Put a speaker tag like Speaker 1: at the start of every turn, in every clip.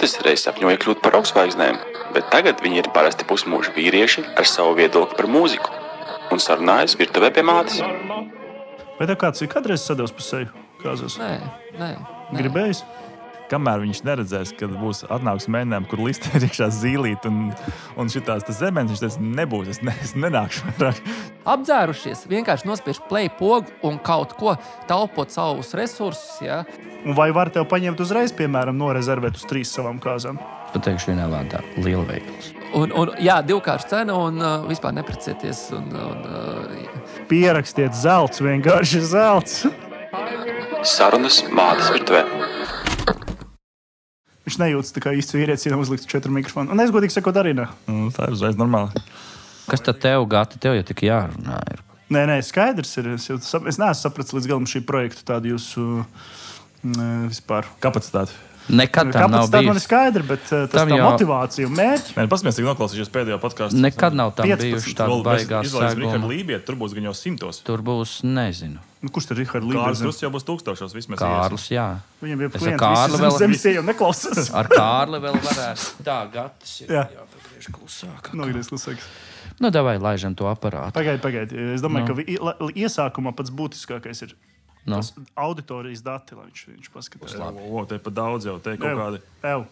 Speaker 1: Katrs reiz sapņoja kļūt par rokkzvaigznēm, bet tagad viņi ir parasti pusmūža vīrieši ar savu viedokli par mūziku un sarunājas virtuvē pie mātes.
Speaker 2: Vai tev kāds ir kādreiz sadevs pa seju kāzos?
Speaker 3: Nē.
Speaker 2: Gribējis?
Speaker 4: Kamēr viņš neredzēs, kad būs atnāks mēģinājumi, kur listē ir iekšā zīlīt un šitās tas zemens, viņš teica, nebūs, es nenākšu.
Speaker 3: Apdzērušies, vienkārši nospiež play pogu un kaut ko taupot savus resursus, ja.
Speaker 2: Un vai var tev paņemt uzreiz, piemēram, norezervēt uz 3 savām kāzām?
Speaker 5: Pateikšu vienā vārdā - lielveikals.
Speaker 3: Un jā, 2kāršu cena un vispār neprecēties.
Speaker 2: Pierakstiet zelts, vienkārši zelts.
Speaker 1: Sarunas mātes virtuvē.
Speaker 2: Viņš nejūtas tā kā īsts vīrietis, ja uzlikt 4 mikrofonu. Un es godīgi sakot arī ne.
Speaker 4: Tā ir uzreiz normāli.
Speaker 5: Kas tad tev, Gati, tev jau tik jārunā ir?
Speaker 2: Nē, skaidrs ir. Es neesmu sapratis līdz galam šī projekta tādu jūsu vispār.
Speaker 4: Kapacitāti.
Speaker 5: Nekad tam nav
Speaker 2: Kapacitāte man ir
Speaker 5: bijis.
Speaker 2: skaidra, bet tas
Speaker 5: Tam
Speaker 2: tā
Speaker 5: jau-
Speaker 2: motivācija un mērķi.
Speaker 4: Nē, pasmies, cik noklausīšies pēdējo podcastu.
Speaker 5: Nekad nav tam
Speaker 2: 15.
Speaker 5: bijuši tāda baigā
Speaker 4: Izlaidz Rihardu
Speaker 5: sēguma.
Speaker 4: Lībiet, tur būs gan jau 100.
Speaker 5: Tur būs, nezinu,
Speaker 2: Nu, kurš tur ir Rihards
Speaker 4: Kārlis
Speaker 2: Līders?
Speaker 4: Krusts jau būs 1000 vismaz.
Speaker 5: Kārlis, jā.
Speaker 2: Viņam jau
Speaker 5: Es ar
Speaker 2: klienti
Speaker 5: Kārli
Speaker 2: visi
Speaker 5: vēl-
Speaker 2: zemes ejam neklausās.
Speaker 5: Ar Kārli vēl varētu. Tā, Gatis ir
Speaker 2: Jā.
Speaker 5: jāpagriež klusāk.
Speaker 2: Nogriez klusāks.
Speaker 5: Nu, davai, laižam to aparātu.
Speaker 2: Pagaid. Es domāju, ka iesākumā pats būtiskākais ir
Speaker 5: Nu.
Speaker 2: tas auditorijas dati, lai viņš paskatās.
Speaker 4: O, te pat daudz jau, te kaut kādi
Speaker 2: Ev.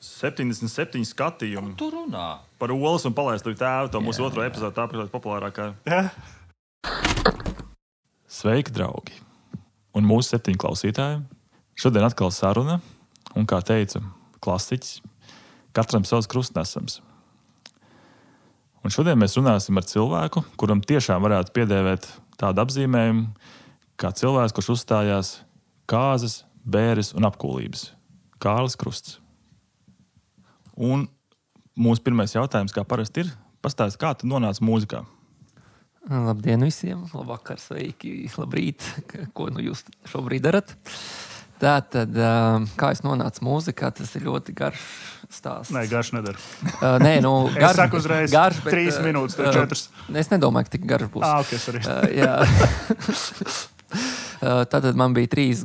Speaker 4: 77 skatījumi
Speaker 5: Tu runā.
Speaker 4: par olas un palaistu tēvu. To mūsu otro epizodu tā populārākā.
Speaker 2: Jā.
Speaker 4: Sveiki, draugi! Un mūsu 7 klausītāji. Šodien atkal saruna, un kā teica klasiķis, katram savs krustnesams. Un šodien mēs runāsim ar cilvēku, kuram tiešām varētu piedēvēt tādu apzīmējumu, kā cilvēks, kurš uzstājās kāzas, bēres un apkūlības. Kārlis Krusts. Un mūsu pirmais jautājums, kā parasti ir, pastāst, kā tu nonāci mūzikā?
Speaker 3: Labdien visiem, labvakar, sveiki, labrīt, ko nu jūs šobrīd darat. Tātad, kā es nonācu mūzikā, tas ir ļoti garš stāsts.
Speaker 2: Nē, garš nedara.
Speaker 3: Nē, nu,
Speaker 2: Es saku uzreiz,
Speaker 3: garš, bet,
Speaker 2: 3 minūtes, tad 4.
Speaker 3: Es nedomāju, ka tik garš būs.
Speaker 2: Ok, sorry.
Speaker 3: Jā. Tātad man bija 3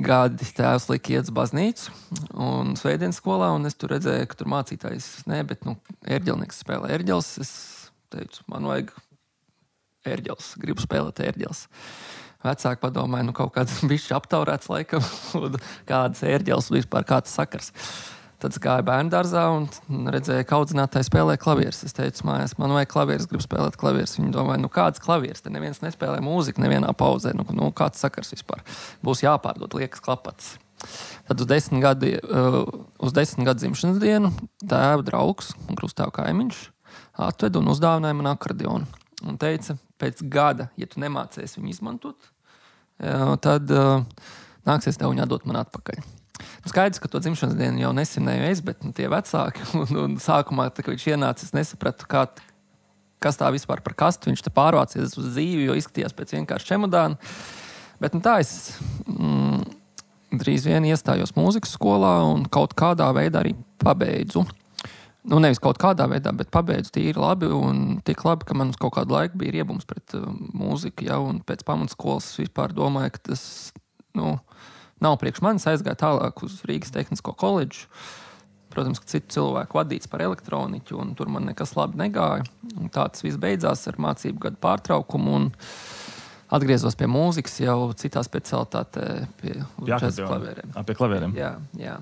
Speaker 3: gadi, tēvs lika iet uz baznīcu un svētdienas skolā, un es tur redzēju, ka tur mācītājs, bet ērģelnieks spēlē ērģels. Es teicu, man vajag ērģels, gribu spēlēt ērģels. Vecāki padomāja, kaut kāds bišķi aptaurēts laikam, un kādas ērģels vispār kāds sakars. Tad es gāju bērndārzā un redzēju, ka audzinātāji spēlē klavierus. Es teicu, mājās, man vajag klavierus, gribu spēlēt klavierus. Viņi domāja, kāds klavierus, te neviens nespēlē mūziku, nevienā pauzē. Kāds sakars vispār. Būs jāpārdod liekas klapats. Tad uz 10 gadu dzimšanas dienu tēva draugs un krustāva kaimiņš atveda un uzdāvināja man akordeonu. Un teica, pēc gada, ja tu nemācies viņu izmantot, tad nāksies tev viņu atdot man atpakaļ. Skaidrs, ka to dzimšanas dienu jau nesinēju es, bet tie vecāki. Un sākumā, kad viņš ienāca, es nesapratu, kas tā vispār par kastu. Viņš te pārvācies uz dzīvi, jo izskatījās pēc vienkārši čemodāna. Bet tā es drīz vien iestājos mūzikas skolā un kaut kādā veidā arī pabeidzu. Nevis kaut kādā veidā, bet pabeidzu tīri labi un tik labi, ka man uz kaut kādu laiku bija riebums pret mūziku. Ja, un pēc pamatskolas es vispār domāju, ka tas nav priekš manis. Aizgāju tālāk uz Rīgas Tehnisko koledžu. Protams, ka citu cilvēku vadīts par elektroniķu, un tur man nekas labi negāja. Un tā tas viss beidzās ar mācību gadu pārtraukumu un atgriezos pie mūzikas jau citā specialitātē pie džeza klavieriem.
Speaker 4: Pie klavieriem.
Speaker 3: Jā.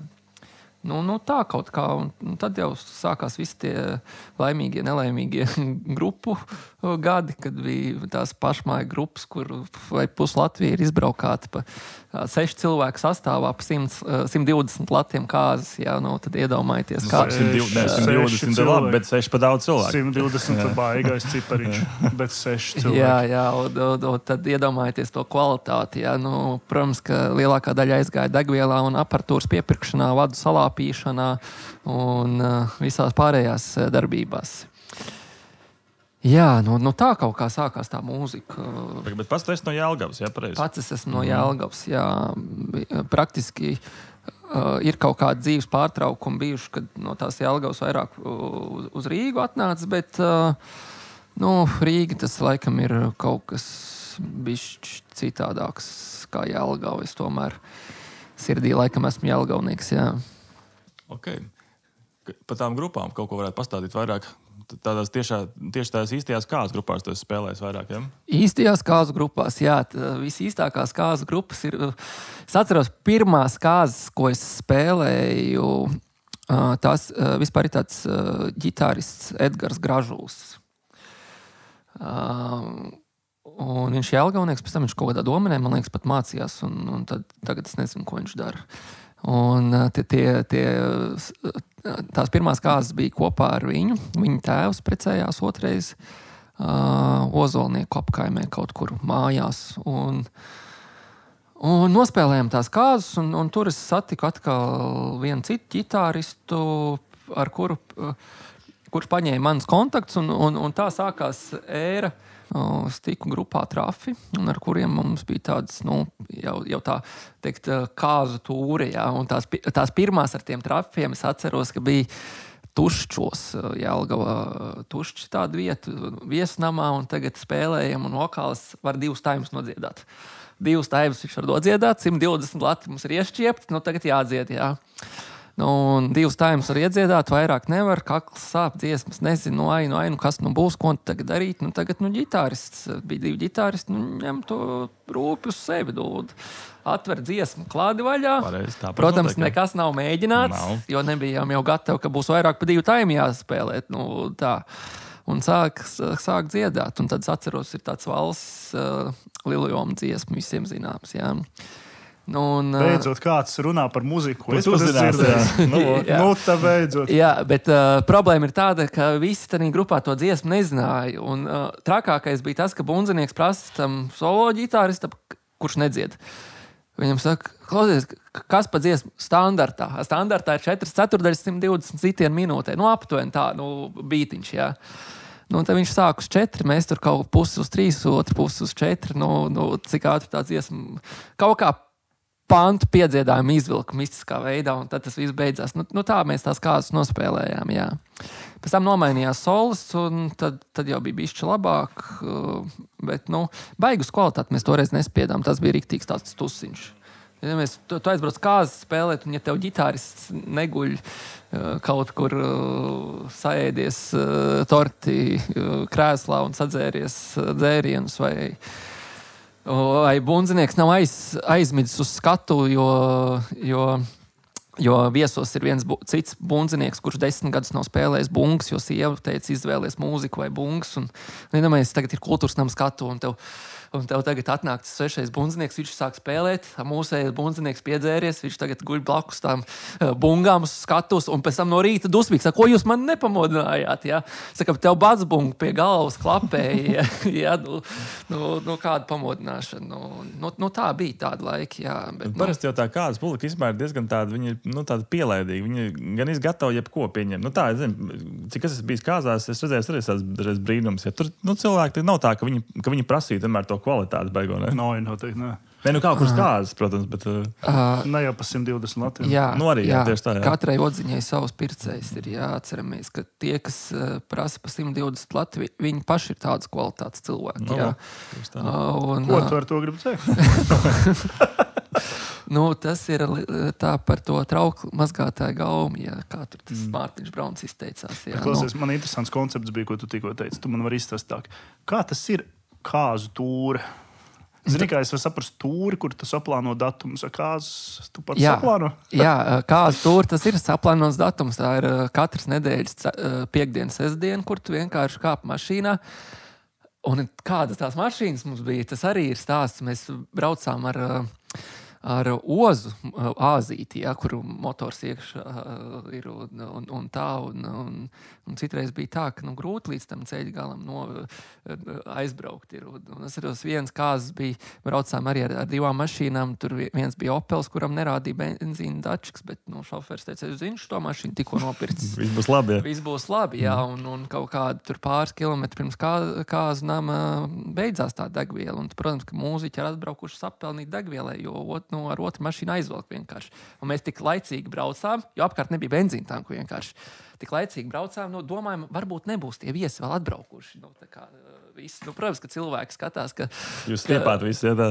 Speaker 3: Tā kaut kā, un tad jau sākās visi tie laimīgie, nelaimīgie grupu gadi, kad bija tās pašmāju grupas, kur vai pus Latvija ir izbraukāta pa 6 cilvēku sastāvā pa 120 latiem kāzas, tad iedomājieties, kā
Speaker 4: 120 ir labi, bet 6 pa daudz cilvēku.
Speaker 2: 120 baigais cipariņš, bet 6 cilvēki.
Speaker 3: Jā, un tad iedomājieties to kvalitāti, protams, ka lielākā daļa aizgāja degvielā un aparatūras piepirkšanā, vadu salāpīšanā un visās pārējās darbībās. Jā, tā kaut kā sākās tā mūzika.
Speaker 4: Bet pats tu esi no Jelgavas, jā, pareizi?
Speaker 3: Pats es esmu no Jelgavas, jā. Praktiski ir kaut kādi dzīves pārtraukumi bijuši, kad no tās Jelgavas vairāk uz Rīgu atnāca, bet Rīga tas laikam ir kaut kas bišķi citādāks kā Jelgava. Es tomēr sirdī laikam esmu jelgavnieks, jā.
Speaker 4: Okay. Par tām grupām kaut ko varētu pastāstīt vairāk. Tādās tieši tādās īstajās kāzas grupās tu esi spēlējis vairāk, ja?
Speaker 3: Īstajās kāzu grupās, jā. Visīstākās kāzu grupas ir... Es atceros pirmās kāzas, ko es spēlēju, tas vispār ir tāds ģitārists Edgars Gražūs. Un viņš ir Jelgavnieks, pēc tam viņš kaut kādā Domenē, man liekas, pat mācījās, un tagad es nezinu, ko viņš dara. Un tās pirmās kāzas bija kopā ar viņu. Viņa tēvs precējās otrais Ozolnieku apkaimē kaut kur mājās. Un nospēlējām tās kāzas, un tur es satiku atkal vienu citu ģitāristu, ar kurš paņēma manas kontaktus, un tā sākās ēra. Es tiku grupā Trafi, un ar kuriem mums bija tādas, jau tā teikt, kāzu tūri, jā, un tās pirmās ar tiem Trafiem es atceros, ka bija Tuščos, Jelgava Tušči tāda vieta, viesnamā, un tagad spēlējam, un vokāls var 2 taimus nodziedāt. 2 taimus viņš var nodziedāt, 120 lati mums ir iešķiept, tagad jādzied, jā. Un 2 taimus var iedziedāt, vairāk nevar, kakls sāp, dziesmas, nezinu, kas būs, ko tagad darīt. Tagad, ģitārists, bija 2 ģitāristi, ņem to rūpi uz sevi, dūdu. Atver dziesmu klādi vaļā.
Speaker 4: Pareiz,
Speaker 3: protams, nekas nav mēģināts, jo nebijām jau gatavi, ka būs vairāk pa 2 taimu jāspēlēt, tā. Un sāk dziedāt, un tad atceros, ir tāds valsts Liljoma dziesmu, visiem zināms, jā.
Speaker 2: Beidzot, kāds runā par muziku.
Speaker 4: Es dzirdēju.
Speaker 2: Tā beidzot.
Speaker 3: Jā, bet problēma ir tāda, ka visi tajā grupā to dziesmu nezināja. Un trakākais bija tas, ka bundzinieks prasa tam solo ģitāristam, kurš nedzied. Viņam saka, klausies, kas pa dziesmu standartā? Standartā ir 4/4 120 sitienu minūtē. Aptuveni tā, bītiņš, jā. Tad viņš sāk uz 4, mēs tur kaut pusi uz 3, otru pusi uz 4. Cik ātri tā dziesma kaut kā pantu piedziedājumu izvilku mistiskā veidā, un tad tas viss beidzās. Tā mēs tās kāzas nospēlējām, jā. Pēc tam nomainījās solis, un tad jau bija bišķi labāk, bet, baigus kvalitāti mēs toreiz nespiedām, tas bija riktīgs tāds tusiņš. Ja mēs tu aizbrauc kāzas spēlēt, un ja tev ģitārists neguļ kaut kur saēdies torti krēslā un sadzēries dzērienus vai bundzinieks nav aizmidzis uz skatu, jo viesos ir viens cits bundzinieks, kurš 10 gadus nav spēlējis bungas, jo sieva teica izvēlies mūziku vai bungas. Un iedomājies, tagad ir kultūras nama skatu, un tev tagad atnāk tas svešais bundzinieks, viņš sāk spēlēt, mūsējais bundzinieks piedzēries, viņš tagad guļ blakus tām bungām uz skatus, un pēc tam no rīta dusmīgs, saka, ko jūs man nepamodinājāt, jā? Saka, tev batsbunga pie galvas klapēja, jā, kāda pamodināšana. Tā bija tāda laika, jā. Bet,
Speaker 4: parasti jau tā kādas publika izmēr diezgan tāda, viņi ir tāda pielaidīga, viņi gan izgatavi jebko pieņem. Tā, es zinu, cik es esmu bijis kāzās, es redzēju arī tāds brīnums, ja tur cilvēki nav tā, ka viņi prasīja vienmēr to kvalitāti beigo, ne?
Speaker 2: Noteikti, ne.
Speaker 4: Kaut kur kāzas, protams, bet...
Speaker 2: Ne jau pa 120 latiem.
Speaker 3: Jā,
Speaker 4: arī, jā, tieši tā, jā.
Speaker 3: Katrai odziņai savs pircējs ir jāatceramies, ka tie, kas prasa pa 120 lati, viņi paši ir tādas kvalitātes cilvēki, jā.
Speaker 2: Ko tu ar to gribi teikt?
Speaker 3: Tas ir tā par to trauku mazgātāju gaumi, jā, kā tur tas Mārtiņš Brauns izteicās. Jā,
Speaker 2: klausies, man interesants koncepts bija, ko tu tikko teici. Tu man vari izstāstīt. Kā tas ir kāzu tūre? Zini, kā es varu saprast tūri, kur tu saplāno datumus, kāzas tu pats saplāno?
Speaker 3: Jā, kāzu tūri, tas ir saplānots datums. Tā ir katras nedēļas piekdiena, sestdiena, kur tu vienkārši kāp mašīnā. Un kādas tās mašīnas mums bija, tas arī ir stāsts. Mēs braucām ar Ozu Āzīti, ja, kuru motors iekšā ir un tā. Un citreiz bija tā, ka grūti līdz tam ceļa galam aizbraukt ir. Un es arī viens kāzas bija, braucām arī ar 2 mašīnām. Tur viens bija Opels, kuram nerādīja benzīna dačiks, bet šofērs teica, es zinu, šo mašīnu tikko nopircis.
Speaker 4: Viss būs labi, jā.
Speaker 3: Viss būs labi, jā. Un kaut kādi tur pāris kilometri pirms kāzu nama beidzās tā degviela. Un, protams, ka mūziķi ir atbraukuši sapelnīt degvielai, jo ar otru mašīnu aizvelk vienkārši. Un mēs tik laicīgi braucām, jo apkārt nebija benzīna tanku vienkārši. Tik laicīgi braucām, domājam, varbūt nebūs tie viesi vēl atbraukuši. Protams, ka cilvēki skatās, ka...
Speaker 4: Jūs stiepāt visi, ja tā?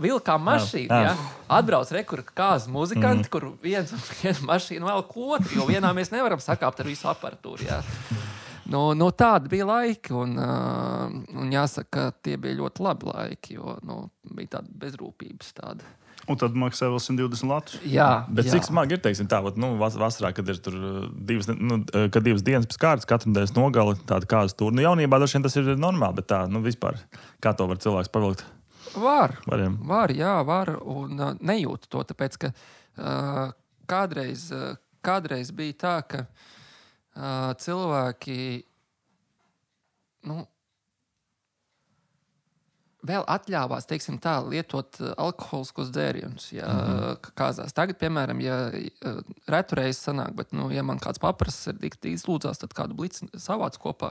Speaker 3: Vilkām mašīnu, ja? Atbrauc rekur kāzu muzikanti, kur viena mašīna vēl otru, jo vienā mēs nevaram sakāpt ar visu aparatūru, ja? Tādi bija laiki, un jāsaka, ka tie bija ļoti labi laiki, jo bija tāda bezrūpības tāda.
Speaker 2: Un tad maksā vēl 120 latus.
Speaker 3: Jā.
Speaker 4: Bet cik smagi ir, teiksim tā, vasarā, kad ir tur divas dienas pēc kārtas, katru nedēļas nogali tāda kāzu tūra. Jaunībā droši vien tas ir normāli, bet tā, vispār, kā to var cilvēks pavilkt?
Speaker 3: Var, un nejūt to, tāpēc, ka kādreiz bija tā, ka cilvēki vēl atļāvās, teiksim tā, lietot alkoholiskos dzērienus, kāzās. Tagad, piemēram, ja retu reizi sanāk, bet, ja man kāds paprasas ir diktīs lūdzās, tad kādu blici savāc kopā.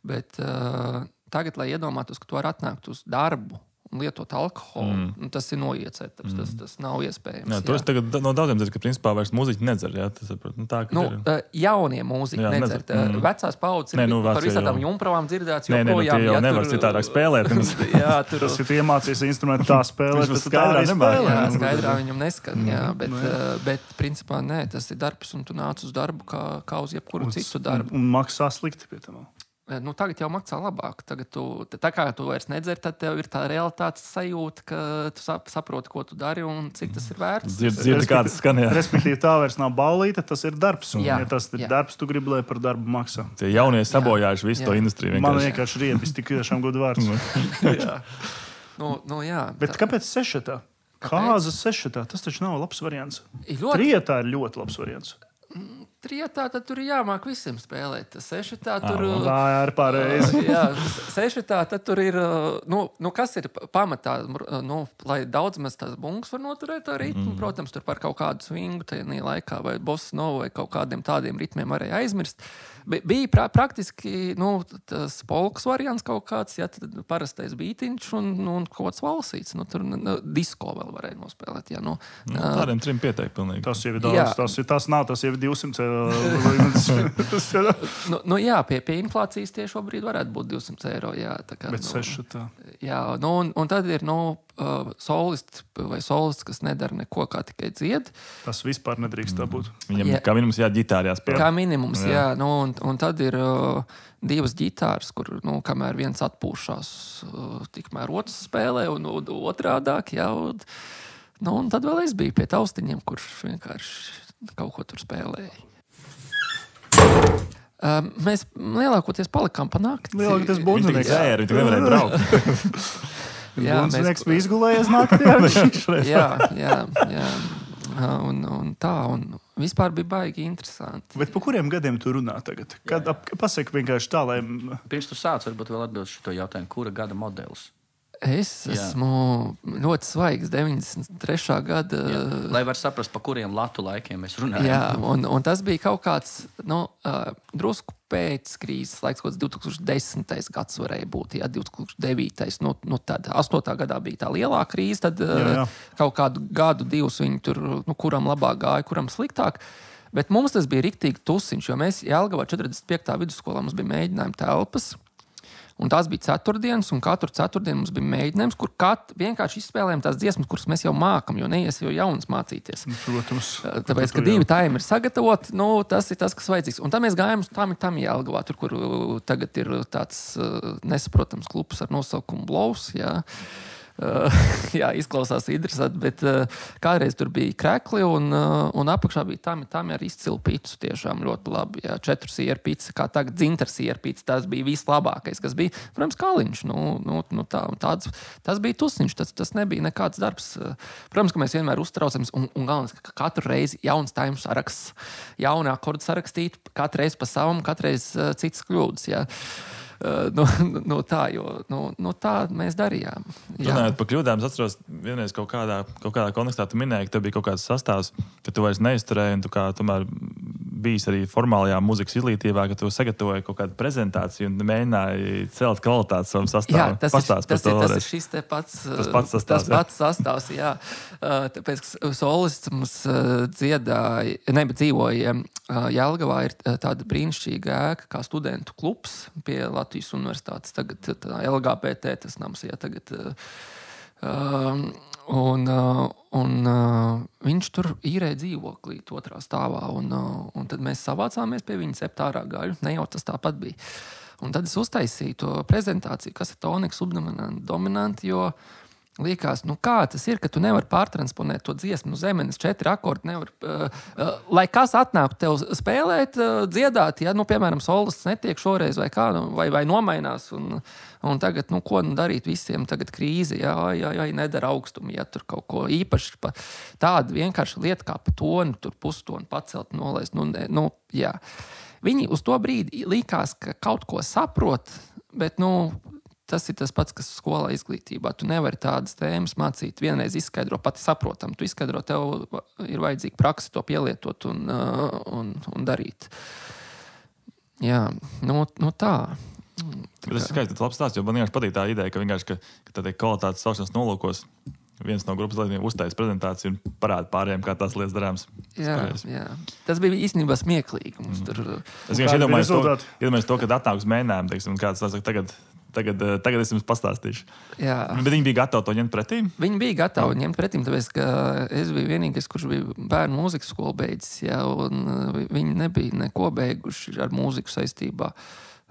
Speaker 3: Bet tagad, lai iedomātos, ka tu vari atnākt uz darbu un lietot alkoholu, tas ir noiecētams, tas nav iespējams.
Speaker 4: Jā, to es tagad no daudziem dzirdu, ka principā vairs mūziķi nedzer, jā? Tas, tā,
Speaker 3: jaunie mūziķi nedzer. Vecās paudzes ir par visādām jumpravām dzirdēts,
Speaker 4: joprojām. Tie jau nevar citādāk spēlēt.
Speaker 2: Tas ir iemācījies instrumentu tā spēlēt, bet tā arī spēlē.
Speaker 3: Jā, skaidrā viņam neskan, bet principā nē, tas ir darbs, un tu nāc uz darbu kā uz jebkuru citu darbu.
Speaker 2: Un maksā slikti pie tam.
Speaker 3: Tagad jau maksā labāk. Tagad tā kā tu vairs nedzer, tad tev ir tā realitātes sajūta, ka tu saproti, ko tu dari un cik tas ir vērts.
Speaker 4: Dzirdi, kā tas skan, jā.
Speaker 2: Respektīvi, tā vairs nav ballīte, tas ir darbs. Un, ja tas ir darbs, tu gribi, lai par darbu maksā.
Speaker 4: Tie jaunie sabojājuši visu to industriju.
Speaker 2: Man vienkārši riebis tik tiešām godu vārds.
Speaker 3: Jā.
Speaker 2: Bet kāpēc sešatā? Kāzas sešatā? Tas taču nav labs variants. Trietā ir ļoti labs variants.
Speaker 3: Trietā tad tur ir jāmāk visiem spēlēt. Sešatā tur
Speaker 2: ir pareizi.
Speaker 3: Sešatā tad tur ir, kas ir pamatā, lai daudz mēs tās bungas var noturēt tā ritmu, protams, tur par kaut kādu swingu tajā laikā vai bossa novu vai kaut kādiem tādiem ritmiem varēja aizmirst. Bija praktiski, tas polkas variants kaut kāds, tad parastais bītiņš un kaut kāds valsīts. Tur disko vēl varēja nospēlēt,
Speaker 4: tādiem trim pieteikt pilnīgi.
Speaker 2: Tas jau ir daudz, tas nav, tas jau ir 200
Speaker 3: jā, pie inflācijas tie šobrīd varētu būt 200 eiro,
Speaker 2: Bet sešatā.
Speaker 3: Jā, un tad ir, solists vai solists, kas nedara neko, kā tikai dzied.
Speaker 2: Tas vispār nedrīkst tā būt.
Speaker 4: Viņam kā minimums ģitārā spēlē.
Speaker 3: Kā minimums, un tad ir divas ģitāras, kur, kamēr viens atpūšās, tikmēr otrs spēlē, un otrādāk, un tad vēl es biju pie taustiņiem, kurš vienkārši kaut ko tur spēlēja. Mēs lielākoties palikām pa nakti.
Speaker 2: Lielākoties bundzinieks.
Speaker 4: Viņi tik nevarēja braukt.
Speaker 2: Bundzinieks bija izgulējies naktī.
Speaker 3: Jā. Un tā, un vispār bija baigi interesanti.
Speaker 2: Bet pa kuriem gadiem tu runā tagad? Pasaki vienkārši tā, lai...
Speaker 5: Pirms tu sāc, varbūt vēl atbilst šo jautājumu, kura gada modelis?
Speaker 3: Es esmu ļoti svaigs 93. gada.
Speaker 5: Lai var saprast, pa kuriem latu laikiem mēs runājam.
Speaker 3: Jā, un tas bija kaut kāds, drusku pēc krīzes laiks, kaut kāds 2010. gads varēja būt, 2009. Tad 8. gadā bija tā lielā krīze, tad kaut kādu gadu, divus viņi tur, kuram labāk gāja, kuram sliktāk. Bet mums tas bija riktīgi tusiņš, jo mēs Jelgavā 45. vidusskolā mums bija mēģinājuma telpas. Un tās bija ceturtdienas, un katru ceturtdienu mums bija mēģinājums, kur vienkārši izspēlējām tās dziesmas, kuras mēs jau mākam, jo neies jau jaunas mācīties.
Speaker 2: Protams.
Speaker 3: Tāpēc, ka divi taimi ir sagatavoti, tas ir tas, kas vajadzīgs. Un tā mēs gājām uz tam Jelgavā, tur, kur tagad ir tāds nesaprotams klubs ar nosaukumu Blows, izklausās interesanti, bet kādreiz tur bija krekli un apakšā bija tam ar izcilu picu tiešām ļoti labi. 4 sieru pica, kā tagad dzintara sieru pica, tas bija vislabākais, kas bija. Protams, kaliņš, tas bija tusiņš, tas nebija nekāds darbs. Protams, ka mēs vienmēr uztraucamies un galvenais, ka katru reizi jauns taimu saraksts, jaunā akordu sarakstīt, katru reizi pa savam, katru reizi citas kļūdas, tā mēs darījām.
Speaker 4: Runājot par kļūdām, es atceros vienreiz kaut kādā kontekstā tu minēji, ka tev bija kaut kāds sastāvs, ka tu vairs neizturēji un tu kā tomēr bijis arī formālajā mūzikas izglītībā, ka tu sagatavoji kaut kādu prezentāciju un mēģināji celt kvalitāti savam sastāvam.
Speaker 3: Jā, tas ir šis te pats sastāvs. Tas pats sastāvs, jā. Tāpēc, ka solists mums dzīvoja Jelgavā, ir tāda brīnišķīga ēka kā studentu klubs pie Latvijas universitātes. Tagad tā LGBT tas nams, jā, tagad. Viņš tur īrēja dzīvoklī otrā stāvā, un tad mēs savācāmies pie viņa, cept ārā gaļu. Ne jau tas tāpat bija. Un tad es uztaisīju to prezentāciju, kas ir tonika, subdominanti, jo liekas, kā tas ir, ka tu nevari pārtransponēt to dziesmu zemenes 4 akordi, nevar, lai kas atnāk tev spēlēt, dziedāt, ja, piemēram, solists netiek šoreiz vai kā, vai nomainās, un tagad, ko darīt visiem, tagad krīze, ja nedara augstumu, ja tur kaut ko īpaši, tāda vienkārši lieta kā pa tonu, tur pustonu pacelt, nolaist, jā. Viņi uz to brīdi likās, ka kaut ko saprot, bet, tas ir tas pats, kas skolā izglītībā. Tu nevari tādas tēmas mācīt, vienreiz izskaidro pati saprotam. Tu izskaidro, tev ir vajadzīga praksa to pielietot un darīt. Jā, tā.
Speaker 4: Bet tas ir skaisti, tas labs stāsts, jo man vienkārši patīk tā ideja, ka vienkārši, ka tā kvalitātes saukšanas nolūkos viens no grupas dalībniekiem uztais prezentāciju un parāda pārējiem, kā tās lietas darāmas.
Speaker 3: Jā. Tas bija īstenībā smieklīgi.
Speaker 4: Es vienkārši iedomājos to, kad atnāk uz mēģinājumu, teiksim, kāds saka, tagad es jums pastāstīšu. Jā. Bet viņi bija gatavi to ņemt pretī?
Speaker 3: Viņi bija gatavi ņemt pretī, tāpēc, ka es biju vienīgais, kurš bija bērnu mūzikas skolu beidzis, jā, un viņi nebija neko beiguši ar mūziku saistībā.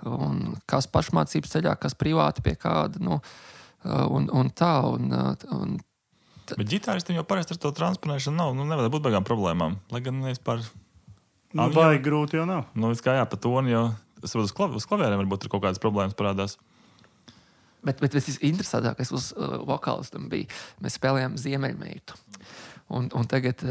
Speaker 3: Un kas pašmācības ceļā, kas privāti pie kāda, un tā.
Speaker 4: Bet ģitāristiem jau parasti ar to transponēšanu nav, nevajag būt baigām problēmām. Lai gan es par...
Speaker 2: Baigi grūti jau nav.
Speaker 4: Kā pa tonu, jo uz klavierēm varbūt ir kaut kādas problēmas parādās.
Speaker 3: Bet visinteresantākais uz vokālistam bija, mēs spēlējām Ziemeļmeitu. Un tagad,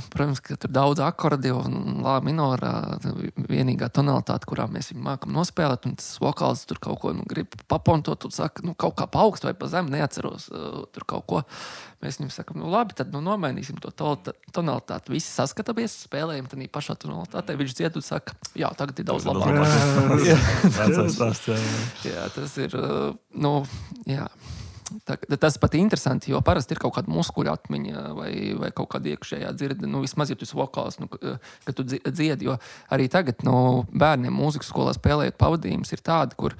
Speaker 3: protams, ka tur daudz akordi un lā minorā, vienīgā tonalitāte, kurā mēs viņu mākam nospēlēt, un tas vokāls tur kaut ko grib papontot, un saka, kaut kā pa augstu vai pa zemu, neatceros tur kaut ko. Mēs viņam sakam, labi, tad nomainīsim to tonalitāti. Visi saskatāmies, spēlējam tādā pašā tonalitātē. Viņš dzied un saka, jā, tagad ir daudz labāk. Jā, tas ir, jā. Tas pat interesanti, jo parasti ir kaut kāda muskuļa atmiņa vai kaut kāda iekšējā dzirde, vismaz, ja tu esi vokāls, ka tu dziedi, jo arī tagad bērniem mūzikas skolā spēlējot pavadījumus ir tādi, kur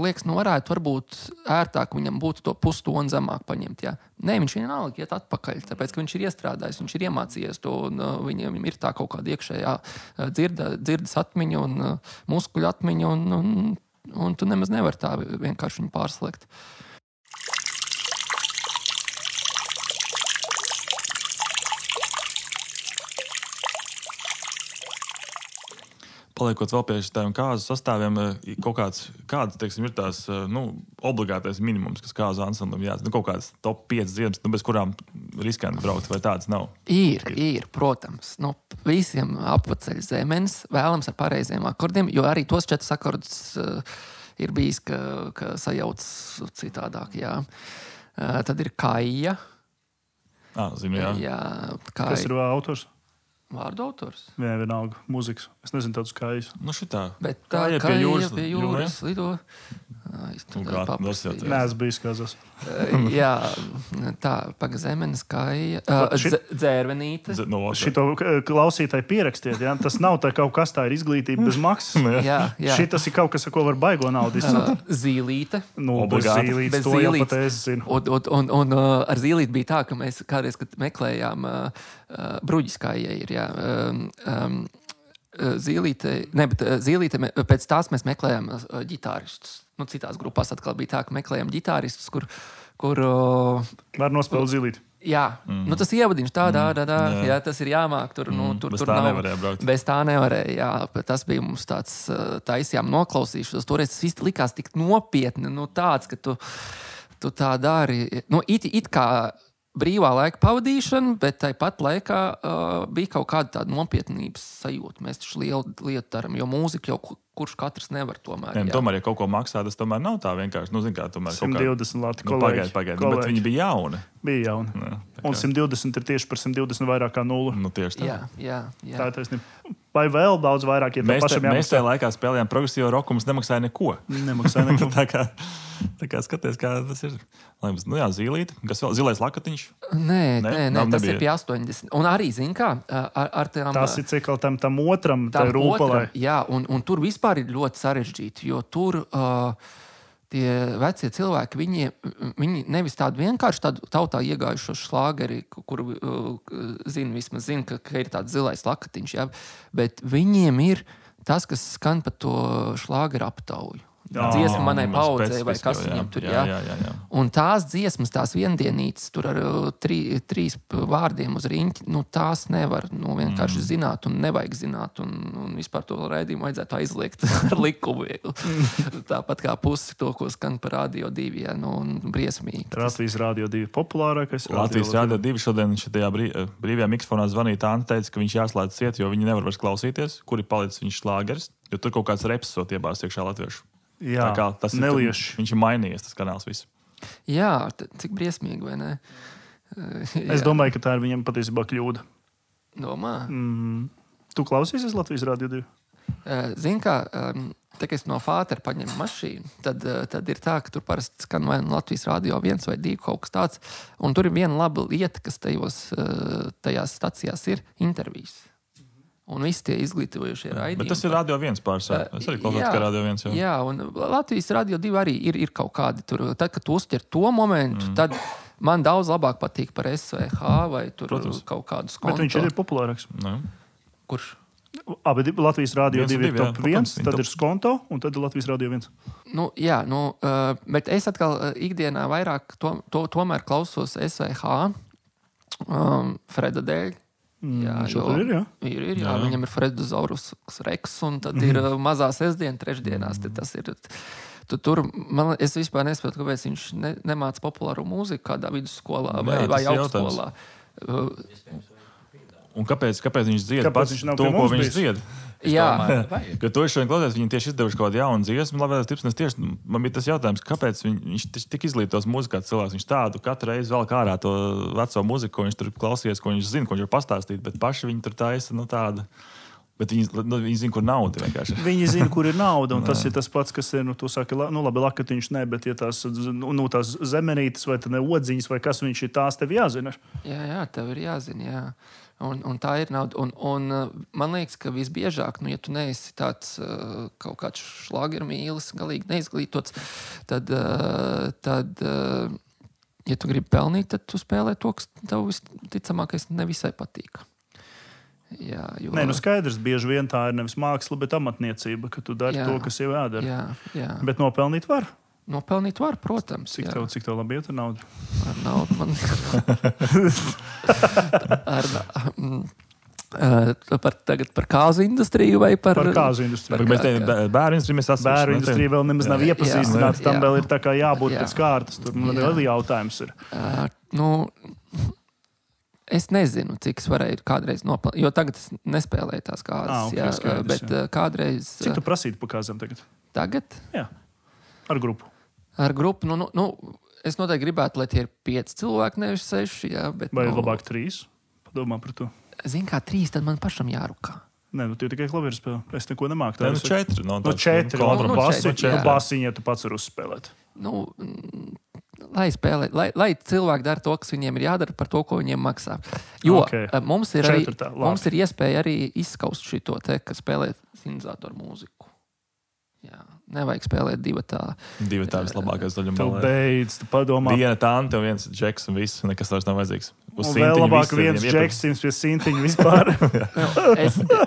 Speaker 3: liekas, varētu varbūt ērtāk viņam būtu to pustonu zemāk paņemt, jā. Nē, viņš vienalga iet atpakaļ, tāpēc, ka viņš ir iestrādājis, viņš ir iemācījies to, un viņam ir tā kaut kāda iekšējā dzirdes atmiņa un muskuļa atmiņa, un tu nemaz nevar tā vienkārši viņu pārslēgt.
Speaker 4: Paliekot vēl pie šiem kāzu sastāviem, kāds, teiksim, ir tās obligātais minimums, kas kāzu ansamblim jāatcer. Kaut kādas top 5 dziesmas, bez kurām riskanti braukt, vai tādas nav?
Speaker 3: Ir, protams. Visiem apceļ zemenes, vēlams ar pareiziem akordiem, jo arī tos 4 akordus ir bijis, ka sajauc citādāk, jā. Tad ir Kaija.
Speaker 4: Zinu, jā.
Speaker 3: Jā,
Speaker 2: Kas ir autors?
Speaker 3: Vārdu autors.
Speaker 2: Vienalga, mūzikas. Es nezinu tādus kājas.
Speaker 4: Šitā.
Speaker 3: Bet tā
Speaker 4: ir
Speaker 3: pie jūras lido.
Speaker 2: Nē, es biju skazos.
Speaker 3: Jā, tā, paga zemenes kāja. Dzērvenīte.
Speaker 2: Šito klausītāji pierakstiet, jā? Tas nav tā kaut kas, tā ir izglītība bez maksas.
Speaker 3: Jā.
Speaker 2: Šitas ir kaut kas, ar ko var baigo naudu izcelt.
Speaker 3: Zīlīte.
Speaker 2: Bez zīlītes, to jau pat es zinu.
Speaker 3: Un ar zīlīti bija tā, ka mēs kādreiz, kad meklējām bruģis kājai ir, jā. Zīlīte, pēc tās mēs meklējām ģitāristus. Citās grupās atkal bija tā, ka meklējām ģitāristus, kur
Speaker 2: var nospēlēt zīlīti.
Speaker 3: Jā, tas ievadiņš tādā, jā, tas ir jāmāk. Tur
Speaker 4: nevarēja braukt.
Speaker 3: Bez tā nevarēja, jā. Tas bija mums tāds taisījām noklausīšanos. Toreiz tas viss likās tik nopietni, tāds, ka tu tā dari. It kā brīvā laika pavadīšana, bet tāpat laikā bija kaut kāda tāda nopietnības sajūta. Mēs taču lielu lietu darām, jo mūzika jau kurš katrs nevar tomēr.
Speaker 4: Tomēr, ja kaut ko maksā, tas tomēr nav tā vienkārši.
Speaker 2: 120 lati kolēģi.
Speaker 4: Pagaid, bet viņi bija jauni.
Speaker 2: Bija jauni. Un 120 ir tieši par 120 vairāk kā 0.
Speaker 4: Tieši tā.
Speaker 3: Jā.
Speaker 2: Tā ir taisnība. Vai vēl daudz vairāk, ja tev pašam
Speaker 4: Mēs tajā laikā spēlējām progresīvo roku, mums nemaksāja neko.
Speaker 2: Nemaksāja neko.
Speaker 4: tā kā skaties, kā tas ir. Nu jā, zīlīte. Kas vēl? Zilais lakatiņš?
Speaker 3: Nē, tas
Speaker 4: nebija.
Speaker 3: ir pie 80. Un arī, zin kā, ar tām...
Speaker 2: Tas ir cikl tam otram, tai rūpalai.
Speaker 3: Jā, un tur vispār ir ļoti sarežģīti, jo tur... Tie vecie cilvēki, viņi nevis tādu vienkārši tādu tautā iegājušo šlāgeri, kuru zina, ka ir tāds zilais lakatiņš, jā, bet viņiem ir tas, kas skan par to šlāgeru aptauju. Dziesma manai paudzei vai kas viņam tur, jā. Un tās dziesmas, tās viendienītes, tur ar trīs vārdiem uz riņķi, tās nevar vienkārši zināt un nevajag zināt. Un vispār to raidījumu vajadzētu aizliegt ar likumu. Tāpat kā pusi to, ko skan par Radio 2, jā, un briesmīgi.
Speaker 2: Latvijas Radio 2 populārākais.
Speaker 4: Latvijas Radio 2 šodien šitajā brīvajā mikrofonā zvanīja Tāna, teica, ka viņš jāslēdz ciet, jo viņi nevar vairs klausīties, kuri palicis viņš šlāgers, jo tur kaut kāds reps sot iebās iekšā latviešu.
Speaker 2: Jā,
Speaker 4: tas
Speaker 2: nelieši.
Speaker 4: Viņš ir mainījies, tas kanāls viss.
Speaker 3: Jā, cik briesmīgi, vai ne?
Speaker 2: Es domāju, ka tā ir viņam patiesībā kļūda.
Speaker 3: Domā?
Speaker 2: Tu klausīsies Latvijas Radio 2?
Speaker 3: Zini kā, tā kā es no fātera paņemu mašīnu, tad ir tā, ka tur parasti skan vai Latvijas Radio 1 vai 2 kaut kas tāds. Un tur ir viena laba lieta, kas tajās stacijās ir intervijas. Un visi tie izglītojušie raidījumi.
Speaker 4: Bet tas ir Radio 1 pārsvarā. Es arī klausos, ka Radio 1 jau.
Speaker 3: Jā, un Latvijas Radio 2 arī ir kaut kādi tur. Tad, kad tu uztver to momentu, tad man daudz labāk patīk par SVH vai tur kaut kādus konto.
Speaker 2: Bet viņš ir populārāks.
Speaker 3: Kurš?
Speaker 2: Abi Latvijas Radio 2 ir top 1, tad
Speaker 4: top.
Speaker 2: ir Skonto un tad ir Latvijas Radio 1.
Speaker 3: Bet es atkal ikdienā vairāk tomēr klausos SVH Freda dēļ. Jā, viņam ir Fredozaurus Reks, un tad ir mazā sestdiena, trešdienās. Tas ir, es vispār nesaprotu, kāpēc viņš nemāca populāru mūziku kādā vidusskolā vai augstskolā.
Speaker 4: Un kāpēc viņš dzied pats to, ko viņš dzied?
Speaker 3: Jā,
Speaker 4: ka to šodien klausies, viņi tieši izdevuši kaut kādu jaunu dziesmu, labvēlēs tips, tieši man bija tas jautājums, kāpēc viņš tik izglītos mūzikā cilvēks, viņš tādu katru reizi vēl kārā to veco mūziku, ko viņš tur klausies, ko viņš zina, ko viņš var pastāstīt, bet paši viņi tur taisa, tāda. Bet viņi zina, kur nauda vienkārši.
Speaker 2: Viņi zina, kur ir nauda, un tas ir tas pats, kas ir, tu saki, labi, lakatiņš ne, bet ja tās zemenītes vai odziņas vai kas viņš ir, tās tev jāzina.
Speaker 3: Jā, tev ir jāzina, jā. Un tā ir nauda. Un man liekas, ka visbiežāk, ja tu neesi tāds kaut kāds šlāgermīlis, galīgi neizglītots, tad, ja tu gribi pelnīt, tad tu spēlē to, kas tev visticamākais nevisai patīk. Jā, jo...
Speaker 2: Skaidrs, bieži vien tā ir nevis māksla, bet amatniecība, ka tu dari to, kas jau jādara.
Speaker 3: Jā. Bet
Speaker 2: nopelnīt var?
Speaker 3: Nopelnīt var, protams.
Speaker 2: Cik tev labi iet ar naudu?
Speaker 3: Ar naudu man... Tagad par kāzu industriju vai par...
Speaker 2: Par kāzu industriju.
Speaker 4: Bēru industriju mēs esam.
Speaker 2: Bēru industrija vēl nemaz nav iepazīstināta. Tam vēl ir tā kā jābūt pēc kārtas. Tur man vēl jautājums ir.
Speaker 3: Es nezinu, cik es varēju kādreiz nopelnīt, jo tagad es nespēlēju tās kāzas, bet kādreiz...
Speaker 2: Cik tu prasītu pa kāzām tagad?
Speaker 3: Tagad?
Speaker 2: Jā, ar grupu.
Speaker 3: Ar grupu, es noteikti gribētu, lai tie ir 5 cilvēki, nevis 6, jā, bet...
Speaker 2: Vai labāk 3? Padomā par to.
Speaker 3: Zini, kā 3, tad man pašam jārukā.
Speaker 2: Nē, tu tikai klavieru spēlē. Es neko nemāku.
Speaker 4: 4.
Speaker 2: 4. Basiņu, ja tu pats vari uzspēlēt.
Speaker 3: Lai spēlē, lai cilvēki dara to, kas viņiem ir jādara par to, ko viņiem maksā. Jo mums ir iespēja arī izskaust šito te, ka spēlē sintetizatoru mūziku. Jā, nevajag spēlēt divatā.
Speaker 4: Divatā vislabākais daļum.
Speaker 2: Tev beidz, tu padomā.
Speaker 4: Viena tante, viens džeks un viss, nekas vairs nav vajadzīgs.
Speaker 2: Un vēl labāk viens džeksins pie sintiņa vispār.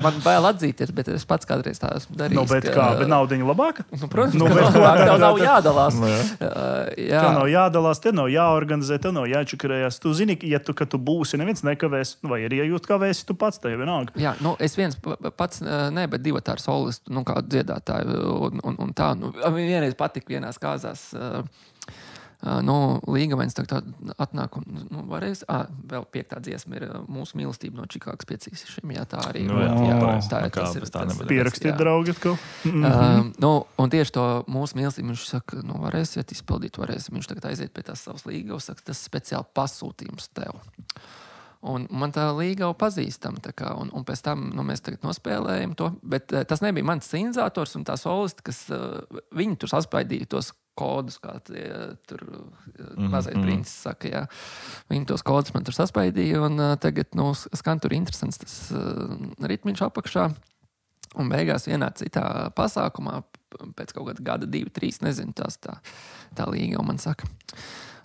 Speaker 3: Man bail atzīties, bet es pats kādreiz tā esmu darījis.
Speaker 2: Bet kā? Bet naudiņa labāka?
Speaker 3: Protams, tev nav jādalās.
Speaker 2: Tev nav jādalās, tev nav jāorganizē, tev nav jāčakarējās. Tu zini, ka tu būsi, neviens nekavēs, vai arī, ja jūs kavēsi, tu pats tev vienalga. Jā,
Speaker 3: es viens pats, bet divatāru solistu, kādu dziedātāju un tā. Vienreiz patika vienās kāzās. Līgavains tagad atnāk un varēs. Vēl 5. dziesma ir Mūsu mīlestība no Čikāgas piecīsišiem. Jā, tā arī.
Speaker 2: Pierakstiet, draugi, atkal.
Speaker 3: Un tieši to Mūsu mīlestību viņš saka, varēsiet izpildīt, varēsim. Viņš tagad aiziet pie tās savas līgavas, saka, tas speciāli pasūtījums tev. Un man tā līga jau pazīstama. Un pēc tam mēs tagad nospēlējam to. Bet tas nebija mans scenizators un tā solisti, kas viņi tur saspaidīja tos kodus, kā tur mazais princis saka, jā. Viņi tos kodus man tur saspaidīja, un tagad, skan tur interesants tas ritmiņš apakšā. Un beigās vienā citā pasākumā, pēc kaut kāda gada, 2, 3, nezinu, tā līga, un man saka,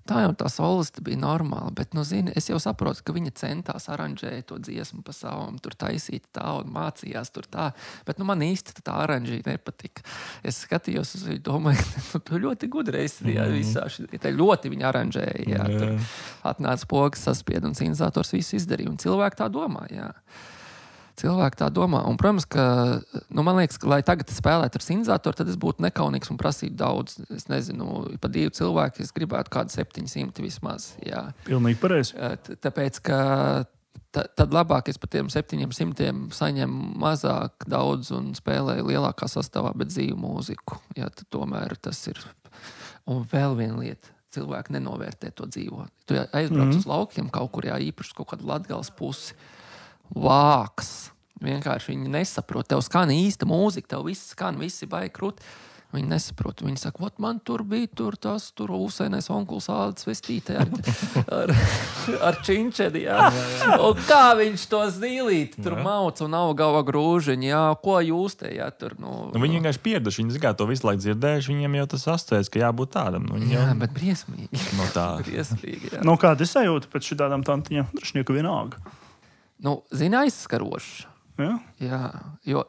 Speaker 3: tā jau tā soliste bija normāla, bet, zini, es jau saprotu, ka viņa centās aranžēja to dziesmu pa savam, tur taisīt tā un mācījās tur tā, bet, man īsti tā aranžīja nepatika. Es skatījos uz viņu, domāju, tu ļoti gudri esi, jā, visā tā ļoti viņa aranžēja, jā, tur atnāca pogas, saspied un scenizators visu izdarīja, un cilvēki tā domā, jā. Cilvēki tā domā. Un, protams, ka, man liekas, ka, lai tagad spēlētu ar scenizatoru, tad es būtu nekaunīgs un prasītu daudz. Es nezinu, pa 2 cilvēku es gribētu kādu 700 vismaz. Jā.
Speaker 2: Pilnīgi pareizi.
Speaker 3: Tāpēc, ka tad labāk es pa tiem 700 saņemu mazāk daudz un spēlēju lielākā sastāvā, bet dzīvu mūziku. Jā, tad tomēr tas ir. Un vēl viena lieta. Cilvēki nenovērtē to dzīvo. Tu aizbrauc uz laukiem kaut kur, jā, īpaši kaut kādu Latgales pusi. Vāks. Vienkārši viņi nesaprot. Tev skan īsta mūzika, tev viss skan, visi baigi krūti. Viņi nesaprot. Viņi saka, man tur bija tur Usainais onkuls Ādas vestītē ar činčedi, jā. Un kā viņš to zīlīti tur mauc un augava grūžiņi, jā. Ko jūs te, jā, tur,
Speaker 4: Viņi vienkārši pieraduši, viņi zinātu to visu laiku dzirdējuši, viņiem jau tas asociēts, ka jābūt tādam.
Speaker 3: Jā, bet briesmīgi.
Speaker 4: No tā.
Speaker 3: Briesmīgi, jā.
Speaker 2: Kāda ir sajūta pēc šitādām tantiņām? Drošnieku vienalga.
Speaker 3: Zini, aizskaroši.
Speaker 2: Ja?
Speaker 3: Jā, jo,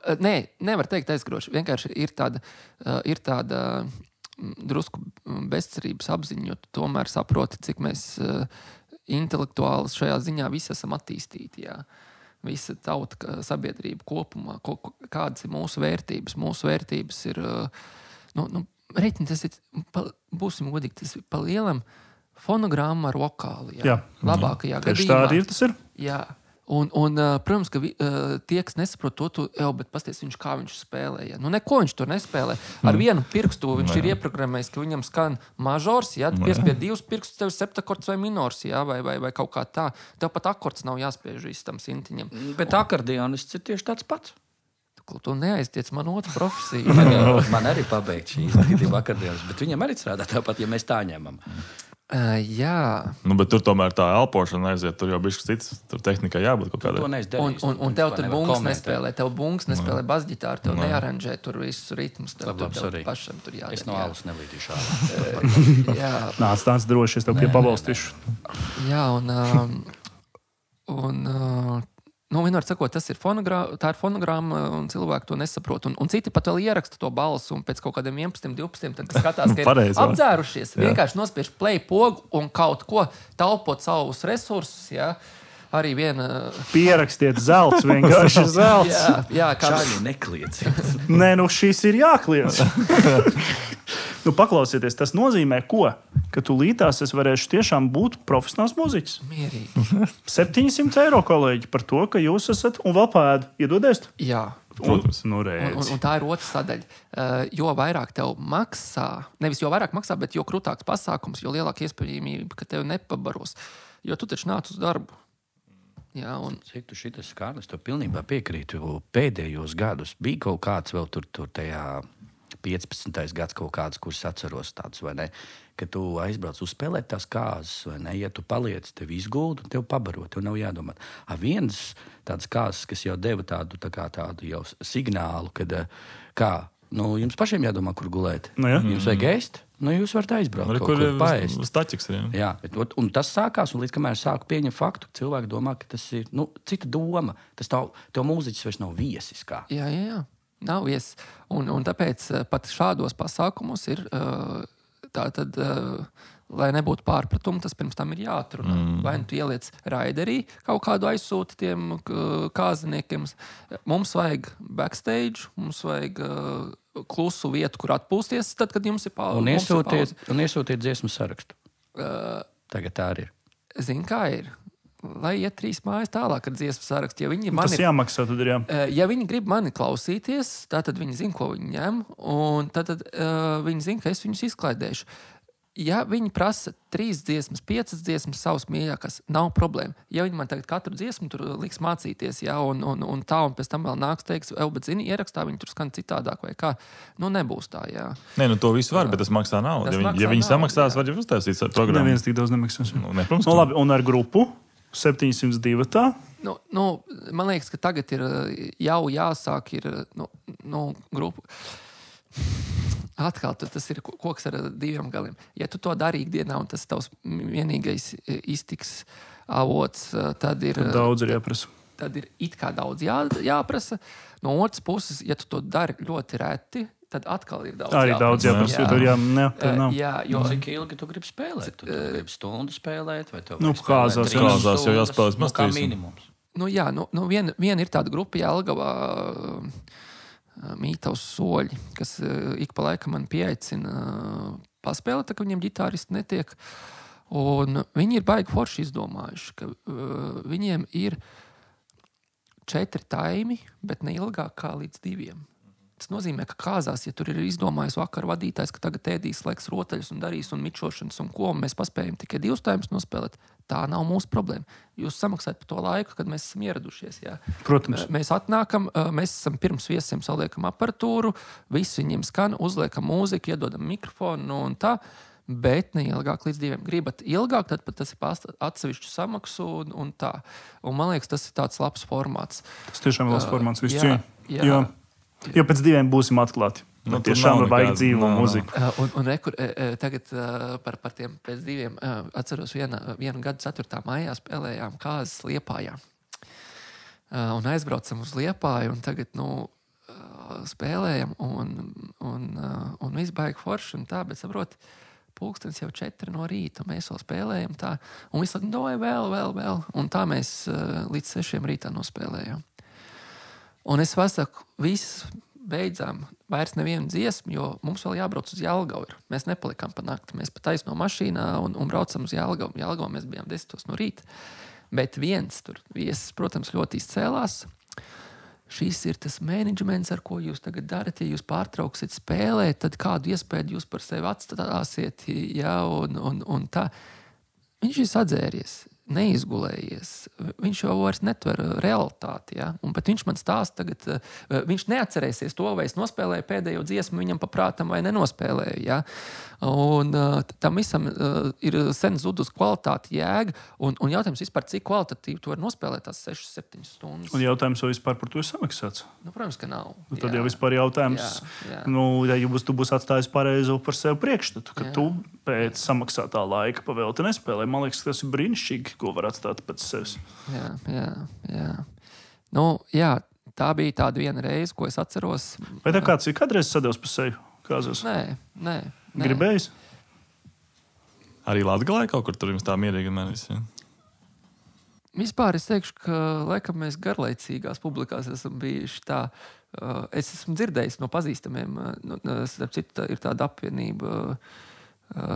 Speaker 3: nevar teikt aizskaroši. Vienkārši ir tāda drusku bezcerības apziņa, jo tu tomēr saproti, cik mēs intelektuāli šajā ziņā visi esam attīstīti, jā. Visa tauta, sabiedrība kopumā, kādas ir mūsu vērtības. Mūsu vērtības ir, reiķini, tas ir, būsim godīgi, tas ir pa lielam fonogramma ar vokāli, jā. Labākajā gadījumā.
Speaker 2: Tieši tādi ir, tas ir.
Speaker 3: Jā. Un protams, ka tie, kas nesaprot to, bet pasties viņš, kā viņš spēlē. Ja? Neko viņš tur nespēlē. Ar vienu pirkstu viņš ir ieprogrammējis, ka viņam skan mažors, ja? Piespied 2 pirkstus, tev ir septakords vai minors, ja? vai kaut kā tā. Tev pat akords nav jāspiež visam sintiņam.
Speaker 5: Bet akordionists ir tieši tāds pats.
Speaker 3: Tu neaiztiec man otru profesiju.
Speaker 5: Man arī pabeigt šī izglītība akordionists, bet viņam arī strādā tāpat, ja mēs tā ņemam.
Speaker 3: Jā.
Speaker 4: Bet tur tomēr tā elpošana aiziet, tur jau bišķi cits, tur tehnikai jābūt kaut kādai.
Speaker 3: Un tev tur bungs nespēlē, basģitāru, tev nearanžē tur visus ritmus, tev pašam tur jādara.
Speaker 5: Es no alus nelīdīšu ārā.
Speaker 3: Jā.
Speaker 2: Nāc droši, es tev piepabalstīšu.
Speaker 3: Jā, vienmēr sakot, tā ir fonogramma, un cilvēki to nesaprot. Un citi pat vēl ieraksta to balsu, un pēc kaut kādiem 11, 12, tad skatās, ka ir apdzērušies, vienkārši nospiež play pogu un kaut ko taupot savus resursus, jā. Arī viena...
Speaker 2: Pierakstiet zelts, vienkārši zelts.
Speaker 3: Jā,
Speaker 5: Čaļi neklieciet.
Speaker 2: Nē, šīs ir jākliec. Paklausieties, tas nozīmē ko? Ka tu lītās es varēšu tiešām būt profesionāls mūziķis.
Speaker 3: Mierīgi.
Speaker 2: 700 eiro, kolēģi, par to, ka jūs esat un vēl pēdu. Iedodies?
Speaker 3: Jā.
Speaker 2: Protams,
Speaker 3: un tā ir otra sadaļa. Jo vairāk tev maksā, nevis jo vairāk maksā, bet jo krūtāks pasākums, jo lielāka iespējamība, ka tev nepabaros. Jo tu taču nāc uz darbu. Jā,
Speaker 5: Cik tu šitas skan, es tev pilnībā piekrītu. Pēdējos gadus bija kaut kāds vēl tur tajā 15. gads kaut kāds, kurus atceros tāds, vai ne? Ka tu aizbrauc uzspēlēt tās kāzas, vai ne? Ja tu paliec, tev izgulda un tev pabaro, tev nav jādomāt. Viens tāds kāzas, kas jau deva tādu jau signālu, kad jums pašiem jādomā, kur gulēt. Jums vajag ēst? Jūs varat aizbraukt kaut kur paēst.
Speaker 4: Staķiks,
Speaker 5: jā, un tas sākās, un līdz kamēr sāku pieņemt faktu, cilvēki domā, ka tas ir cita doma. Tas tev mūziķis vairs nav viesis kā.
Speaker 3: Jā. Nav viesis. Un tāpēc pat šādos pasākumos ir tātad, lai nebūtu pārpratumu, tas pirms tam ir jāatrunā. Vai tu ieliec raiderī kaut kādu aizsūti tiem kāziniekiem. Mums vajag backstage, mums vajag klusu vietu, kur atpūsties, tad, kad jums ir pauze.
Speaker 5: Un iesūtiet dziesmu sarakstu. Tagad tā arī ir.
Speaker 3: Zini, kā ir? Lai iet 3 mājas tālāk ar dziesmu sarakstu.
Speaker 2: Tas jāmaksā, tad ir jā.
Speaker 3: Ja viņi grib mani klausīties, tad viņi zina, ko viņi ņem, un tad viņi zina, ka es viņus izklaidēšu. Ja viņi prasa 3 dziesmas, 5 dziesmas, savas mīļākās, nav problēma. Ja viņi man tagad katru dziesmu tur liks mācīties, ja, un pēc tam vēl nāks teiks, bet zini, ierakstā viņi tur skan citādāk vai kā, nebūs tā, jā.
Speaker 4: Nē, to visu var, bet tas maksā naudu. Ja viņi samaksās, var jau uztaisīt programmu.
Speaker 2: Neviens tik daudz nemaksās.
Speaker 4: Protams,
Speaker 2: labi, un ar grupu 702 tā?
Speaker 3: Man liekas, ka tagad ir jau jāsāk ir, grupu. Atkal tas ir koks ar 2 galiem. Ja tu to dari ikdienā un tas tavs vienīgais iztiks avots, tad ir...
Speaker 2: Daudz ir jāprasa.
Speaker 3: Tad ir it kā daudz jāprasa. No otras puses, ja tu to dari ļoti reti, tad atkal ir daudz
Speaker 2: arī
Speaker 3: jāprasa.
Speaker 2: Daudz
Speaker 3: jāprasa.
Speaker 5: Cik ilgi tu gribi spēlēt? Tu gribi stundu spēlēt? Vai tu
Speaker 2: kāzās
Speaker 4: jau jāspēlēt maz
Speaker 5: kā minimums.
Speaker 3: Viena ir tāda grupa Jelgavā, Mītavs soļi, kas ik pa laikam man pieaicina paspēlēt, tā ka viņiem ģitāristi netiek. Un viņi ir baigi forši izdomājuši, ka viņiem ir 4 taimi, bet ne ilgāk kā līdz 2. Tas nozīmē, ka kāzās, ja tur ir izdomājis vakar vadītājs, ka tagad ēdīs laiks rotaļus un darīs un mičošanas un ko, un mēs paspējam tikai 2 taimus nospēlēt, tā nav mūsu problēma. Jūs samaksājat par to laiku, kad mēs esam ieradušies. Jā.
Speaker 2: Protams.
Speaker 3: Mēs atnākam, mēs esam pirms viesiem saliekam aparatūru, visi viņiem skan, uzliekam mūziku, iedodam mikrofonu un tā, bet ne ilgāk līdz 2. Gribat ilgāk, tad pat tas ir atsevišķu samaksu un tā. Un man liekas, tas ir tāds labs formāts.
Speaker 2: Tas tiešām ir labs formāts.
Speaker 3: Jā.
Speaker 2: Jo pēc 2 būsim atklāti. Tiešām vajag dzīvo mūziku.
Speaker 3: Un tagad par tiem pēc 2 atceros vienu gadu 4. maijā spēlējām kāzas Liepājā. Un aizbraucam uz Liepāju un tagad, spēlējam un viss baigi forši un tā, bet saproti, pulkstens jau 4 no rīta, mēs vēl spēlējam tā, un visu laiku, vēl, un tā mēs līdz 6 rītā nospēlējām. Un es pasaku, viss beidzām, vairs nevienu dziesmu, jo mums vēl jābrauc uz Jelgavu. Mēs nepalikām pa nakti, mēs pa taisno mašīnā un braucam uz Jelgavu. Jelgavā mēs bijām 10 no rīta, bet viens tur viesis, protams, ļoti izcēlās. Šis ir tas menedžments, ar ko jūs tagad darat. Ja jūs pārtrauksiet spēlēt, tad kādu iespēju jūs par sevi atstāsiet, ja, un tā. Viņš ir sadzēries, neizgulējies. Viņš jau vairs netver realitāti, ja? Bet viņš man stāsta tagad, viņš neatcerēsies to, vai es nospēlēju pēdējo dziesmu viņam paprātam vai nenospēlēju, ja? Un tam visam ir sen zudus kvalitāti jēga, un jautājums vispār, cik kvalitatīvi tu vari nospēlēt tās 6-7 stundas.
Speaker 2: Un jautājums, vai vispār par to ir samaksāts?
Speaker 3: Protams, ka nav.
Speaker 2: Tad jau vispār jautājums, ja tu būsi atstājis pareizo par sevi priekšstatu, ka tu pēc samaksātā laika pavēlti nespēlē. Man liekas, tas ir brīnišķīgi, ko var atstāt pēc sevis.
Speaker 3: Jā. Tā bija tāda viena reize, ko es atceros.
Speaker 2: Vai tā kāds ir kādreiz sadevs pa seju kāzos?
Speaker 3: Nē.
Speaker 2: Gribējis?
Speaker 4: Arī Latgalē kaut kur tur jums tā mierīgi vienmēr visi?
Speaker 3: Vispār es teikšu, ka laikam mēs garlaicīgās publikās esam bijuši tā. Es esmu dzirdējis no pazīstamiem, starp citu, ir tāda apvienība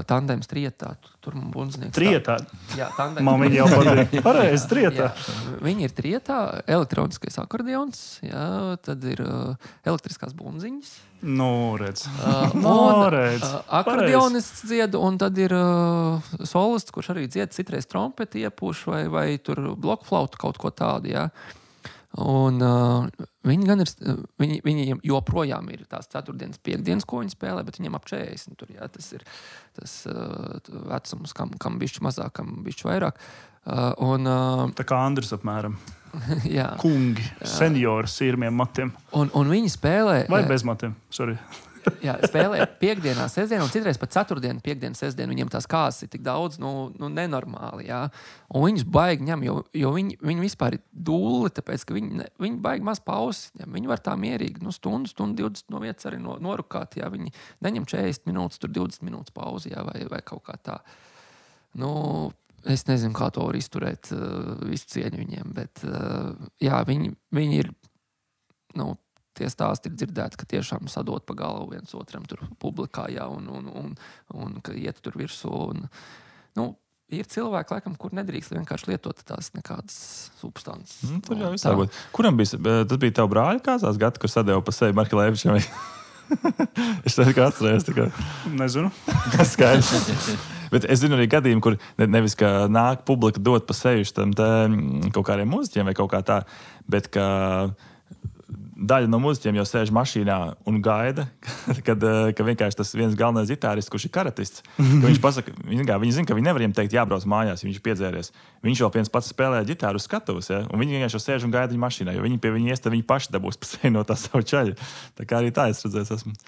Speaker 3: Tandems Trietā. Tur man bundznieks.
Speaker 2: Trietā?
Speaker 3: Jā, Tandems.
Speaker 2: Man viņi jau patīk. Pareizi, Trietā.
Speaker 3: Viņi ir Trietā, elektroniskais akordeons, jā, tad ir elektriskās bundziņas.
Speaker 2: Redz.
Speaker 3: Akordeonists dzied, un tad ir solists, kurš arī dzied citreiz trompeti iepūš vai tur blokflautu kaut ko tādu, jā. Un viņiem joprojām ir tās 4. 5. ko viņi spēlē, bet viņiem ap 40 tur, jā, tas ir tas vecums, kam bišķi mazāk, kam bišķi vairāk.
Speaker 2: Tā kā Andris apmēram.
Speaker 3: Jā.
Speaker 2: Kungi, seniori, sīrmiem matiem.
Speaker 3: Un viņi spēlē...
Speaker 2: Vai bez matiem, sorry.
Speaker 3: Jā, spēlē piekdienā, sestdienā un citreiz pat 4. piekdienu, sestdienu. Viņiem tās kāzas ir tik daudz, nenormāli, jā. Un viņus baigi ņem, jo viņi vispār ir dūli, tāpēc, ka viņi baigi maz pauzes ņem. Viņi var tā mierīgi, stundu 20 no vietas arī norukāt, jā. Viņi neņem 40 minūtes, tur 20 minūtes pauzi, jā, vai kaut kā tā. Es nezinu, kā to var izturēt visu cieņu viņiem, bet jā, viņi ir, tie stāsti ir dzirdēti, ka tiešām sadot pa galvu viens otram tur publikā, jā, un ka iet tur virsū. Ir cilvēki, laikam, kur nedrīkst vienkārši lietot tās nekādas substances.
Speaker 4: Tur jau visā būt. Kuram bija, tas bija tev brāļa kāzās gata, kur sadeva pa sevi Marka Lēvičam? Es tā kā atcerējos.
Speaker 2: Nezinu.
Speaker 4: Skaidrs. Bet es zinu arī gadījumu, kur nevis ka nāk publika dot pa seju tam kaut kādiem mūziķiem vai kaut kā tā, bet ka daļa no mūziķiem jau sēž mašīnā un gaida, kad vienkārši tas viens galvenais ģitārists, kurš ir karatists, viņš pasaka, viņi zina, ka viņi nevar viņam teikt jābrauc mājās, ja viņš ir piedzēries. Viņš jau viens pats spēlē ģitāru uz skatuves, ja? Un viņi vienkārši sēž un gaida viņa mašīnā, jo viņi pie viņa ies, tad viņi paši dabūs pa seju no tā savu čaļu. Tā kā arī tā es redzēs esmu.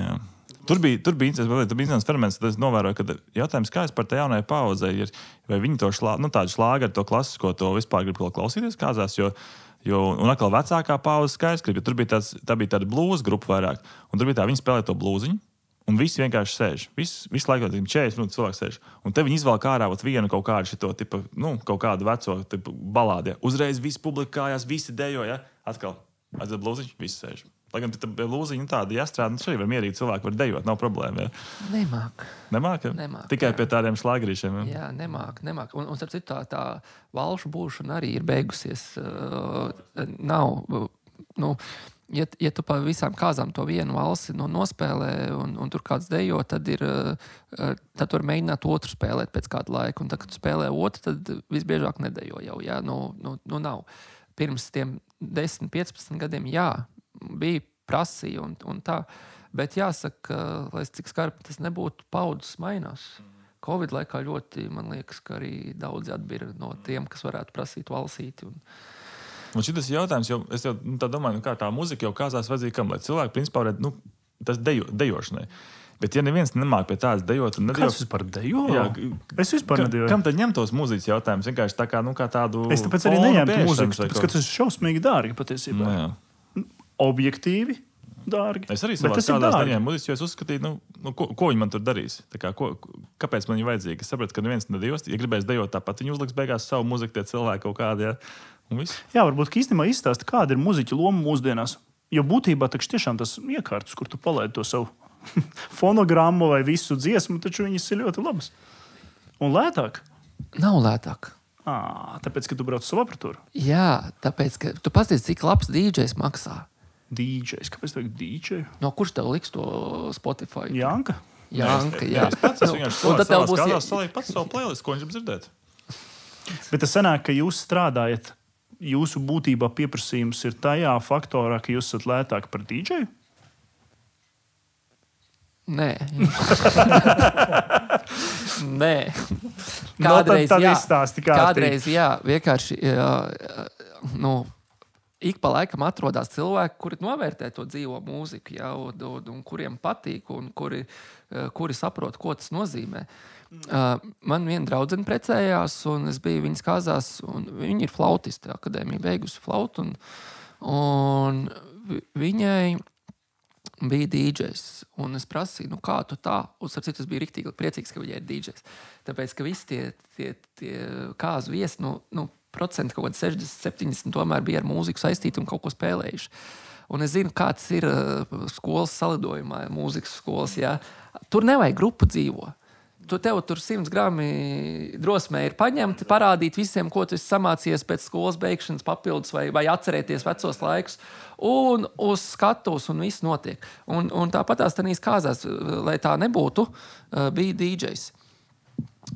Speaker 4: Jā. Tur bija interesants fenomens, tad es novēroju, ka jautājums, kā es par te jaunai paudzei ir, vai viņi to tādu šlāgeru, to klasisko, to vispār grib klausīties kāzās, un atkal vecākā paudze skaidrs, ka tur bija tāda blūza grupa vairāk, un tur bija tā, viņi spēlē to blūziņu, un visi vienkārši sēž. Visu laiku 40 minūtes cilvēks sēž. Un te viņi izvēl ārā vienu kaut kādu šito, tipa, kaut kādu veco tipu, balādi. Uzreiz visi publikājās, visi dejo, ja? Atkal aiziet blūziņu, visi sēž. Lai gan tā blūziņa tāda jāstrādā, šeit var mierīgi cilvēki var dejot, nav problēma. Ja?
Speaker 3: Nemāk.
Speaker 4: Nemāk? Tikai pie tādiem šlāgrīšiem.
Speaker 3: Ja? Jā, nemāk. Un starp citu, tā valšu būšana arī ir beigusies. Nav, ja tu pa visām kāzām to vienu valsi nospēlē un tur kāds dejo, tad tu vari mēģināt otru spēlēt pēc kāda laika. Un tad, kad tu spēlē otru, tad visbiežāk nedejo jau. Ja? Nav. Pirms tiem 10-15 gadiem, jā, bija prasīja un tā. Bet jāsaka, lai cik skarbi tas nebūtu, paudzes mainās. Covid laikā ļoti, man liekas, ka arī daudzi atbira no tiem, kas varētu prasīt valsīti.
Speaker 4: Un šitas jautājums, jo es jau tā domāju, kā tā muzika jau kāzās vajadzīga kam, lai cilvēki principā varētu, tas dejošanai. Bet ja neviens nemāk pie tādas dejot, tad nedejo.
Speaker 2: Kāds vispār dejo? Jā, es vispār nedejoju.
Speaker 4: Kam tad ņem tos mūzikas jautājumus? Vienkārši tā kā, kā tādu...
Speaker 2: Es tāpēc arī neņemtu mūzikas, tāpēc, ka tas ir šausmīgi dārgi patiesībā.
Speaker 4: Jā.
Speaker 2: Objektīvi dārgi.
Speaker 4: Es arī savās kādās neņēmu mūzikas, jo es uzskatīju, ko viņi man tur darīs. Kāpēc man viņi vajadzīgi? Es sapratu, ka neviens nedejos. Ja gribēs dejot tāpat, viņi uzliks beigās savu mūziku, tie cilvēki kaut kādi, jā. Un viss.
Speaker 2: Jā, varbūt īstenībā izstāsta, kāda ir muziķa loma mūsdienās. Jo būtībā tiešām tas iekārtas, kur tu palaidi to savu fonogrammu vai visu dziesmu, taču viņas ir ļoti labas. Un lētāk?
Speaker 3: Nav lētāk.
Speaker 2: Tāpēc, ka tu brauc savu aparatūru?
Speaker 3: Jā, tāpēc, ka tu pasties, cik labs DJs maksā.
Speaker 2: DJs? Kāpēc tev DJ?
Speaker 3: No kurš tev liks to Spotify?
Speaker 2: Janka?
Speaker 3: Janka, jā.
Speaker 4: Es pats vienkārši salīju pats savu playlist, ko viņš grib dzirdēt.
Speaker 2: Bet tas sanāk, ka jūs strādājat, jūsu būtībā pieprasījums ir tajā faktorā, ka jūs esat lētāki par DJ?
Speaker 3: Nē. Nē. Kādreiz, jā, vienkārši, ik pa laikam atrodas cilvēki, kuri novērtē to dzīvo mūziku, ja, un kuriem patīk, un kuri saprot, ko tas nozīmē. Man viena draudzene precējās, un es biju viņas kāzās, un viņa ir flautisti, akadēmija beigusi flautu, un viņai bija DJs, un es prasīju, kā tu tā, un starp citu es biju riktīgi priecīgs, ka viņai ir DJs, tāpēc, ka visi tie kāzu viesi, procenti kaut kādi 60-70 tomēr bija ar mūziku saistīti un kaut ko spēlējuši. Un es zinu, kāds ir skolas salidojumā, mūzikas skolas, jā. Tur nevajag grupu dzīvo. Tev tur 100 grami drosmē ir paņemti, parādīt visiem, ko tu esi samācījies pēc skolas beigšanas papildus vai atcerēties vecos laikus. Un uz skatuves un viss notiek. Un tāpat tās tanīs kāzās, lai tā nebūtu, bija DJs.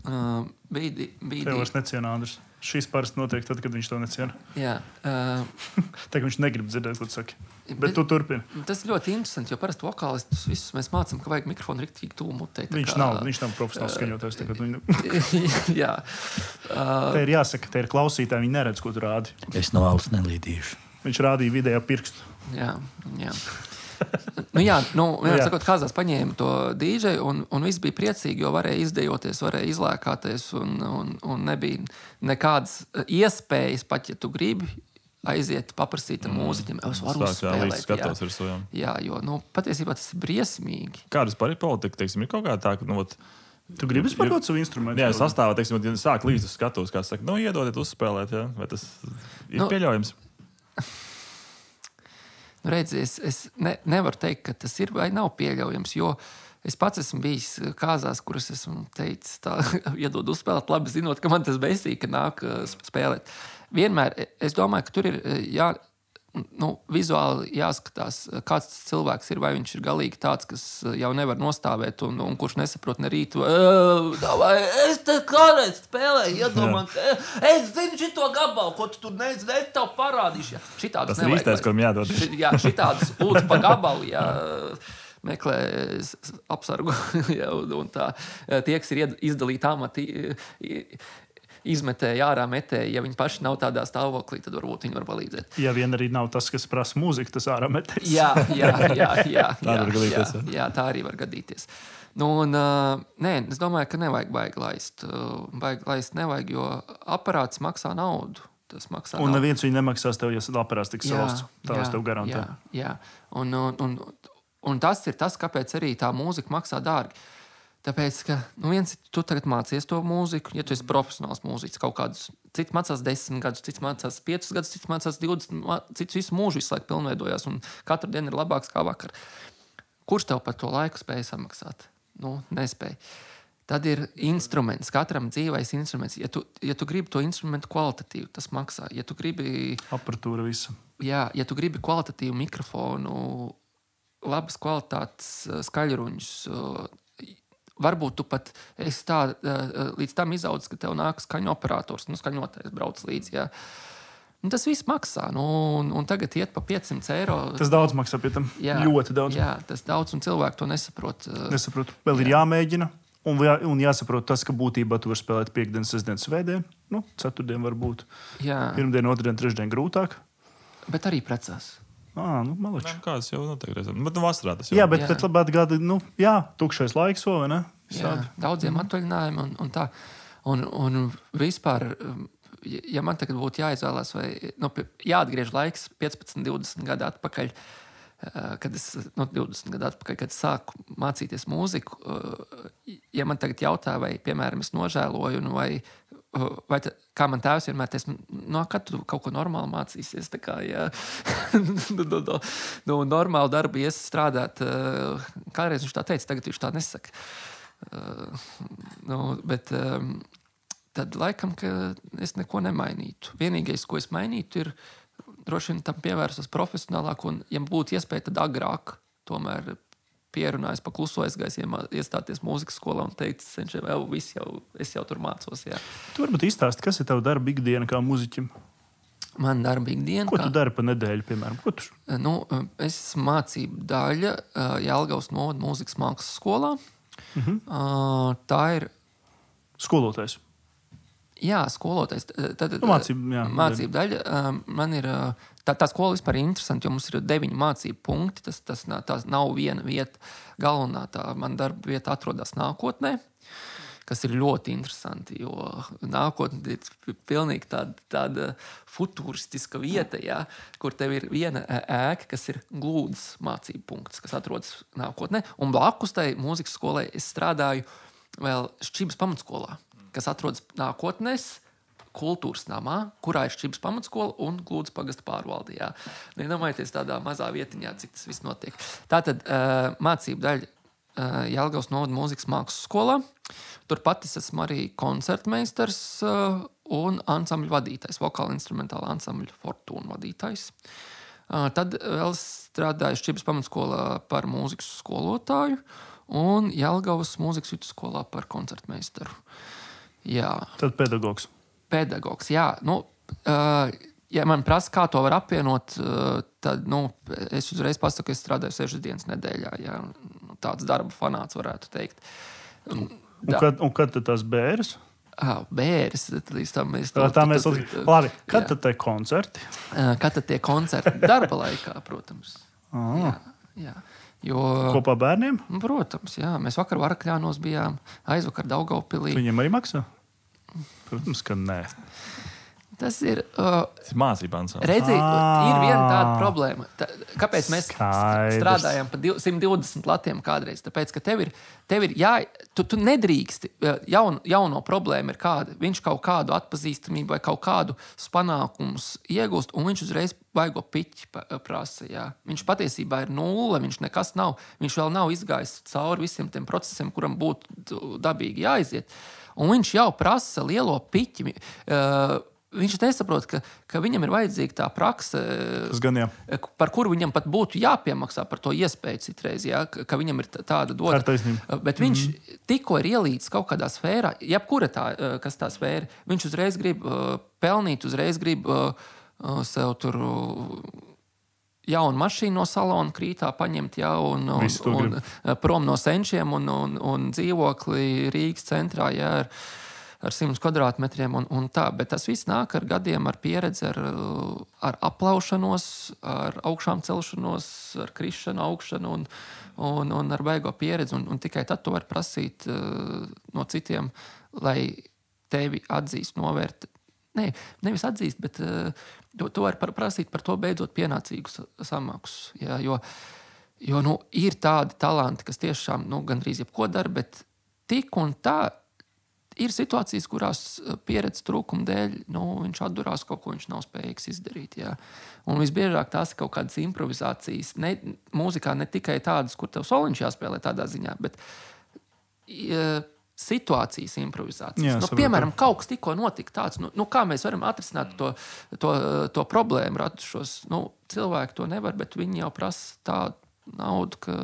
Speaker 2: Tev vairs neciena, Andris. Šis parasti notiek tad, kad viņš to neciena.
Speaker 3: Jā.
Speaker 2: Tā, ka viņš negrib dzirdēt, ko tu saki. Bet tu turpini.
Speaker 3: Tas ir ļoti interesanti, jo parasti vokālistus visus mēs mācām, ka vajag mikrofonu riktīgi tuvu mutē.
Speaker 2: Viņš nav profesionāls skaņotājs.
Speaker 3: Jā.
Speaker 2: Te ir jāsaka, te ir klausītāji, viņi neredz, ko tu rādi.
Speaker 5: Es no auss nelīdīšu.
Speaker 2: Viņš rādīja vidējā pirkstu.
Speaker 3: Jā. Sakot, kāzās paņēma to DJ, un viss bija priecīgi, jo varēja izdejoties, varēja izlēkāties, un nebija nekādas iespējas, pat ja tu gribi aiziet, paprasīt ar mūziķiem. Es varu uzspēlēt. Jā, jo patiesībā tas ir briesmīgi.
Speaker 4: Kādas par politika, teiksim, ir kaut kā tā, ka,
Speaker 2: tu gribi spēlēt savu instrumentu?
Speaker 4: Jā, sastāvā, teiksim, ja sāk līdz uz skatuves, kā saka, iedodiet uzspēlēt, jā? Vai tas ir pieļaujams?
Speaker 3: Redzi, es nevaru teikt, ka tas ir vai nav pieļaujams, jo es pats esmu bijis kāzās, kuras esmu teicis tā, iedod uzspēlēt, labi zinot, ka man tas beisīgi, ka nāk spēlēt. Vienmēr es domāju, ka tur ir vizuāli jāskatās, kāds tas cilvēks ir, vai viņš ir galīgi tāds, kas jau nevar nostāvēt un kurš nesaprot ne rītu. Es te kādreiz spēlēju, iedomāt, es zinu šito gabalu, ko tu tur nezinu, es tev parādīšu. Šitādas
Speaker 4: tas ir īstais, kuram jādod.
Speaker 3: Jā, šitādas lūdzu pa gabalu, jā. Meklē apsargu, un tā tie, kas ir izdalīti amati, izmetēji ārā metēji, ja viņi paši nav tādā stāvoklī, tad varbūt viņi var palīdzēt.
Speaker 2: Ja vien arī nav tas, kas prasa mūziku, tas ārā metējs.
Speaker 3: Jā, tā arī var gadīties. Es domāju, ka nevajag baigi laist. Baigi laist nevajag, jo aparāts maksā naudu. Tas maksā
Speaker 2: un
Speaker 3: naudu.
Speaker 2: Neviens viņu nemaksās tev, ja aparāts tiks salsts. Tā es tev garantēju.
Speaker 3: Jā. Un tas ir tas, kāpēc arī tā mūzika maksā dārgi. Tāpēc, ka viens tu tagad mācies to mūziku, ja tu esi profesionāls mūziķis kaut kādus, cits mācās 10 gadus, cits mācās 5 gadus, cits mācās 20, cits visu mūžu visu laiku pilnveidojās un katru dienu ir labāks kā vakar. Kurš tev par to laiku spēja samaksāt? Nespēja. Tad ir instruments, katram dzīvais instruments. Ja tu gribi to instrumentu kvalitatīvu, tas maksā. Ja tu gribi...
Speaker 2: Aparatūra visu.
Speaker 3: Jā, ja tu gribi kvalitatīvu mikrofonu, labas kvalitātes skaļruņus, varbūt tu pat esi līdz tam izaudzis, ka tev nāk skaņu operators, skaņotājs brauc līdzi. Jā. Tas viss maksā. Un tagad iet pa 500 eiro.
Speaker 2: Tas daudz maksā pie tam. Jā, ļoti daudz.
Speaker 3: Jā, tas daudz, un cilvēki to nesaprot.
Speaker 2: Vēl ir jāmēģina. Un jāsaprot tas, ka būtībā tu vari spēlēt piekdien, sestdien, svētdien. Ceturtdien varbūt.
Speaker 3: Jā.
Speaker 2: Pirmdien, otrdien, trešdien grūtāk.
Speaker 3: Bet arī precās.
Speaker 2: Malači.
Speaker 4: Kāds jau notiek reizēm. Bet vasarā tas jau.
Speaker 2: Jā, bet labāk gada, tukšais laiks vēl, vai ne?
Speaker 3: Jā, daudziem atvaļinājumi un tā. Un vispār, ja man tagad būtu jāizvēlās vai jāatgriež laiks 15, 20 gadu atpakaļ, kad es 20 gadu atpakaļ, kad sāku mācīties mūziku, ja man tagad jautā, vai, piemēram, es nožēloju, vai kā man tēvs vienmēr teica, kad tu kaut ko normāli mācīsies, tā kā, ja normālu darbu ies strādāt, kādreiz viņš tā teica, tagad viņš tā nesaka. Bet tad laikam, ka es neko nemainītu. Vienīgais, ko es mainītu, ir droši vien tam pievērsos profesionālāk, un, ja būtu iespēja, tad agrāk tomēr pierunājis pa kluso aizgājis, iestāties mūzikas skolā un teikt, es jau tur mācos. Jā.
Speaker 2: Tu varbūt izstāsti, kas ir tava darba ikdiena kā muziķim?
Speaker 3: Man darba ikdiena.
Speaker 2: Ko tu dari pa nedēļu, piemēram? Ko tu?
Speaker 3: Es mācību daļa Jelgavas novada mūzikas mākslas skolā. Tā ir...
Speaker 2: Skolotājs.
Speaker 3: Jā, skolotājs. Mācību daļa. Man ir... Tā skola vispār ir interesanti, jo mums ir 9 mācību punkti. Tas nav viena vieta. Galvenā tā man darba vieta atrodas nākotnē, kas ir ļoti interesanti, jo nākotnē ir pilnīgi tāda futuristiska vieta, jā, kur tev ir viena ēka, kas ir glūdas mācību punkts, kas atrodas nākotnē. Un blakus tai mūzikas skolai es strādāju vēl Šķibas pamatskolā, kas atrodas nākotnēs, kultūras namā, kurā ir Šķibas pamatskola un Glūdas pagasta pārvalde. Nedomājieties tādā mazā vietiņā, cik tas viss notiek. Tātad mācību daļa Jelgavas novada mūzikas mākslas skolā. Turpat es esmu arī koncertmeistars un ansambļu vadītājs, vokāla instrumentāla ansambļu Fortūna vadītājs. Tad vēl strādāju Šķibas pamatskolā par mūzikas skolotāju un Jelgavas mūzikas vidusskolā par koncertmeistaru. Jā.
Speaker 2: Tad pedagogs.
Speaker 3: Pedagogs, jā. Ja man prasa, kā to var apvienot, tad es uzreiz pasaku, ka es strādāju 6 dienas nedēļā. Jā. Tāds darba fanāts varētu teikt.
Speaker 2: Un kad tad tās bēres?
Speaker 3: Bēres.
Speaker 2: Labi, kad tad tie koncerti?
Speaker 3: Kad tad tie koncerti? Darba laikā, protams. Jā.
Speaker 2: Kopā bērniem?
Speaker 3: Protams, jā. Mēs vakar Varakļānos bijām, aizvakar Daugavpilī.
Speaker 2: Viņiem arī maksā? Protams, ka nē.
Speaker 3: Tas ir...
Speaker 2: mācība ansamblis.
Speaker 3: Redzi, ir viena tāda problēma. Kāpēc mēs strādājam pa 120 latiem kādreiz? Tāpēc, ka tev ir tu nedrīksti. Jauno problēma ir kāda. Viņš kaut kādu atpazīstamību vai kaut kādu panākumus iegūst, un viņš uzreiz vaigo piķi prasa. Jā. Viņš patiesībā ir nulle, viņš nekas nav. Viņš vēl nav izgājis cauri visiem tiem procesiem, kuram būtu dabīgi jāiziet. Un viņš jau prasa lielo piķi. viņš nesaprot, ka viņam ir vajadzīga tā prakse, par kuru viņam pat būtu jāpiemaksā par to iespēju citreiz, jā, ka viņam ir tāda dota. Bet viņš tikko ir ielīdis kaut kādā sfērā, jebkura kas tā sfēra, viņš uzreiz grib pelnīt, uzreiz grib sev tur jaunu mašīnu no salona krītā paņemt, jā, un prom no senčiem un dzīvokli Rīgas centrā, jā, ar 100 kvadrātmetriem un tā, bet tas viss nāk ar gadiem, ar pieredzi, ar aplaušanos, ar augšām celšanos, ar krišanu, augšanu un ar baigo pieredzi, un tikai tad tu vari prasīt no citiem, lai tevi atzīst, novērt. Nevis atzīst, bet tu vari prasīt par to beidzot pienācīgus samaksus, jā, jo ir tādi talanti, kas tiešām, gandrīz jebko dara, bet tik un tā ir situācijas, kurās pieredzes trūkuma dēļ viņš atdurās kaut ko viņš nav spējīgs izdarīt. Jā. Un visbiežāk tās ir kaut kādas improvizācijas. Mūzikā ne tikai tādas, kur tev soliņš jāspēlē tādā ziņā, bet situācijas improvizācijas. Piemēram, kaut kas tikko notika tāds, kā mēs varam atrisināt to problēmu radušos. Cilvēki to nevar, bet viņi jau prasa tādu naudu, ka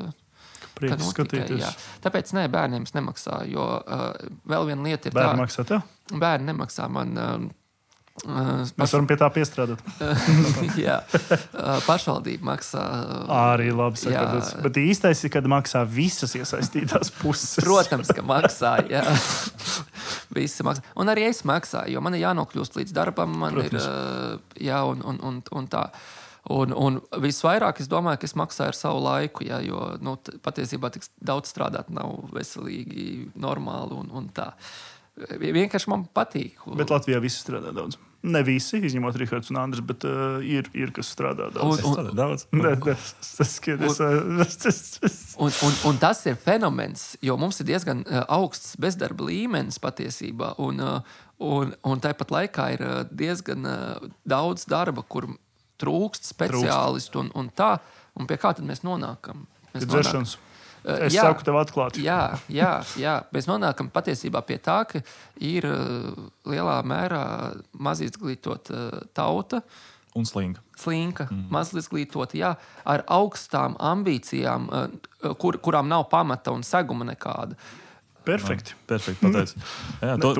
Speaker 3: tāpēc bērniem es nemaksāju, jo vēl viena lieta ir tā.
Speaker 2: Bērni maksā tev?
Speaker 3: Bērni nemaksā man.
Speaker 2: Mēs varam pie tā piestrādāt.
Speaker 3: Jā, pašvaldība maksā.
Speaker 2: Arī labi sakārtots. Bet īstais ir, kad maksā visas iesaistītās puses.
Speaker 3: Protams, ka maksā, jā. Visi maksā. Un arī es maksāju, jo man ir jānokļūst līdz darbam, man Protams. Ir, jā, un tā. Un visvairāk es domāju, ka es maksāju ar savu laiku, jā, jo patiesībā tik daudz strādāt nav veselīgi, normāli un tā. Vienkārši man patīk.
Speaker 2: Bet Latvijā visi strādā daudz. Ne visi, izņemot Rihards un Andris, bet ir kas strādā daudz.
Speaker 3: Un tas ir fenomens, jo mums ir diezgan augsts bezdarba līmenis patiesībā, un tāpat laikā ir diezgan daudz darba, kur trūkst speciālistu un tā, un pie kā tad mēs nonākam?
Speaker 2: Dzeršanas. Es saku tev atklāti.
Speaker 3: Jā. Mēs nonākam patiesībā pie tā, ka ir lielā mērā maz izglītota tauta.
Speaker 4: Un slinka.
Speaker 3: Maz izglītota, jā, ar augstām ambīcijām, kurām nav pamata un seguma nekāda.
Speaker 2: Perfekti.
Speaker 4: Perfekti pateicis.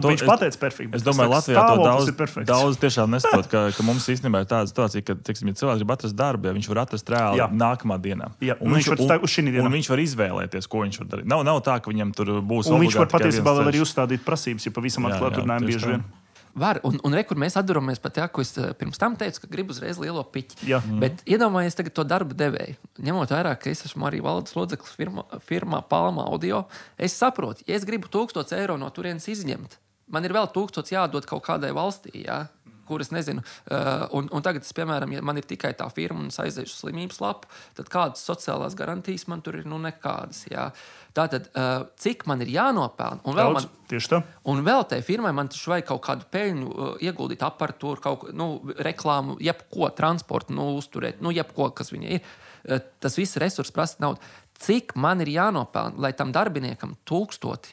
Speaker 2: Viņš pateica perfekti.
Speaker 4: Es domāju, Latvijā to daudz tiešām nesaprot, ka mums īstenībā ir tāda situācija, ka, ja cilvēks grib atrast darbu, ja viņš var atrast reāli nākamā dienā.
Speaker 2: Jā, un
Speaker 4: viņš var izvēlēties, ko viņš var darīt. Nav tā, ka viņam tur būs obligāti.
Speaker 2: Un viņš var patiesībā vēl arī uzstādīt prasības, ja pavisam atklāt tur nēm bieži vien.
Speaker 3: Var, un kur mēs atduramies pat, ko es pirms tam teicu, ka gribu uzreiz lielo piķi.
Speaker 2: Jā.
Speaker 3: Bet iedomājies tagad to darbu devēju. Ņemot vērā, ka es esmu arī valdes loceklis firmā Palma Audio, es saprotu, ja es gribu 1000 eiro no turienes izņemt, man ir vēl 1000 jādod kaut kādai valstī, jā, kuras nezinu. Un tagad, piemēram, ja man ir tikai tā firma un es aiziešu slimības lapu, tad kādas sociālās garantijas man tur ir nekādas. Jā. Tātad, cik man ir jānopelna?
Speaker 2: Tieši tā.
Speaker 3: Un vēl tai firmai man taču vajag kaut kādu peļņu ieguldīt aparatūru, reklāmu, jebko, transportu, uzturēt, jebko, kas viņa ir. Tas viss resurss prasa naudu. Cik man ir jānopelna, lai tam darbiniekam 1000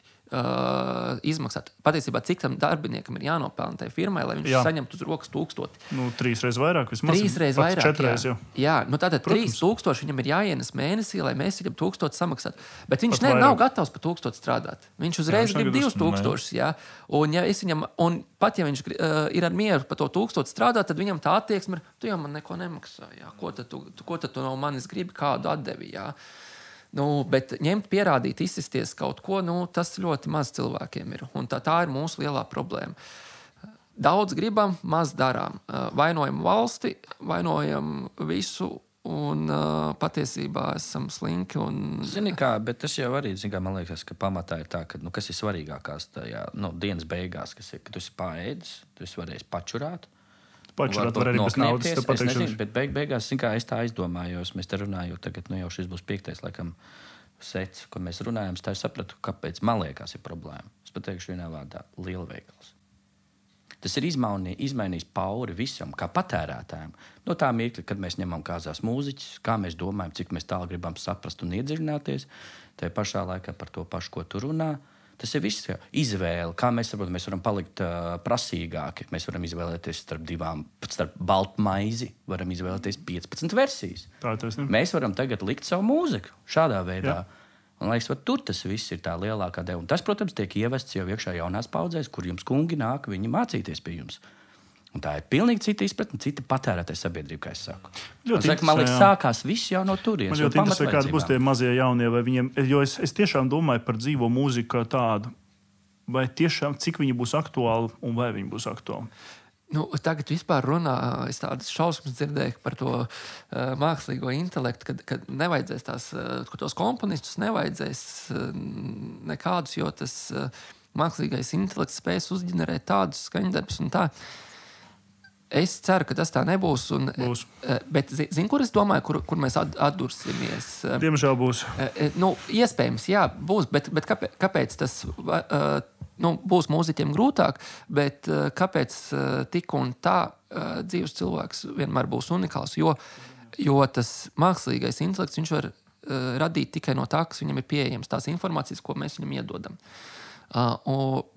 Speaker 3: izmaksāt. Patiesībā, cik tam darbiniekam ir jānopelna tai firmai, lai viņš saņemtu uz rokas 1000?
Speaker 2: 3 reizes vairāk, vismaz.
Speaker 3: 3 reizes vairāk,
Speaker 2: 4 reizes, jau.
Speaker 3: Jā, tātad 3000 viņam ir jāienes mēnesī, lai mēs viņam 1000 samaksātu. Bet viņš nav gatavs par 1000 strādāt. Viņš uzreiz grib 2000, jā. Un ja es viņam, un pat ja viņš ir ar mieru par to 1000 strādāt, tad viņam tā attieksme ir, tu jau man neko nemaksā, jā. Ko tad tu no manis gribi, kādu atdevi, jā. Bet ņemt, pierādīt, izsisties kaut ko, tas ļoti maz cilvēkiem ir. Un tā ir mūsu lielā problēma. Daudz gribam, maz darām. Vainojam valsti, vainojam visu un patiesībā esam slinki.
Speaker 5: Zini kā, bet tas jau arī, man liekas, ka pamatā ir tā, ka, kas ir svarīgākās tajā, dienas beigās, kas ir, ka tu esi paēdis, tu esi varējis pačurāt.
Speaker 2: Pačurāt var arī bez naudas.
Speaker 5: Es nezinu, bet beigās, kā es tā aizdomājos, mēs te runājot, tagad jau šis būs 5. laikam sets, ko mēs runājam, tā es sapratu, kāpēc man liekas ir problēma. Es pateikšu vienā vārdā - lielveikals. Tas ir izmainījis pauri visam, kā patērētājiem. No tā mirkļa, kad mēs ņemam kāzās mūziķus, kā mēs domājam, cik mēs tālu gribam saprast un iedziļināties, tajā pašā laikā par to pašu, ko tu runā. Tas ir viss izvēle. Kā mēs saprotam, mēs varam palikt prasīgāki. Mēs varam izvēlēties starp baltu maizi, varam izvēlēties 15 versijas. Mēs varam tagad likt savu mūziku šādā veidā. Un, liekas, tur tas viss ir tā lielākā deva. Un tas, protams, tiek ievests jau iekšā jaunās paudzēs, kur jums kungi nāk, viņi mācīties pie jums. Un tā ir pilnīgi cita izpratne, cita patērētāja sabiedrība, kā es saku. Man liekas, sākās viss jau no turienes.
Speaker 2: Man ļoti interesē, kādi būs tie mazie jaunie, vai viņiem, jo es tiešām domāju par dzīvo mūziku kā tādu. Vai tiešām, cik viņi būs aktuāli un vai viņi būs aktuāli?
Speaker 3: Tagad vispār runā, es tādas šausmas dzirdēju par to mākslīgo intelektu, kad nevajadzēs tos komponistus nevajadzēs nekādus, jo tas mākslīgais intelekts spēs uzģenerēt tādus skaņdarbus un tā. Es ceru, ka tas tā nebūs.
Speaker 2: Būs.
Speaker 3: Bet zini, kur es domāju, kur mēs atdursimies?
Speaker 2: Diemžēl būs.
Speaker 3: Iespējams, jā, būs, bet kāpēc tas būs mūziķiem grūtāk, bet kāpēc tik un tā dzīves cilvēks vienmēr būs unikāls, jo tas mākslīgais intelekts, viņš var radīt tikai no tā, kas viņam ir pieejams, tās informācijas, ko mēs viņam iedodam.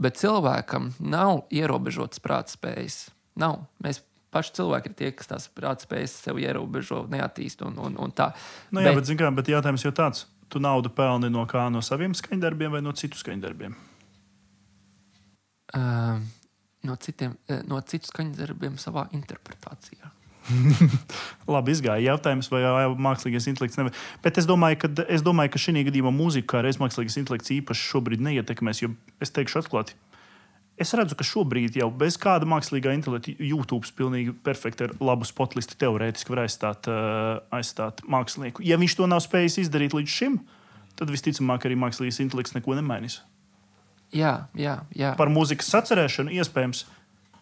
Speaker 3: Bet cilvēkam nav ierobežotas prātspējas. Nav. Mēs paši cilvēki ir tie, kas tās prātspējas sev ierobežo, neattīst un tā.
Speaker 2: Bet jautājums jau tāds, tu naudu pelni no kā? No saviem skaņdarbiem vai no citu skaņdarbiem?
Speaker 3: No citu skaņdarbiem savā interpretācijā.
Speaker 2: Labi izgāja jautājums, vai mākslīgais intelekts nevar. Bet es domāju, ka šī gadījumā mūzika kā reiz mākslīgais intelekts īpaši šobrīd neietekmēs, jo es teikšu atklāti, es redzu, ka šobrīd jau bez kāda mākslīgā intelekta YouTube pilnīgi perfekti ar labu spotlisti teorētiski var aizstāt mākslinieku. Ja viņš to nav spējis izdarīt līdz šim, tad visticamāk arī mākslīgais intelekts neko nemainīs.
Speaker 3: Jā.
Speaker 2: Par mūzikas sacerēšanu iespējams,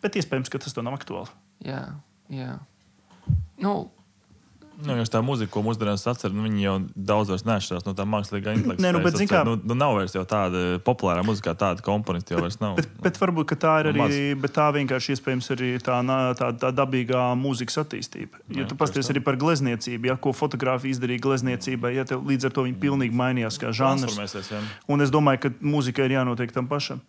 Speaker 2: bet iespējams, ka tas to nav aktuāli.
Speaker 3: Jā.
Speaker 4: Jo tā mūzika, ko mūsdienās sacer, viņi jau daudz vairs neatšķirās no tā mākslīgā intelekta. Nav vairs jau tāda populārā mūzikā, tāda komponisti jau vairs nav.
Speaker 2: Bet varbūt, ka tā ir arī, bet tā vienkārši iespējams arī tā dabīgā mūzikas attīstība. Ja tu pasties arī par glezniecību, ko fotogrāfi izdarīja glezniecībai, līdz ar to viņi pilnīgi mainījās kā žanrs. Un es domāju, ka mūzikai ir jānotiek tam pašam.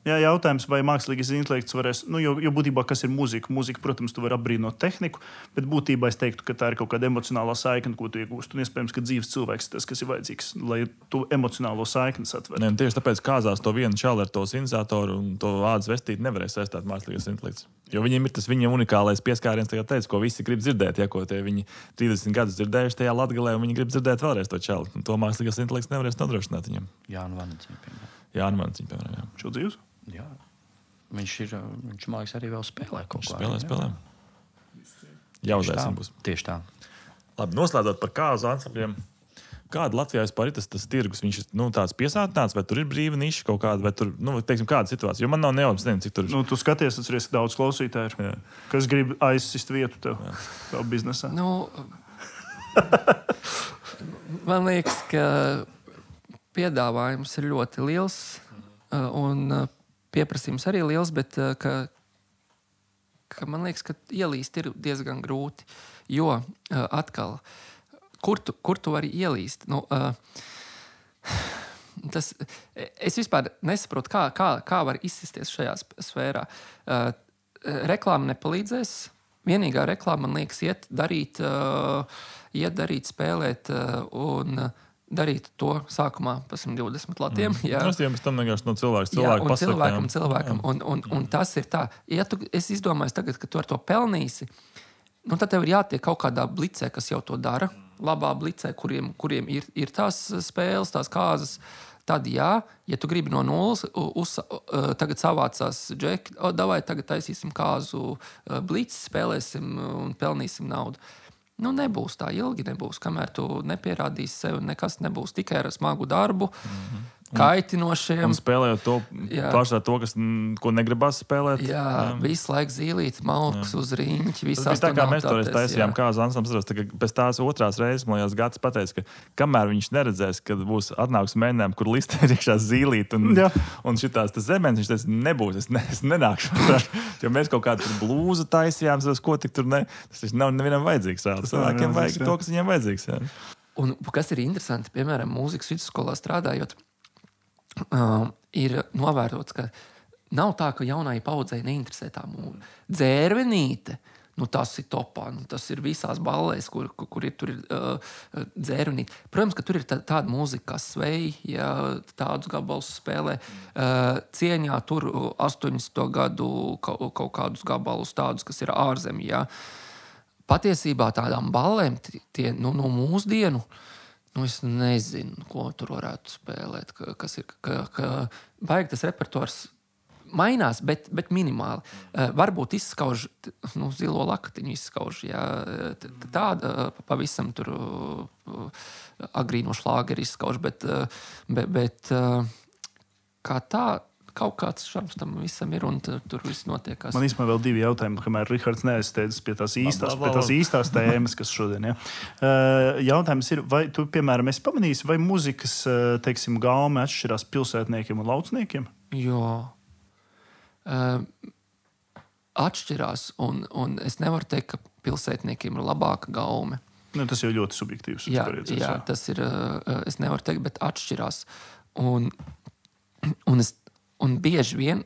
Speaker 2: Jā, jautājums, vai mākslīgais intelekts varēs, jo būtībā kas ir mūzika? Mūzika, protams, tu vari apbrīnot tehniku, bet būtībā es teiktu, ka tā ir kaut kāda emocionālā saikne, ko tu iegūst. Un iespējams, ka dzīves cilvēks tas, kas ir vajadzīgs, lai tu emocionālo saikni satvertu.
Speaker 4: Tieši tāpēc kāzās to vienu čalu ar to sinizatoru un to ādas vestīti nevarēs saistāt mākslīgais intelekts. Jo viņiem ir tas viņa unikālais pieskāriens, tagad teica, ko visi grib dzirdēt, ko tie viņi 30 gadus dzirdējuši tajā Latgalē, un viņi grib dzirdēt vēlreiz to čalu. Un to mākslīgais intelekts nevarēs nodrošināt viņiem.
Speaker 5: Jānu Vanaciņu,
Speaker 4: piemēram.
Speaker 2: Šo dzīves?
Speaker 5: Jā. Viņš man liekas, arī vēl spēlē kaut ko.
Speaker 4: Spēlē. Jauzēsim būs.
Speaker 5: Tieši tā.
Speaker 4: Labi, noslēdzot par kāzu ansambļiem. Kāda Latvijā vispār ir tas tirgus? Viņš ir tāds piesātināts, vai tur ir brīva niša kaut kāda, vai tur, teiksim, kāda situācija? Jo man nav nejausmas, nezinu, cik tur ir.
Speaker 2: Tu skaties, atceries, ka daudz klausītāju ir, kas grib aizsist vietu tev biznesā.
Speaker 3: Man liekas, ka piedāvājums ir ļoti liels. Un pieprasījums arī liels, bet ka man liekas, ka ielīst ir diezgan grūti, jo atkal, kur tu vari ielīst? Es vispār nesaprotu, kā var izsisties šajā sfērā. Reklāma nepalīdzēs. Vienīgā reklāma, man liekas, iet darīt, spēlēt un darīt to sākumā pa 120 latiem.
Speaker 4: Tas jau tam vienkārši no
Speaker 3: cilvēkam. Un tas ir tā. Ja es izdomāju tagad, ka tu ar to pelnīsi, tad tev ir jātiek kaut kādā blicē, kas jau to dara. Labā blicē, kuriem ir tās spēles, tās kāzas. Tad ja tu gribi no nulles, tagad savācās džeki, davai tagad taisīsim kāzu blici, spēlēsim un pelnīsim naudu. Nebūs tā ilgi, kamēr tu nepierādīsi sev, nekas nebūs tikai ar smagu darbu, kaitinošiem.
Speaker 4: Un spēlējot to pašā to, ko negribas spēlēt.
Speaker 3: Jā, visu laiku zīlīt, malkus uz riņķi, visās
Speaker 4: tā kā mēs toreiz taisījām kāzu ansambļus, pēc tās otrās reizes, man liekas, Gatis pateica, ka kamēr viņš neredzēs, kad būs atnāks mēģinājumi, kur listē ir iekšā zīlīt un šitās zemens, viņš teica, nebūs, es nenākšu. Jo mēs kaut kādu blūzu taisījām, ko tik tur tas nav nevienam vajadzīgs. Cilvēkiem vajag to, kas viņiem vajadzīgs.
Speaker 3: Un kas ir interesanti, piemēram, mūzikas vidusskolā strādājot, ir novērots, ka nav tā, ka jaunai paudzei neinteresē tā mūzika. Dzērvenīte, tas ir topā, tas ir visās ballēs, kur tur ir dzērvenīte. Protams, ka tur ir tāda mūzika, kā Svei, ja tādus gabalus spēlē. Cieņā tur 80. gadu kaut kādus gabalus tādus, kas ir ārzemī, ja. Patiesībā tādām ballēm tie no mūsdienu, es nezinu, ko tur varētu spēlēt, kas ir, ka baigi tas repertuārs mainās, bet minimāli. Varbūt izskauž, zilo lakatiņu izskauž, jā, tāda pavisam tur agrīno šlāgeri izskauž, bet kā tā, kaut kāds šarms tam visam ir, un tur viss notiekās.
Speaker 2: Man īstenībā vēl 2 jautājumi, kamēr Rihards neaizsteidzas pie tās īstās tēmas, kas šodien, ja. Jautājums ir, vai tu, piemēram, esi pamanījis, vai muzikas, teiksim, gaume atšķirās pilsētniekiem un laucniekiem?
Speaker 3: Jo. Atšķirās, un es nevaru teikt, ka pilsētniekiem ir labāka gaume.
Speaker 2: Tas jau ļoti subjektīvs.
Speaker 3: Jā, tas ir, es nevaru teikt, bet atšķirās. Un bieži vien,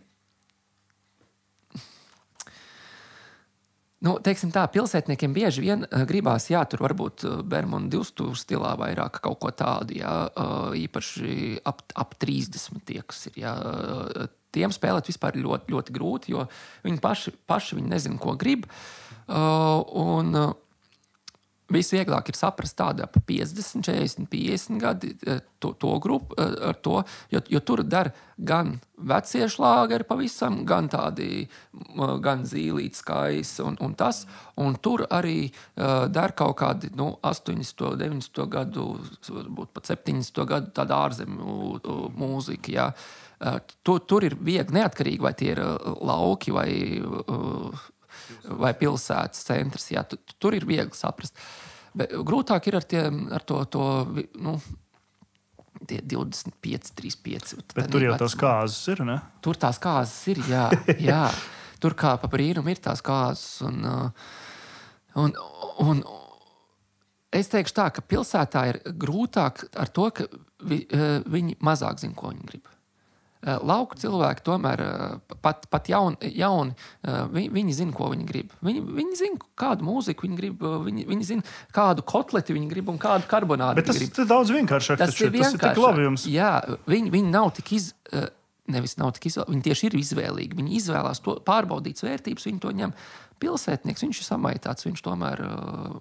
Speaker 3: teiksim tā, pilsētniekiem bieži vien gribās, tur varbūt Bermona Divstūra stilā vairāk kaut ko tādu, īpaši ap 30 tie, kas ir, tiem spēlēt vispār ļoti, ļoti grūti, jo viņi paši viņi nezina, ko grib. Un visvieglāk ir saprast tādu ap 50, 40, 50 gadi to grupu ar to, jo tur dar gan vecie šlāgeri pavisam, gan tādi, gan zīlītes kājas un tas. Un tur arī dar kaut kādi 80, 90 gadu, varbūt pat 70 gadu tāda ārzemju mūzika, jā. Tur ir viegli neatkarīgi, vai tie ir lauki vai pilsētas centrs. Jā, tur ir viegli saprast. Bet grūtāk ir ar tie 25, 35.
Speaker 2: Bet tur jau tās kāzas ir, ne?
Speaker 3: Tur tās kāzas ir, jā. Tur kā pa brīnumu ir tās kāzas. Un es teikšu tā, ka pilsētā ir grūtāk ar to, ka viņi mazāk zina, ko viņi grib. Lauku cilvēki tomēr pat jauni, viņi zina, ko viņi grib. Viņi zina, kādu mūziku viņi grib, viņi zina, kādu kotleti viņi grib un kādu karbonādu viņi grib.
Speaker 2: Bet tas ir daudz vienkāršāk. Tas ir tik labi jums.
Speaker 3: Jā, viņi nav tik viņi tieši ir izvēlīgi. Viņi izvēlās to pārbaudītas vērtības, viņi to ņem. Pilsētnieks, viņš ir samaitāts, viņš tomēr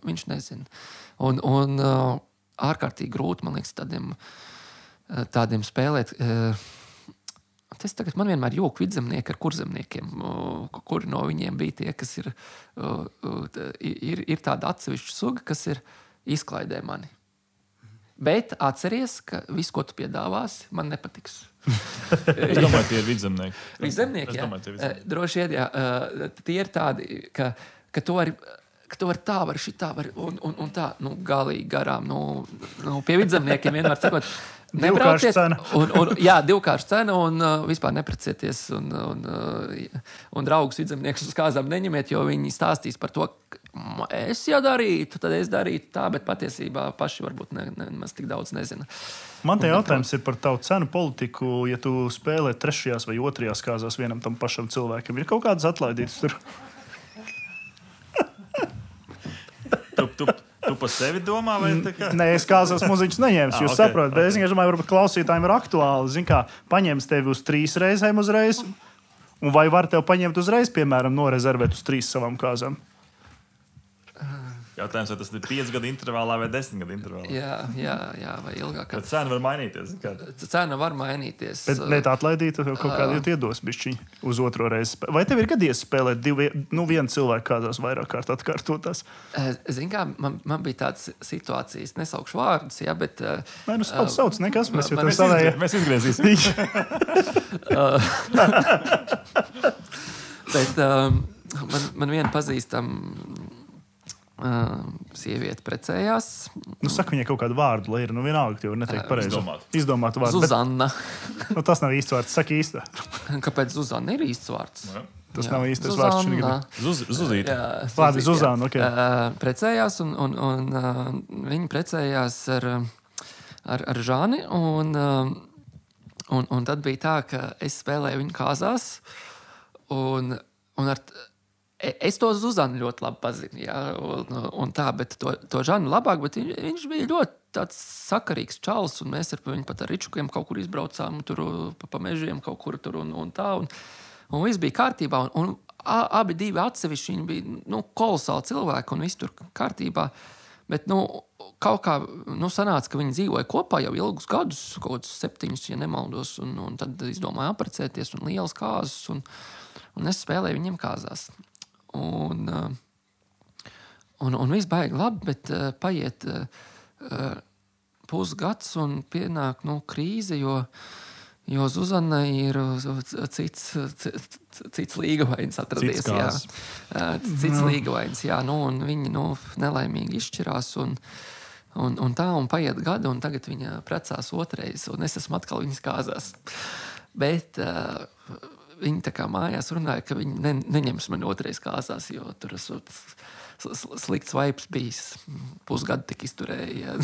Speaker 3: viņš nezina. Un ārkārtīgi grūti, man liekas, tādiem spēlēt. Man vienmēr jūk vidzemnieki ar kurzemniekiem, kuri no viņiem bija tie, kas ir tāda atsevišķa suga, kas ir izklaidē mani. Bet atceries, ka viss, ko tu piedāvāsi, man nepatiks.
Speaker 4: Es domāju, tie ir vidzemnieki.
Speaker 3: Vidzemnieki, jā. Droši vien, jā. Tie ir tādi, ka tu vari tā, var šitā, var un tā, galīgi garām. Pie vidzemniekiem vienmēr sakot, nebrauciet, divkārša cena un vispār neprecieties un draugus vidzemniekus uz kāzām neņemiet, jo viņi stāstīs par to, ka es jau darītu, tad es darītu tā, bet patiesībā paši varbūt nemaz tik daudz nezina.
Speaker 2: Man te jautājums ir par tavu cenu politiku, ja tu spēlē 3. vai 2. kāzās vienam tam pašam cilvēkam. Ir kaut kādas atlaidītas tur?
Speaker 4: Tu pa sevi domā, vai tā kā?
Speaker 2: Nē, es kāzās muziķus neņēmu, jūs saprotat, bet es domāju, varbūt klausītājiem ir aktuāli. Zin kā, paņems tevi uz 3 reizēm uzreiz, un vai var tev paņemt uzreiz, piemēram, norezervēt uz 3 savām kāzām?
Speaker 4: Jautājums, vai tas ir 5 gadu intervālā vai 10 gadu intervālā?
Speaker 3: Jā, vai ilgāk.
Speaker 4: Bet cena var mainīties.
Speaker 3: Cena var mainīties.
Speaker 2: Bet atlaidīt kaut kādu iedos bišķiņu uz 2. reizi. Vai tev ir gadījies spēlēt vienu cilvēku kādās vairāk kārt atkārtotās?
Speaker 3: Zin kā, man bija tādas situācijas, nesaukšu vārdus, jā, bet...
Speaker 2: Nē, sauc nekas, mēs jau tam savējā.
Speaker 4: Mēs izgriezīsim.
Speaker 3: Bet man viena pazīstam sieviete precējās.
Speaker 2: Saka viņai kaut kādu vārdu, lai ir vienalga, tev neteikt pareizi. Izdomāt vārdu.
Speaker 3: Zuzanna.
Speaker 2: Tas nav īsts vārds, saka īsta.
Speaker 3: Kāpēc Zuzanna ir īsts vārds?
Speaker 2: Tas nav īstais vārds.
Speaker 4: Zuzīt.
Speaker 2: Labi, Zuzanna, ok.
Speaker 3: Precējās un viņi precējās ar Žani Un tad bija tā, ka es spēlēju viņu kāzās, un es to Zuzanu ļoti labi pazinu, jā, un tā, bet to Žanu labāk, bet viņš bija ļoti tāds sakarīgs čalis, un mēs ar viņu pat ar Ričukiem kaut kur izbraucām, tur pa mežiem kaut kur tur un tā, un viss bija kārtībā, un abi divi atsevišķi, viņi bija, kolosāli cilvēki, un viss tur kārtībā, bet, kaut kā, sanāca, ka viņi dzīvoja kopā jau ilgus gadus, kaut kādus 7, ja nemaldos, un tad izdomāja apprecēties, un lielas kāzas, un es spēlēju viņiem kāzās. Un viss baigi labi, bet paiet pusgads un pienāk krīze, jo Zuzana ir cits līgavains atradies. Cits līgavains, jā. Un viņi nelaimīgi izšķirās un tā, un paiet gadi, un tagad viņa precās otrais, un es esmu atkal viņas kāzās. Bet viņi tā kā mājās runāja, ka viņi neņems mani otrais kāzās, jo tur esot slikts vibes bijis. Pusgadu tik izturēja.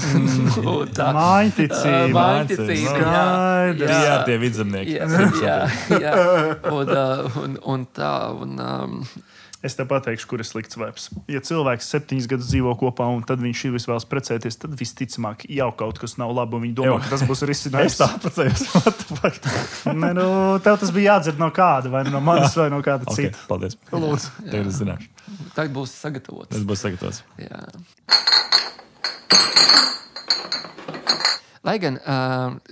Speaker 2: Mājticība.
Speaker 4: Jā, tie vidzemnieki.
Speaker 3: Jā. Un tā,
Speaker 2: Es te pateikšu, kur ir slikts vibes. Ja cilvēks 7 gadus dzīvo kopā, un tad viņš ir vēlas precēties, tad visticamāk jau kaut kas nav labi, un viņi domā, ka tas būs risinājums.
Speaker 4: Es tā precējos.
Speaker 2: Tev tas bija jādzird no kāda, vai no manis, vai no kāda cita.
Speaker 4: Paldies.
Speaker 2: Lūdzu.
Speaker 4: Tagad es zināšu.
Speaker 3: Tagad būs sagatavots.
Speaker 4: Tas būs sagatavots.
Speaker 3: Jā. Lai gan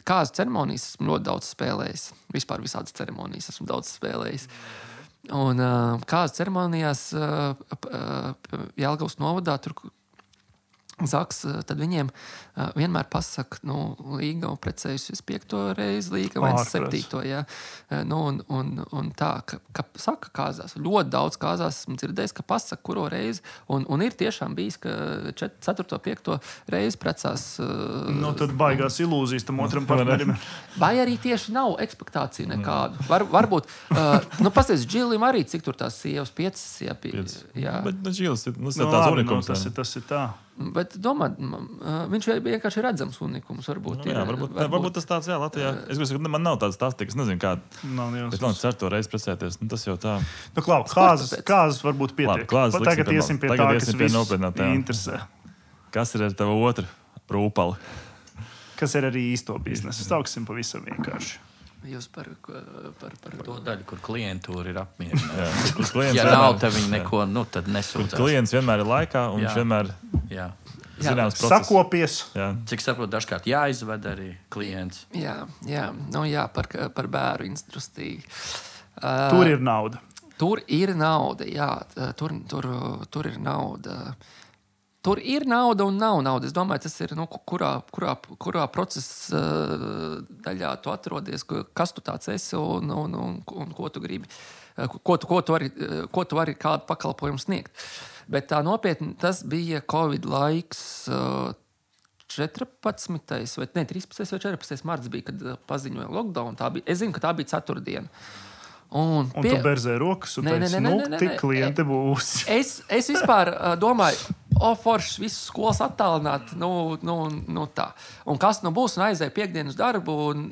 Speaker 3: kāzu ceremonijas esmu ļoti daudz spēlējis. Vispār visādas ceremonijas esmu daudz spēlējis. Un kāzu ceremonijās Jelgavas novadā tur Zaks, tad viņiem vienmēr pasaka, Līgava precējusies 5. reizi, Līgava 7. Jā. Un tā, ka saka kāzās, ļoti daudz kāzās esmu dzirdējis, ka pasaka, kuro reizi, un ir tiešām bijis, ka 4. 5. reizi precās.
Speaker 2: Tad baigās ilūzijas tam otram partnerim.
Speaker 3: Vai arī tieši nav ekspektācija nekādu. Varbūt, pasties, Džilim arī, cik tur tās sievas, 5. Jā.
Speaker 4: Bet Džilis ir tāds unikums.
Speaker 2: Tas ir tā.
Speaker 3: Bet domā, viņš vienkārši redzams unikums.
Speaker 4: Varbūt tas tāds, jā, Latvijā. Es domāju, ka man nav tāds stāstīgs, nezinu kādu. Bet man 4. reizi precēties, tas jau tā.
Speaker 2: Kāzas varbūt pietiek. Tagad iesim pie tā, kas visu interesē.
Speaker 4: Kas ir ar tavu otru rūpali?
Speaker 2: Kas ir arī īsto biznesu. Stāksim pavisam vienkārši.
Speaker 3: Jūs par
Speaker 5: to daļu, kur klientūra ir apmierināta.
Speaker 4: Ja
Speaker 5: nav, tad viņi neko, tad nesūdzās.
Speaker 4: Klients vienmēr ir laikā, un viņš vienmēr zināms process.
Speaker 2: Sakopies.
Speaker 5: Cik saprotu, dažkārt jāizved arī klients.
Speaker 3: Jā, par bēru industriju.
Speaker 2: Tur ir nauda.
Speaker 3: Tur ir nauda, jā. Tur ir nauda. Tur ir nauda un nav nauda. Es domāju, tas ir, kurā procesa daļā tu atrodies, kas tu tāds esi un ko tu gribi, ko tu vari kādu pakalpojumu sniegt. Bet tā nopietni, tas bija Covid laiks 14. vai 13. vai 14. marts bija, kad paziņoja lockdown. Es zinu, ka tā bija ceturtdiena. Un
Speaker 2: tu berzē rokas un teici, tik klienti būs.
Speaker 3: Es vispār domāju, foršs, visas skolas attālināt, tā. Un kas būs, un aizēja piekdienu uz darbu, un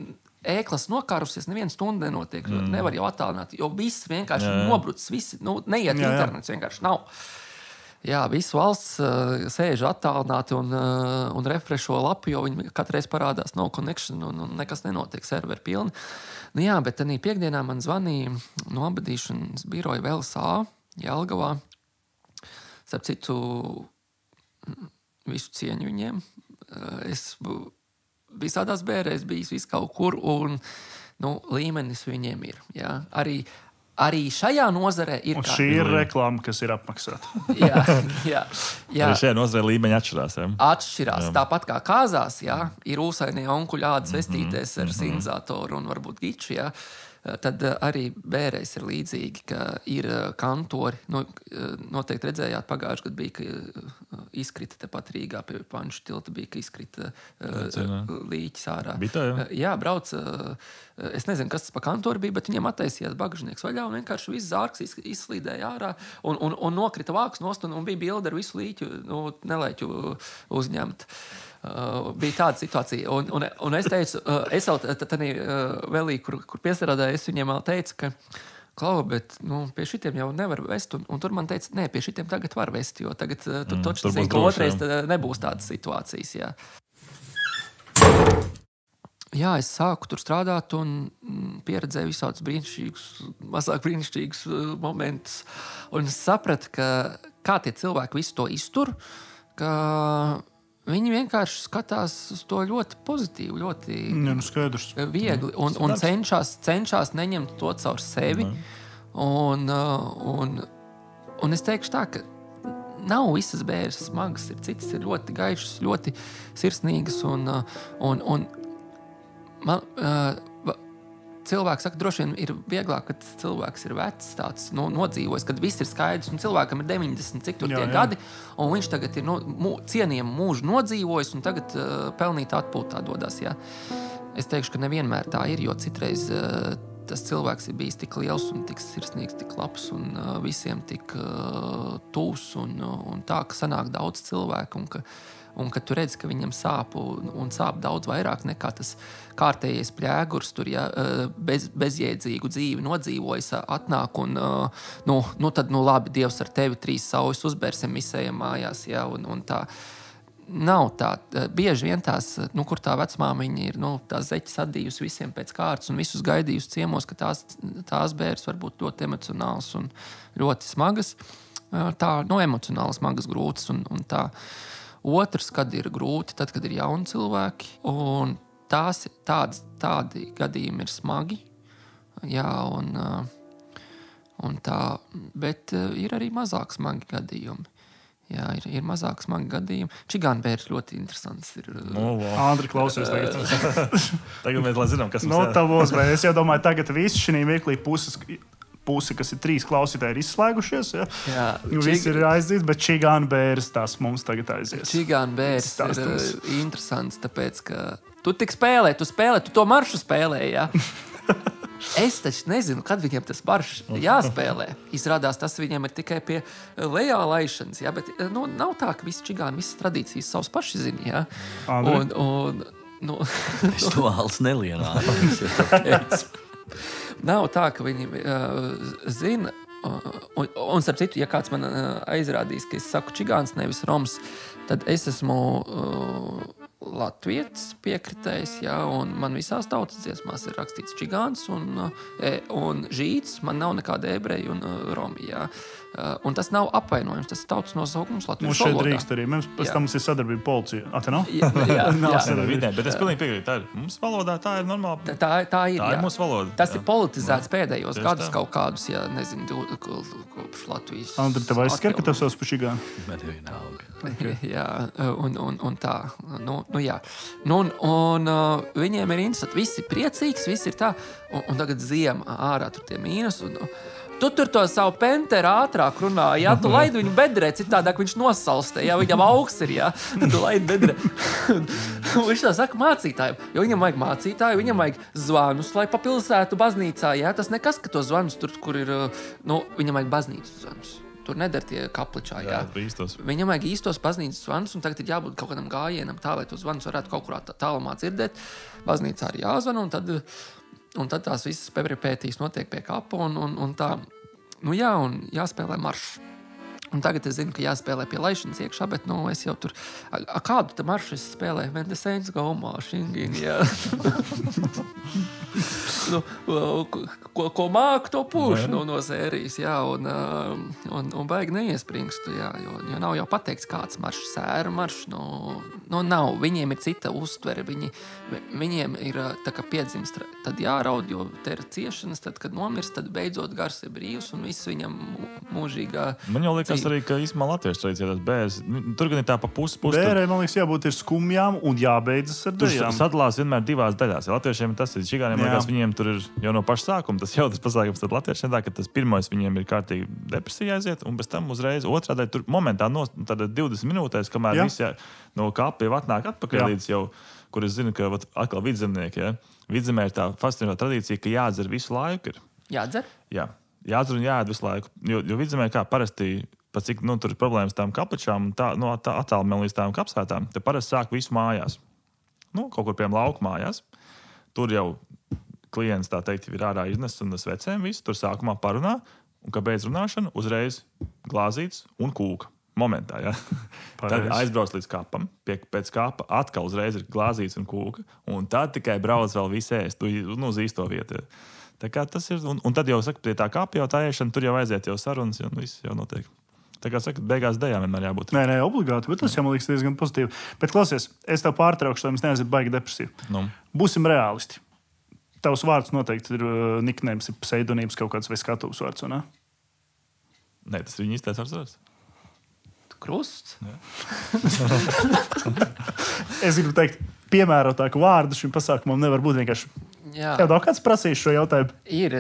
Speaker 3: ēklas nokārusies, neviena stunda nenotiek, nevar jau attālināt, jo viss vienkārši nobrucis, visi, neiet internets, vienkārši nav. Jā, visu valsts sēž attālināti un refrešo lapu, jo viņi katreiz parādās no connection un nekas nenotiek, serveri pilni. Jā, bet tad piekdienā man zvanīja no abadīšanas biroja VLSA Jelgavā. Starp citu, visu cieņu viņiem. Es visādās bērēs bijis visu kaut kur, un līmenis viņiem ir. Jā. Arī šajā nozarē ir.
Speaker 2: Un šī ir reklāma, kas ir apmaksāta.
Speaker 3: Jā.
Speaker 4: Arī šajā nozarē līmeņi atšķirās. Jā.
Speaker 3: Atšķirās. Tāpat kā kāzās, ir ūsainie onkuļi ādas vestīties ar sinizatoru un varbūt giču, jā. Tad arī bērēs ir līdzīgi, ka ir kantori. Noteikti redzējāt, pagājuši gadu bija, ka izkrita tepat Rīgā pie Panču tilta, bija, ka izkrita līķis ārā. Jā, brauc. Es nezinu, kas tas pa kantori bija, bet viņiem attaisījās bagažnieks vaļā un vienkārši viss zārks izslīdēja ārā un nokrita vāks nost un bija bilde ar visu līķu, nelēķu uzņemt. bija tāda situācija. Un es teicu, es vēl tādā vēlī, kur piestrādāju, es viņiem vēl teicu, ka Klau, bet pie šitiem jau nevar vest. Un tur man teica, nē, pie šitiem tagad var vest, jo tagad tur točs zina, ka otrais nebūs tādas situācijas. Jā. Jā, es sāku tur strādāt un pieredzēju visādus brīnišķīgus, mazāk brīnišķīgus momentus. Un es sapratu, kā tie cilvēki visu to iztur, ka viņi vienkārši skatās uz to ļoti pozitīvi, ļoti viegli un cenšas neņemt to caur sevi. Un es teikšu tā, ka nav visas bēres smagas, citas ir ļoti gaišas, ļoti sirsnīgas un cilvēks saka, droši vien ir vieglāk, kad cilvēks ir vecs, tāds nodzīvojis, kad viss ir skaidrs, un cilvēkam ir 90, cik tur tie gadi, un viņš tagad ir cienījumu mūžu nodzīvojis, un tagad pelnīt atpūtā dodas. Jā. Es teikšu, ka nevienmēr tā ir, jo citreiz tas cilvēks ir bijis tik liels un tik sirsnīgs, tik labs, un visiem tik tūs, un tā, ka sanāk daudz cilvēku, un kad tu redzi, ka viņam sāp un sāp daudz vairāk nekā tas kārtējais pļēgurs, tur bezjēdzīgu dzīvi nodzīvojas, atnāk un tad labi, Dievs ar tevi 3 saujas uzbērsim, misējam mājās, jā, un tā. Nav tā. Bieži vien tās, kur tā vecmāmiņa ir, tās zeķis atdījusi visiem pēc kārtas un visus gaidījusi ciemos, ka tās bēres var būt ļoti emocionāls un ļoti smagas. Tā, emocionāli smagas grūtas un tā. Otrs, kad ir grūti, tad, kad ir jauni cilvēki, un tādi gadījumi ir smagi, jā, un tā, bet ir arī mazāk smagi gadījumi. Jā, ir mazāk smagi gadījumi. Čigānu bērs ļoti interesants ir.
Speaker 2: Andri, klausies tagad.
Speaker 4: Tagad mēs lai zinām, kas mums ir.
Speaker 2: Tavos, bet es jau domāju, tagad visi šī mirklī pusi, kas ir 3 klausītāji, ir izslēgušies. Ja? Jā, viss ir aizdzīts, bet Čigānu bērs tās mums tagad aizies.
Speaker 3: Čigānu bērs ir interesants, tāpēc, ka tu tik spēlē, tu to maršu spēlē, jā. Es taču nezinu, kad viņiem tas maršs jāspēlē. Izrādās, tas viņiem ir tikai pie lejā laišanas, jā, bet nav tā, ka visi čigāni, visas tradīcijas savas paši zina, jā.
Speaker 5: Es to Als nelienā.
Speaker 3: Nav tā, ka viņi zina, un starp citu, ja kāds man aizrādīs, ka es saku čigāns, nevis roms, tad es esmu latvietis piekritējs, jā, un man visās tautas dziesmās ir rakstīts čigāns un žīds, man nav nekāda ebreja un romi, jā. Un tas nav apvainojums, tas ir tautas nosaukums latviešu valodā.
Speaker 2: Mums šeit drīkst arī, pēc tam mums ir sadarbība policija. Te nav?
Speaker 3: Jā.
Speaker 4: Bet es pilnīgi piekrītu, tā ir mums valodā, tā ir normāla.
Speaker 3: Tā ir
Speaker 4: mūsu valoda.
Speaker 3: Tas ir politizēts pēdējos gadus kaut kādus, jā, nezinu, kopš Latvijas.
Speaker 2: Andri, tev aizskar, ka tev savs pa čigānu?
Speaker 5: Bet jau vienalga.
Speaker 3: Jā, un tā. Jā. Un viņiem ir interesanti, viss ir priecīgs, viss ir tā, un tagad ziema ārā tur tie mīnus, un tu tur to savu penteru ātrāk runā, jā, tu laidi viņu bedrē, citādāk viņš nosalstē, jā, viņam augsts ir, jā, tu laidi bedrē. Un viņš tā saka mācītājiem, jo viņam vajag mācītāju, viņam vajag zvanus, lai papilsētu baznīcā, jā, tas nekas, ka to zvanus tur, kur ir, viņam vajag baznīcas zvanus. Tur nedara tie kapličā, jā. Viņam vajag īstos baznīcas zvanus, un tagad ir jābūt kaut kādam gājienam tā, lai tos zvanus varētu kaut kurā tālumā dzirdēt. Baznīcā arī jāzvana, un tad tās visas peripētīs notiek pie kapa, un tā, jā, un jāspēlē maršs. Un tagad es zinu, ka jāspēlē pie laišanas iekšā, bet, es jau tur, kādu te maršu es spēlēju? When the Saints go marching, jā. Ko māk, to pūš no sērijas, jā, un baigi neiespringstu, jā, jo nav jau pateikts kāds maršs, sēra maršs, nav, viņiem ir cita uztvere, viņiem ir tā kā piedzimst, tad jāraud, jo te ir ciešanas, tad, kad nomirst, tad beidzot gars ir brīvs, un viss viņam mūžīgā.
Speaker 4: Man jau liekas arī, ka īstenībā latviešu tradīcijā tas bērs, tur gan ir tā pa pusi.
Speaker 2: Bērē, man liekas, jābūt ir skumjām un jābeidzas ar dejām.
Speaker 4: Tur sadalās vienmēr 2 daļās. Ja latviešiem tas ir čigāniem, liekas, viņiem tur ir jau no paša sākuma tas jautrs pasākums, tad latviešiem tā, ka tas pirmais viņiem ir kārtīgi depresija aiziet, un pēc tam uzreiz otrā daļa tur momentā tad 20 minūtēs, kamēr visi no kapa jau atnāk atpakaļ līdz jau, kur es zinu, ka atkal vidzemnieki, ja. Vidzemē ir tā fascinējoša tradīcija, ka jādzer visu laiku ir.
Speaker 3: Jādzer?
Speaker 4: Jā. Jādzer un jāēd visu laiku, jo vidzemē kā parasti pat cik tur ir problēmas tām kapličām, tā attālumiem līdz tām kapsētām, te parasti sāk visu mājās. Kaut kur piemēram lauku mājās. Tur jau klients, tā teikt, ir ārā iznesis un svecēm visu. Tur sākumā parunā, un kā beidz runāšanu, uzreiz glāzīts un kūka. Momentā, ja. Tad aizbrauc līdz kapam, pēc kapa atkal uzreiz ir glāzīts un kūka, un tad tikai brauc vēl visu ēst, uz īsto vietu. Tā kā tas ir, un tad jau, saka, pie tā kapa jau tā ēšana, tur jau aiziet jau sarunas, un viss jau notiek. Tā kā saka, beigās dejām vienmēr jābūt.
Speaker 2: Nē, obligāti, bet tas jau man liekas diezgan pozitīvi. Bet klausies, es tev pārtraukšu, lai mēs neaiziet baigi depresīvi. Būsim reālisti. Tavs vārds noteikti ir niknējums, ir pseidonīms kaut kāds vai skatuvs vārds, un ne?
Speaker 4: Nē, tas ir viņa īstais vārds.
Speaker 3: Krusts?
Speaker 2: Es gribu teikt, piemērotāku vārdu šim pasākumam nevar būt vienkārši. Tev nav kāds prasījis šo jautājumu?
Speaker 3: Ir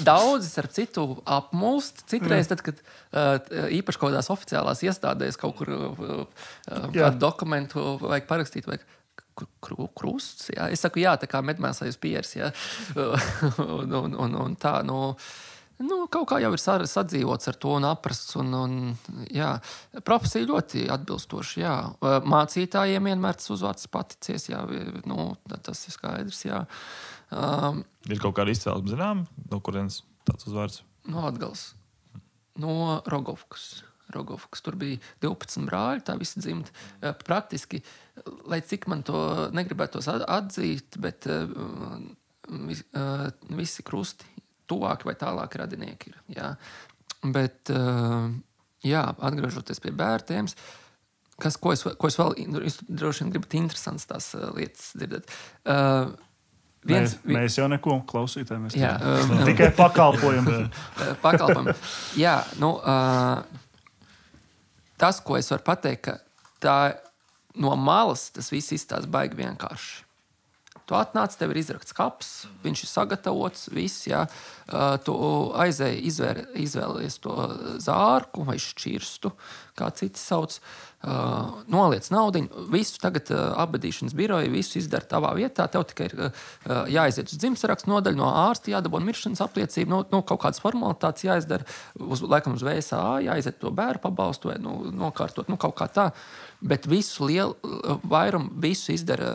Speaker 3: daudzi, starp citu, apmulst. Citreiz, tad, kad īpaši kaut kādās oficiālās iestādēs kaut kur kādu dokumentu vajag parakstīt, vajag krusts. Jā. Es saku, jā, tā kā medmēsājas pieres. Jā. un tā, kaut kā jau ir sadzīvots ar to un aprasts. Jā, profesija ļoti atbilstoši. Jā. Mācītājiem vienmēr tas uzvārds paticies. Jā. Tas ir skaidrs. Jā.
Speaker 4: Ir kaut kāda izcelsme, zinām, no kurienes tāds uzvārds?
Speaker 3: No Latgales. No Rogovkas. Tur bija 12 brāļi, tā visi dzimti. Praktiski, lai cik man to negribētos atzīt, bet visi krusti tuvāki vai tālāki radinieki ir. Jā. Bet, atgriežoties pie bērtiem, ko es vēl droši vien gribat interesants tās lietas dzirdēt.
Speaker 2: Mēs jau neko klausītājiem. Tikai pakalpojam.
Speaker 3: Jā, tas, ko es varu pateikt, ka tā no malas tas viss izstāsta baigi vienkārši. Tu atnāc, tev ir izrakts kaps, viņš ir sagatavots, viss, jā. Tu aizēji izvēlies to zārku vai šķirstu, kā citi sauc, noliec naudiņu, visu tagad apbedīšanas biroja, visu izdara tavā vietā, tev tikai ir jāaiziet uz dzimtsarakstu nodaļu, no ārsta jādabona miršanas apliecība, kaut kādas formalitātes jāizdara, laikam uz VSA, jāaiziet to bēru pabalstu vai nokārtot, kaut kā tā. Bet visu vairumu, visu izdara,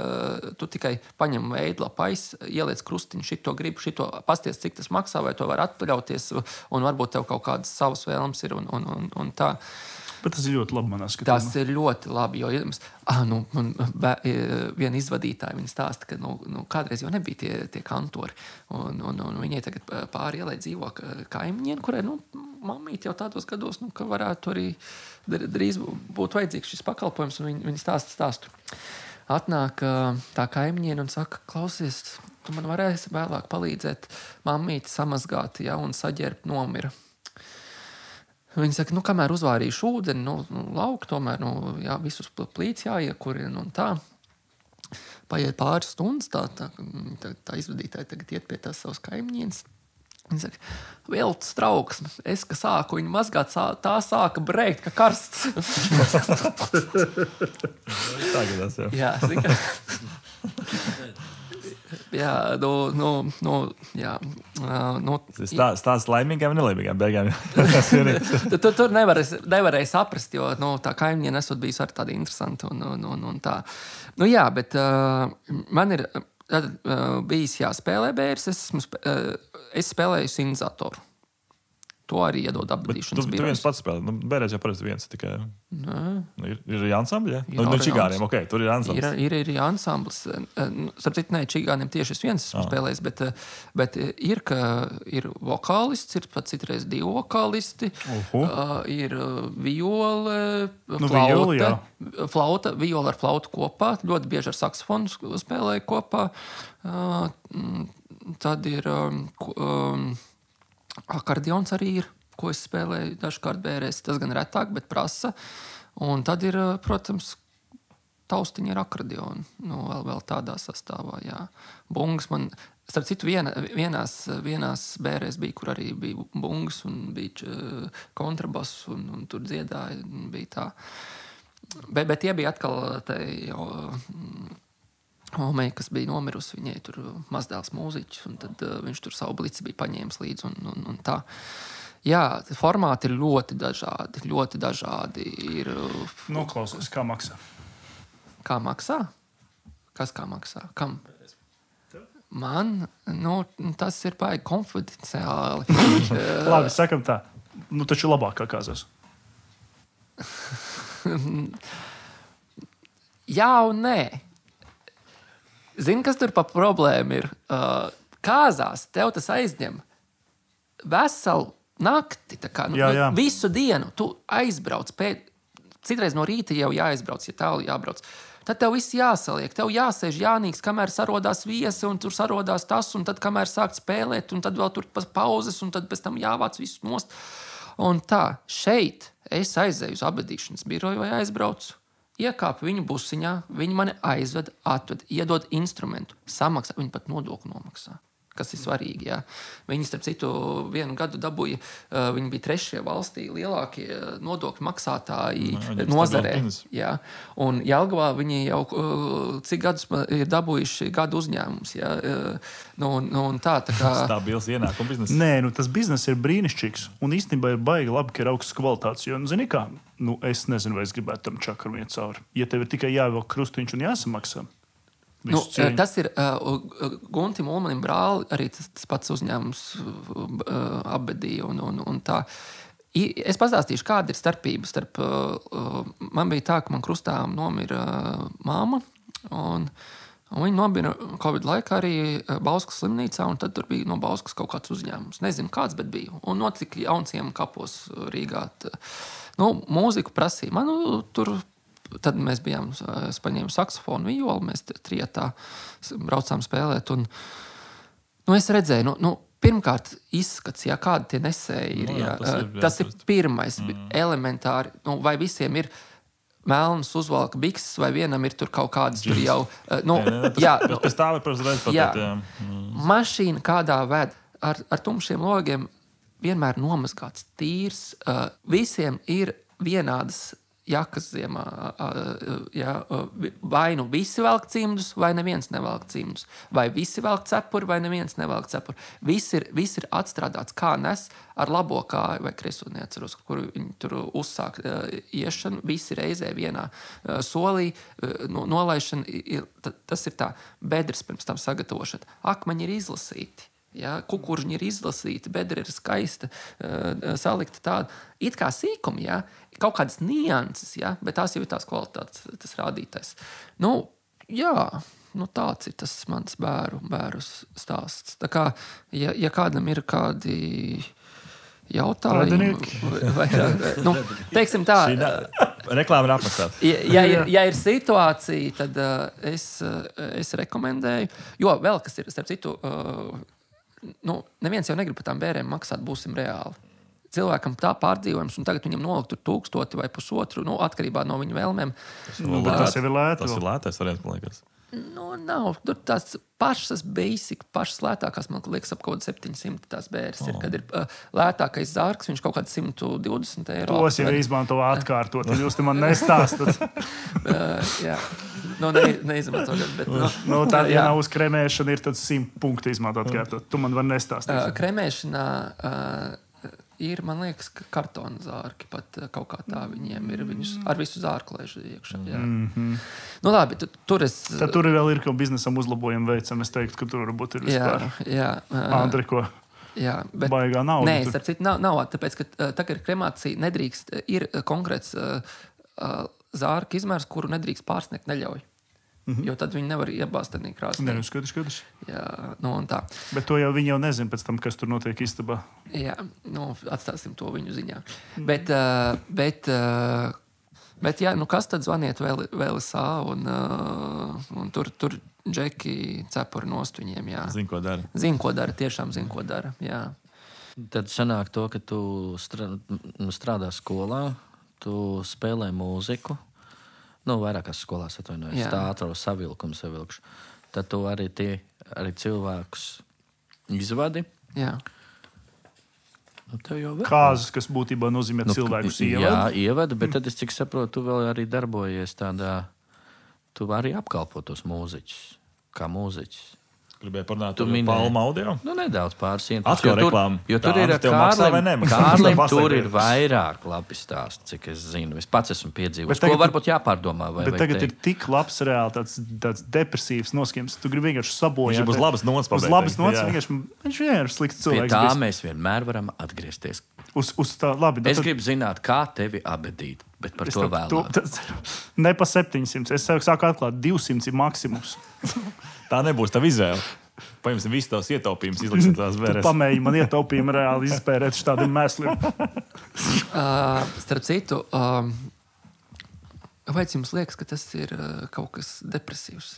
Speaker 3: tu tikai paņem veidlapais, ieliec krustiņu, šito gribu, šito pasties, cik tas maksā, vai to var atļauties, un varbūt tev kaut kādas savas vēlmes ir un tā.
Speaker 2: Bet tas ir ļoti labi manā skatījumā.
Speaker 3: Tas ir ļoti labi, jo viena izvadītāja viņa stāsta, ka kādreiz jau nebija tie kantori, un viņai tagad pāri ielai dzīvo kaimiņiem, kurai, mammīti jau tādos gados, ka varētu arī drīz būt vajadzīgs šis pakalpojums, un viņi stāstu. Atnāk tā kaimiņiene un saka, klausies, tu man varēsi vēlāk palīdzēt mammīti samazgāt, ja, un saģērbt nomira. Viņi saka, kamēr uzvārīšu ūdeni, lauku tomēr, jā, visus plīts jāiekurina un tā. Paiet pāris stundas, tā izvadītāja tagad iet pie tās savas kaimiņienes. Viņa saka, velts trauksme. Es, ka sāku viņu mazgāt, tā sāka brēkt, ka karsts.
Speaker 4: Tagadās jau.
Speaker 3: Jā, zika. Jā,
Speaker 4: Stāsts laimīgām un nelaimīgām beigām.
Speaker 3: Tur nevarēja saprast, jo tā kaimiņiene esot bijis arī tāda interesanta un tā. Jā, bet man ir bijis jāspēlē bērs, es spēlēju sintetizatoru. To arī iedod apbedīšanas birojas.
Speaker 4: Tu viens pats spēlē. Bērēs jau parasti viens tikai. Ir ansambļi, ja? Čigāniem, ok, tur ir ansamblis.
Speaker 3: Ir ansamblis. Starp citu, čigāniem tieši es viens esmu spēlējis, bet ir vokālists, ir pat citreiz 2 vokālisti, ir viole, flauta, viola ar flautu kopā, ļoti bieži ar saksofonu spēlēju kopā. Tad ir... akordions arī ir, ko es spēlēju dažkārt bērēs. Tas gan retāk, bet prasa. Un tad ir, protams, taustiņi ar akordionu. Vēl tādā sastāvā, jā. Bungas man, starp citu, vienās bērēs bija, kur arī bija bungas un bija kontrabass un tur dziedāja. Bija tā. Bet tie bija atkal Omei, kas bija nomirusi, viņai tur mazdēls mūziķis, un tad viņš tur savu blici bija paņēmis līdzi un tā. Jā, formāti ir ļoti dažādi. Ir,
Speaker 2: Noklausies, kā maksā.
Speaker 3: kā maksā? Kas kā maksā? Kam? Man, tas ir baigi konfidenciāli.
Speaker 2: Labi, sakam tā. Taču labāk kā kāzās.
Speaker 3: Jā un nē. Zini, kas tur pa problēmu ir? Kāzās tev tas aizņem veselu nakti.
Speaker 2: Jā.
Speaker 3: Visu dienu tu aizbrauc. Citreiz no rīta jau jāaizbrauc, ja tālu jābrauc. Tad tev viss jāsaliek. Tev jāsēž jānīgs, kamēr sarodās viesi, un tur sarodās tas, un tad, kamēr sāk spēlēt, un tad vēl tur pauzes, un tad pēc tam jāvāc visu nost. Un tā, šeit es aizēju uz apbedīšanas biroju vai aizbraucu, iekāpu viņu busiņā, viņi mani aizved, atved, iedod instrumentu, samaksā, viņi pat nodokli nomaksā. Kas ir svarīgi. Jā. Viņi, starp citu, vienu gadu dabūja, viņi bija 3. valstī lielākie nodokļu maksātāji nozarē. Jā. Un Jelgavā viņi jau cik gadus ir dabūjuši gadu uzņēmums. Jā. Un tā kā...
Speaker 4: Stabils ienākuma biznes.
Speaker 2: Nē, tas biznes ir brīnišķīgs. Un īstenībā ir baigi labi, ka ir augsts kvalitātes. Jo, zini kā, es nezinu, vai es gribētu tam čakaram iet cauri. Ja tev ir tikai jāvelk krustiņš un jāsamaksā,
Speaker 3: tas ir Guntim Ulmanim brāli, arī tas pats uzņēmums apbedīja un tā. Es pastāstīšu, kāda ir starpība starp... Man bija tā, ka man krustā nomira māma, un viņa nomira Covid laikā arī Bauskas slimnīcā, un tad tur bija no Bauskas kaut kāds uzņēmums. Nezinu, kāds, bet bija. Un notika Jaunciem kapos Rīgā. Mūziku prasīja. Man tur... Tad mēs bijām, es paņēmu saksofonu, violu, mēs trietā braucām spēlēt. Un, es redzēju, pirmkārt, izskats, kādi tie nesēji ir. Tas ir pirmais, elementāri. Vai visiem ir melnas uzvalka bikses, vai vienam ir tur kaut kādas tur jau...
Speaker 4: Pēc tā var uzreiz pateikt.
Speaker 3: Mašīna kādā ved ar tumšiem logiem vienmēr nomazgāts, tīrs. Visiem ir vienādas jakas ziemā, vai visi velk cimdus, vai neviens nevelk cimdus, vai visi velk cepuri, vai neviens nevelk cepuri. Viss ir atstrādāts, kā nes ar labo kāju vai kreiso, neatceros, kur viņi tur uzsāk iešanu, visi reizē vienā solī, nolaišana, tas ir tā, bedres pirms tam sagatavošana. Akmeņi ir izlasīti. Ja, kukurģi ir izlasīti, bedra ir skaista, salikta tāda. It kā sīkumi, ja, kaut kādas nianses, ja, bet tās jau ir tās kvalitātes, tas rādītais. Tāds ir tas mans bēru stāsts. Tā kā, ja kādam ir kādi jautājumi, teiksim tā.
Speaker 4: Reklāma ir apmaksāta.
Speaker 3: Ja ir situācija, tad es rekomendēju, jo vēl kas ir, starp citu, neviens jau negrib par tām bērēm maksāt, būsim reāli. Cilvēkam tā pārdzīvojums, un tagad viņam nolikt 1000 vai 1,5, atkarībā no viņa vēlmēm.
Speaker 2: Tas jau ir lēti.
Speaker 4: Tas ir lētais variants, man liekas.
Speaker 3: Nav. Tur tās pašas basic, pašas lētākās, man liekas, ap kaut 700 tās bēres ir. Kad ir lētākais zārks, viņš kaut kāds 120 eiro.
Speaker 2: Tos jau izmanto atkārtot, un jūs te man nestāstat.
Speaker 3: Jā. Neizmantojot, bet...
Speaker 2: Tad, ja nav uz kremēšana, ir tad 100 punkti izmantot atkārtot. Tu man var nestāstīt. Kremēšanā
Speaker 3: ir, man liekas, kartona zārki pat kaut kā tā viņiem ir. Viņus ar visu zārku lēž iekšā. Labi, tur es...
Speaker 2: Tad tur vēl ir kaut biznesam uzlabojumu veicam. Es teiktu, ka tur varbūt ir vispār. Andri, ko baigā nauda.
Speaker 3: Nē, starp citu nav. Tāpēc, ka tā ir kremācija, nedrīkst, ir konkrēts zārka izmērs, kuru nedrīkst pārsniegt, neļauj. Jo tad viņi nevar iebāzt tādā krāsnī.
Speaker 2: Skaidrs.
Speaker 3: Jā, un tā.
Speaker 2: Bet to jau viņi jau nezina pēc tam, kas tur notiek istabā.
Speaker 3: Jā, atstāsim to viņu ziņā. Bet jā, kas tad zvaniet VLSA un tur džeki cepuri nost viņiem, jā.
Speaker 4: Zin, ko dara.
Speaker 3: Tiešām zin, ko dara, jā.
Speaker 5: Tad sanāk to, ka tu strādā skolā, tu spēlē mūziku, vairākās skolās atvainojas, tā atrodas savilkšu. Tad tu arī cilvēkus izvadi.
Speaker 3: Jā.
Speaker 2: Kāzas, kas būtībā nozīmē cilvēkus ievada.
Speaker 5: Jā, ievada, bet tad es cik saprotu, tu vēl arī darbojies tādā, tu arī apkalpo tos mūziķus, kā mūziķis.
Speaker 4: Gribēju parunāt par Palma audio.
Speaker 5: Nu, nedaudz pāris sientas.
Speaker 4: Atkal reklāma.
Speaker 5: Jo tur ir Kārlim, tur ir vairāk labi stāsti, cik es zinu. Es pats esmu piedzīvojis. Ko varbūt jāpārdomā.
Speaker 2: Bet tagad ir tik labs reāli tāds depresīvs noskiems. Tu gribi vienkārši sabojāt.
Speaker 4: Viņš būs labas nots pabeigt.
Speaker 2: Uz labas nots viņš vienkārši slikts cilvēks.
Speaker 5: Pie tā mēs vienmēr varam atgriezties.
Speaker 2: Uz tā, labi.
Speaker 5: Es gribu zināt, kā tevi abedīt, bet par to vēlāk.
Speaker 2: Ne pa 700. Es sāku atklāt 200 ir maksimums.
Speaker 4: Tā nebūs tava izvēle. Paņemsim visu tavas ietaupījumus, izliksim tās vērēs.
Speaker 2: Tu pamēģi man ietaupījumu reāli izspērēt šādiem mēsliem.
Speaker 3: Starp citu, vai jums liekas, ka tas ir kaut kas depresīvs?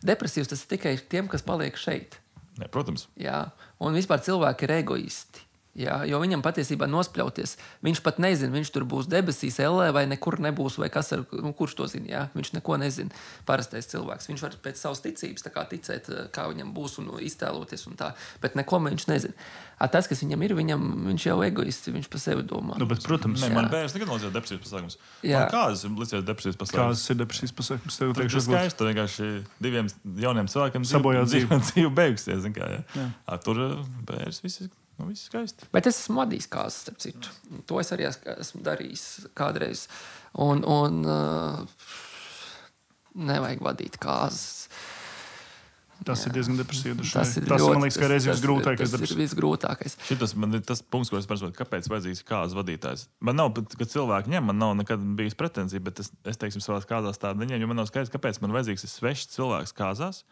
Speaker 3: Depresīvs tas ir tikai tiem, kas paliek šeit.
Speaker 4: Ne, protams.
Speaker 3: Jā, un vispār cilvēki ir egoisti. Jā, jo viņam patiesībā nospļauties. Viņš pat nezina, viņš tur būs debesīs, ellē, vai nekur nebūs, vai kas ar, kurš to zina. Jā? Viņš neko nezina. Parastais cilvēks. Viņš var pēc savas ticības ticēt, kā viņam būs un iztēloties un tā. Bet neko viņš nezina. Tas, kas viņam ir, viņš jau egoists, viņš par sevi domā.
Speaker 2: Nu, bet, protams,
Speaker 4: man bērns nekad nav depresijas pasākums. Kādas ir līdzies depresijas pasākums?
Speaker 2: Kādas ir depresijas pasākums?
Speaker 4: Tas ir skaisti. Vienkārši diviem jauniem cilvēkiem
Speaker 2: sabojāt
Speaker 4: dzīvi beigusies. Tur bērns visi. Nu, viss skaisti.
Speaker 3: Bet es esmu vadījis kāzas, starp citu. To es arī esmu darījis kādreiz. Un nevajag vadīt kāzas.
Speaker 2: Tas ir diezgan depresīvi.
Speaker 3: Tas
Speaker 2: man liekas, ka reiz visgrūtākais.
Speaker 3: Tas ir visgrūtākais.
Speaker 4: Šitas man ir tas punkts, ko es saprotu, kāpēc vajadzīgs kāzas vadītājs. Man nav, kad cilvēki ņem, man nav nekad bijis pretenzija, bet es teiksim, savās kāzās tāda neņem, jo man nav skaidrs, kāpēc man vajadzīgs svešs cilvēks kāzās,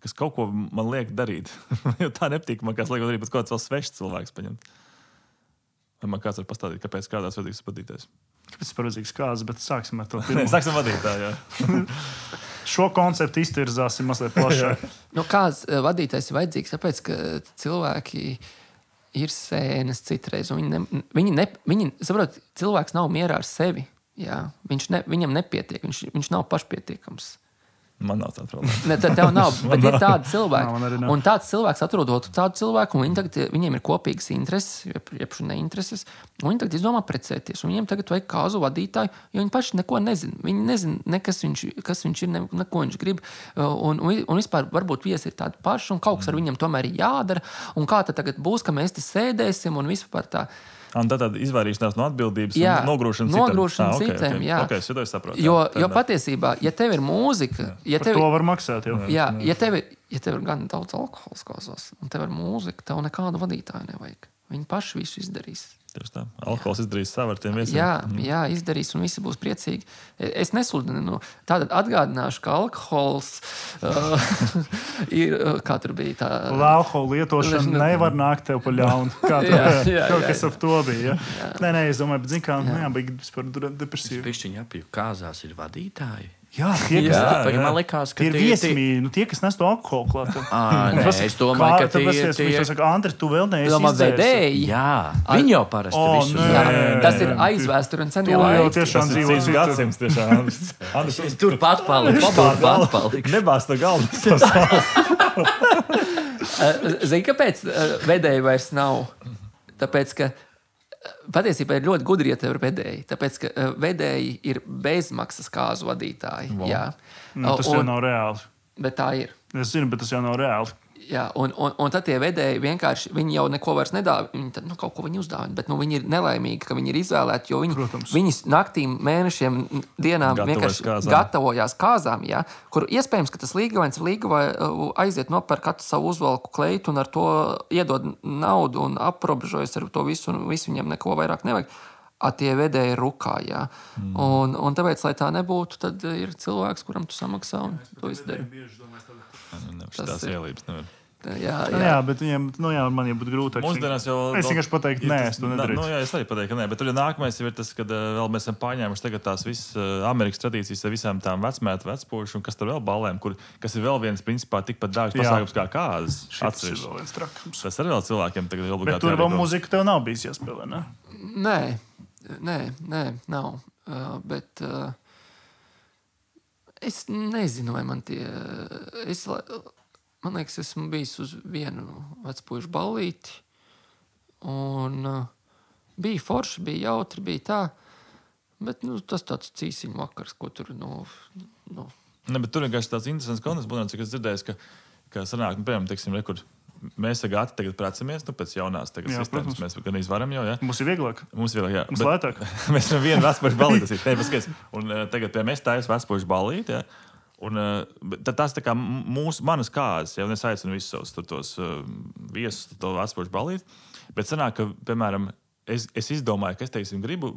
Speaker 4: kas kaut ko man liek darīt. Jo tā nepatīk man, kas liek darīt, bet kaut kāds vēl svešs cilvēks paņemt. Vai man kāds var pastāstīt, kāpēc kādās vajadzīgs vadītājs?
Speaker 2: Kāpēc parādzīgs kāds, bet sāksim ar to
Speaker 4: pirmo. Sāksim vadītāju, jā.
Speaker 2: Šo konceptu iztirzāsim mazliet plašāk.
Speaker 3: Kāds vadītājs ir vajadzīgs, tāpēc, ka cilvēki ir sēnes citreiz. Viņi saprot, cilvēks nav mierā ar sevi. Jā. Viņam nepietiek, viņš nav pašpietiekams.
Speaker 4: Man nav tāda problēma.
Speaker 3: Ne, tev nav, bet ir tādi cilvēki. Un tāds cilvēks atrodot tādu cilvēku, un viņiem ir kopīgas intereses, jeb neintereses, un viņi tagad izdomā precēties. Un viņiem tagad vajag kāzu vadītāju, jo viņi paši neko nezina. Viņi nezina, kas viņš ir, neko viņš grib. Un vispār varbūt viesi ir tādi paši, un kaut kas ar viņiem tomēr ir jādara. Un kā tad tagad būs, ka mēs te sēdēsim un vispār tā.
Speaker 4: Un tad izvairīšanās no atbildības un nogrūšana citiem. Okay, jo patiesībā,
Speaker 3: ja tev ir mūzika...
Speaker 2: Par to var maksāt jau.
Speaker 3: Ja tev ir gan daudz alkohols kāzās, un tev ir mūzika, tev nekādu vadītāju nevajag. Viņi paši visu izdarīs.
Speaker 4: Tieši tā. Alkohols izdarīs savu ar tiem viesiem.
Speaker 3: Jā, izdarīs, un visi būs priecīgi. Es nesludinu. Tātad atgādināšu, ka alkohols ir, kā tur bija tā...
Speaker 2: Alkohola lietošana nevar nākt tev pa ļaunu. Kā tur kas ap to bija. Ja? Nē, es domāju, bet zin kā, bija vispār depresīvi.
Speaker 5: Pišķiņi apju, kāzās ir vadītāji.
Speaker 2: Jā,
Speaker 5: man likās, ka
Speaker 2: tie ir viesmīļi, tie, kas nes to alkoholu klāt.
Speaker 5: Es domāju, ka
Speaker 2: tie saka, Andri, tu vēl neesi
Speaker 3: izdzēris.
Speaker 5: Jā, viņi jau parasti visu.
Speaker 3: Tas ir aizvēsture un cenie laiki.
Speaker 2: Jau tiešām dzīvojas
Speaker 4: gadsimts tiešām.
Speaker 5: Andris, turpat paliks.
Speaker 4: Nebāz to galdu.
Speaker 3: Zini, kāpēc vedēji vairs nav? Tāpēc, ka patiesībā ir ļoti gudri, ja tev ir vedēji. Tāpēc, ka vedēji ir bezmaksas kāzu vadītāji. Wow. Jā.
Speaker 2: Tas jau nav reāli.
Speaker 3: Bet tā ir.
Speaker 2: Es zinu, bet tas jau nav reāli.
Speaker 3: Jā, un tad tie vedēji vienkārši, viņi jau neko vairs nedāvā, viņi tad, kaut ko viņi uzdāvina, bet viņi ir nelaimīgi, ka viņi ir izvēlēti, jo viņi naktīm, mēnešiem, dienām vienkārši gatavojās kāzām, jā, kur iespējams, ka tas līgavains aiziet nopērk katru savu uzvalku kleitu un ar to iedod naudu un aprobežojas ar to visu, un visu viņam neko vairāk nevajag. Tie vedēji rukā, jā. Un tāpēc, lai tā nebūtu, tad ir cilvēks, kuram tu samaksā un to izdari.
Speaker 4: Tas ielības nevar.
Speaker 2: Jā, bet viņiem, man jau būtu grūtāk.
Speaker 4: Mūsdienās jau...
Speaker 2: Es vienkārši pateiktu, nē, es to nedarītu.
Speaker 4: Jā, es arī pateiktu, ka nē, bet tur nākamais ir tas, kad vēl mēs esam pārņēmuši tagad tās visas Amerikas tradīcijas ar visām tām vecmētu, vecpušu un kas tur vēl ballēm, kas ir vēl viens, principā, tikpat dārgs pasākums kā kāzas. Tas arī vēl cilvēkiem tagad obligāti.
Speaker 2: Bet tur vēl mūzika tev nav bijis jāspēlē, ne?
Speaker 3: Nē, nav. Bet es nezinu, vai man tie... Man liekas, esmu bijis uz vienu vecpuišu ballīti, un bija forši, bija jautri, bija tā, bet tas tāds cīsiņu vakars, ko tur,
Speaker 4: Ne, bet tur vienkārši tāds interesants konteksts, cik es dzirdēju, ka ka sanāk, piemēram, teiksim, rekur, mēs tagad precamies, pēc jaunās sistēmas.
Speaker 2: Protams.
Speaker 4: Mēs gan izvaram jau,
Speaker 2: Mums ir vieglāk.
Speaker 4: Mums vieglāk, jā.
Speaker 2: Mums lētāk.
Speaker 4: Mēs esam vienu vecpuļu balīti. Un tagad pie mēs tājas vecpuļu balīti, jā. Un tad tās tā kā manas kāzas, ja es aicinu visus savus tos viesus, to vecpuļu balīti. Bet sanāk, ka, piemēram, es izdomāju, ka es, teiksim, gribu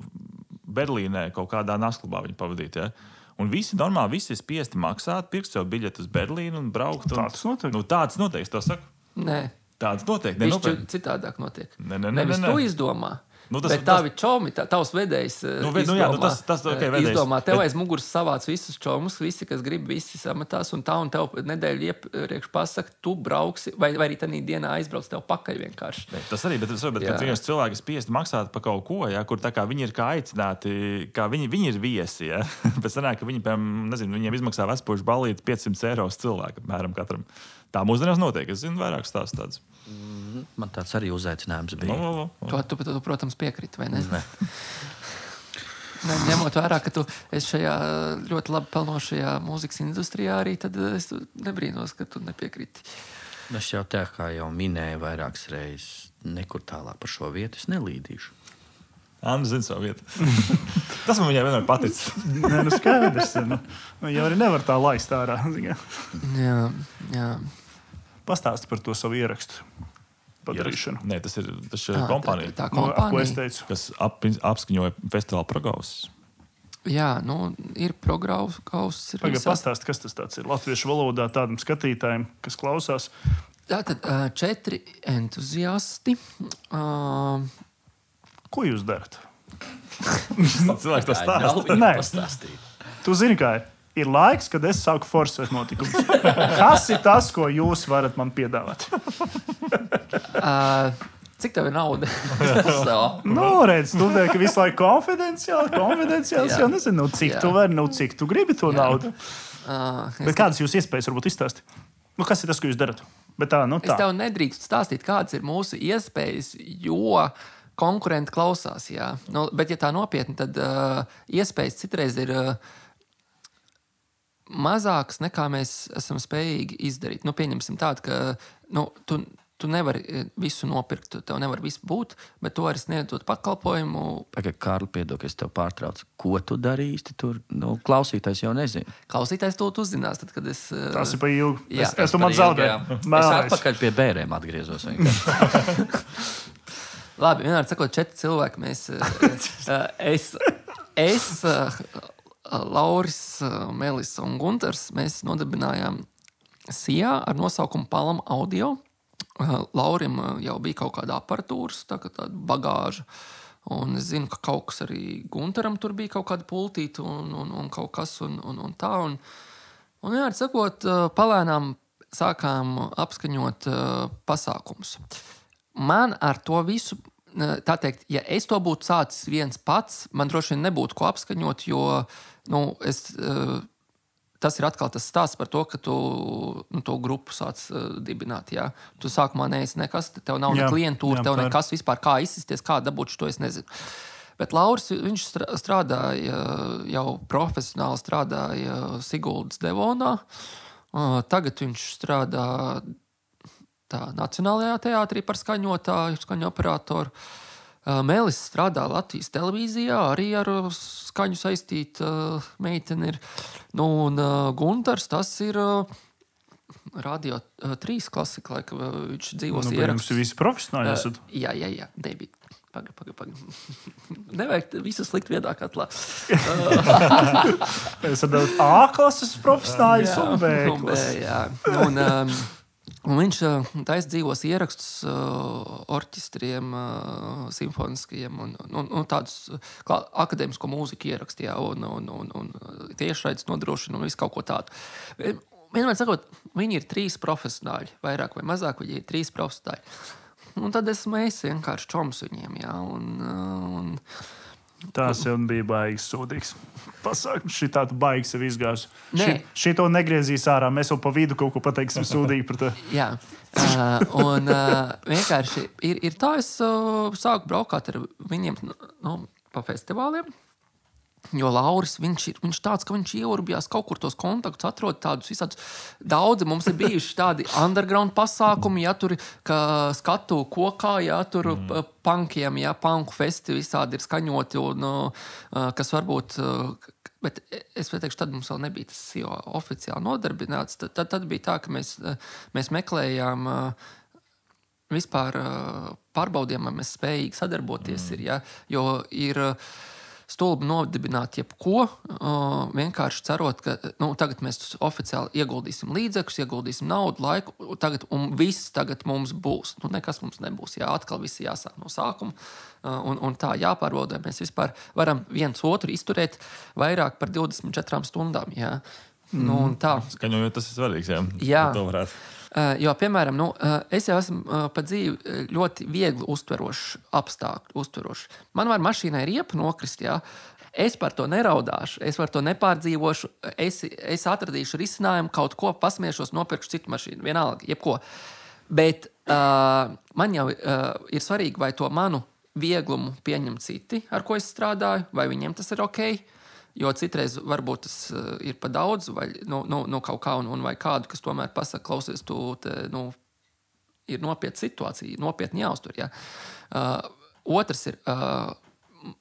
Speaker 4: Berlīnē kaut kādā naktklubā viņu pavadīt, ja? Un visi normāli, visi ir spiesti maksāt, pirkt sev biļeti uz Berlīnu un braukt.
Speaker 2: Tāds notiek?
Speaker 4: Tāds notiek, es to saku.
Speaker 3: Nē.
Speaker 4: Tāds notiek.
Speaker 3: Viņš citādāk notiek.
Speaker 4: Nevis
Speaker 3: tu izdomā. Bet tavi čomi, tavs vedējs
Speaker 4: izdomā. Okay,
Speaker 3: izdomā. Tev aiz muguras savāc visus čomus, visi, kas grib, visi samatās, un tev nedēļu iepriekš pasaka, tu brauksi, vai arī tādā dienā aizbrauc tev pakaļ vienkārši.
Speaker 4: Tas arī, bet kad vienkārši cilvēki spiest maksāt par kaut ko, ja, kur tā kā viņi ir kā aicināti, kā viņi ir viesi, ja. Bet sanāk, ka viņi, nezinu, viņiem izmaksā vecpuļu balīti 500 € cilvēku, apmēram katram. Tā mūsdienās notiek, es zinu vairāk stāstu tāds.
Speaker 5: Man tāds arī uzaicinājums bija.
Speaker 3: Tu, protams, piekriti, vai ne? Ņemot vērā, ka tu esi šajā ļoti labi pelnošajā mūzikas industrijā arī, tad es nebrīnos, ka tu nepiekriti.
Speaker 5: Es jau tā kā jau minēju vairākas reizes, nekur tālāk par šo vietu es nelīdīšu.
Speaker 4: Anna zina savu vietu. Tas man viņai vienmēr paticis.
Speaker 2: Nē, skaidrs. Jau arī nevar tā laist ārā.
Speaker 3: Jā.
Speaker 2: Pastāsti par to savu ierakstu padarīšanu.
Speaker 4: Nē, tas ir kompānija.
Speaker 3: Tā kompānija.
Speaker 2: Ko es teicu?
Speaker 4: Kas apskaņoja festivāla prograusus.
Speaker 3: Jā, ir prograusus.
Speaker 2: Pagaid pastāsti, kas tas tāds ir latviešu valodā tādam skatītājiem, kas klausās.
Speaker 3: Tātad 4 entuziasti.
Speaker 2: Ko jūs darat?
Speaker 4: Cilvēks to stāsta.
Speaker 2: Nē, tu zini, kā ir. Ir laiks, kad es sāku forsēt notikumus. Kas ir tas, ko jūs varat man piedāvāt?
Speaker 3: Cik tev ir nauda?
Speaker 2: Redz, tu dēļ, ka visu laiku konfidenciāls, jau nezinu, cik tu vari, cik tu gribi to naudu. Bet kādas jūs iespējas varbūt izstāstīt? Kas ir tas, ko jūs darat? Bet tā.
Speaker 3: Es tev nedrīkst stāstīt, kādas ir mūsu iespējas, jo konkurenti klausās, jā. Bet ja tā nopietni, tad iespējas citreiz ir mazākas, nekā mēs esam spējīgi izdarīt. Pieņemsim tādu, ka tu nevari visu nopirkt, tev nevar viss būt, bet tu arī sniedzot pakalpojumu.
Speaker 5: Pagaid, Kārli, piedod, es tev pārtraucu. Ko tu darīsi tur? Klausītājs jau nezina.
Speaker 3: Klausītājs to uzzinās, tad, kad es...
Speaker 2: Tas ir pa ilgu.
Speaker 3: Jā,
Speaker 2: es tu man zaudēju.
Speaker 5: Es atpakaļ pie bērēm atgriezos.
Speaker 3: Labi, vienmēr sakot, 4 cilvēki mēs... Es Lauris, Melisa un Gunters, mēs nodibinājām SIA ar nosaukumu Palm Audio. Laurim jau bija kaut kāda aparatūras, tāda bagāža. Un es zinu, ka kaut kas arī Gunteram tur bija kaut kāda pultīta un kaut kas un tā. Un vienmēr sakot, palēnām sākām apskaņot pasākumus. Man ar to visu... Tā teikt, ja es to būtu sācis viens pats, man droši vien nebūtu ko apskaņot, jo tas ir atkal tas stāsts par to, ka tu to grupu sāc dibināt. Jā. Tu sākumā neesi nekas, tev nav ne klientūra, tev nekas vispār kā izsisties, kā dabūt šo, es nezinu. Bet Lauris, viņš strādāja, jau profesionāli strādāja Siguldas Devonā. Tagad viņš strādā Nacionālajā teātrī par skaņotāju, skaņu operatoru. Melis strādā Latvijas televīzijā, arī ar skaņu saistīta meitene ir. Un Gunters, tas ir Radio 3 klasika, laika viņš dzīvos ieraksts.
Speaker 2: Jūs visi profesionāļi esat?
Speaker 3: Jā, David. Pagaid. Nevajag visu slikt vienā katlā.
Speaker 2: Es atdevu A klases profesionāļus un B klases.
Speaker 3: Jā. Un viņš taisa dzīvos ierakstus orķestriem, simfoniskajiem un tādus akadēmisko mūziku ierakstījā un tiešraides nodrošina un visu kaut ko tādu. Vienmēr sakot, viņi ir 3 profesionāļi, vairāk vai mazāk, viņi ir 3 profesionāļi. Un tad esmu vienkārši čoms viņiem, jā, un
Speaker 2: tās jau bija baigas sūdīgs. Pasāk, šī tāda baigas sev izgāzu. Šī to negriezīs ārā, mēs jau pa vidu kaut ko pateiksim sūdīgi par to.
Speaker 3: Jā, un vienkārši ir tā, es sāku braukāt ar viņiem pa festivāliem. Jo Lauris, viņš tāds, ka viņš ieurbjās kaut kur tos kontaktus, atrod tādus visādus. Daudzi mums ir bijuši tādi underground pasākumi, ja tur skatu kokā, ja tur punkiem, ja punku festi visādi ir skaņoti, un kas varbūt, bet es teikšu, tad mums vēl nebija tas oficiāli nodarbināts. Tad bija tā, ka mēs meklējām vispār pārbaudījām, vai mēs spējīgi sadarboties ir, ja, jo ir stulbi nodibināt jebko, vienkārši cerot, ka tagad mēs oficiāli ieguldīsim līdzekļus, ieguldīsim naudu, laiku, un viss tagad mums būs. Nekas mums nebūs. Jā, atkal viss jāsāk no sākuma, un tā jāpārbauda, mēs vispār varam viens otru izturēt vairāk par 24 stundām. Jā. Un tā.
Speaker 4: Skaņojot, tas ir svarīgs, jā.
Speaker 3: Jā.
Speaker 4: To varētu.
Speaker 3: Jo, piemēram, es jau esmu pa dzīvi ļoti viegli uztverošs. Man var mašīnai riepa nokrist, jā. Es par to neraudāšu, es par to nepārdzīvošu, es atradīšu risinājumu, kaut ko pasmiešos, nopirkšu citu mašīnu, vienalga, jebko. Bet man jau ir svarīgi, vai to manu vieglumu pieņem citi, ar ko es strādāju, vai viņiem tas ir ok. Jo citreiz varbūt tas ir pa daudz, vai kaut kā, un vai kādu, kas tomēr pasaka, klausies, ir nopietna situācija, nopietni jāuztur. Ja. Otrs ir,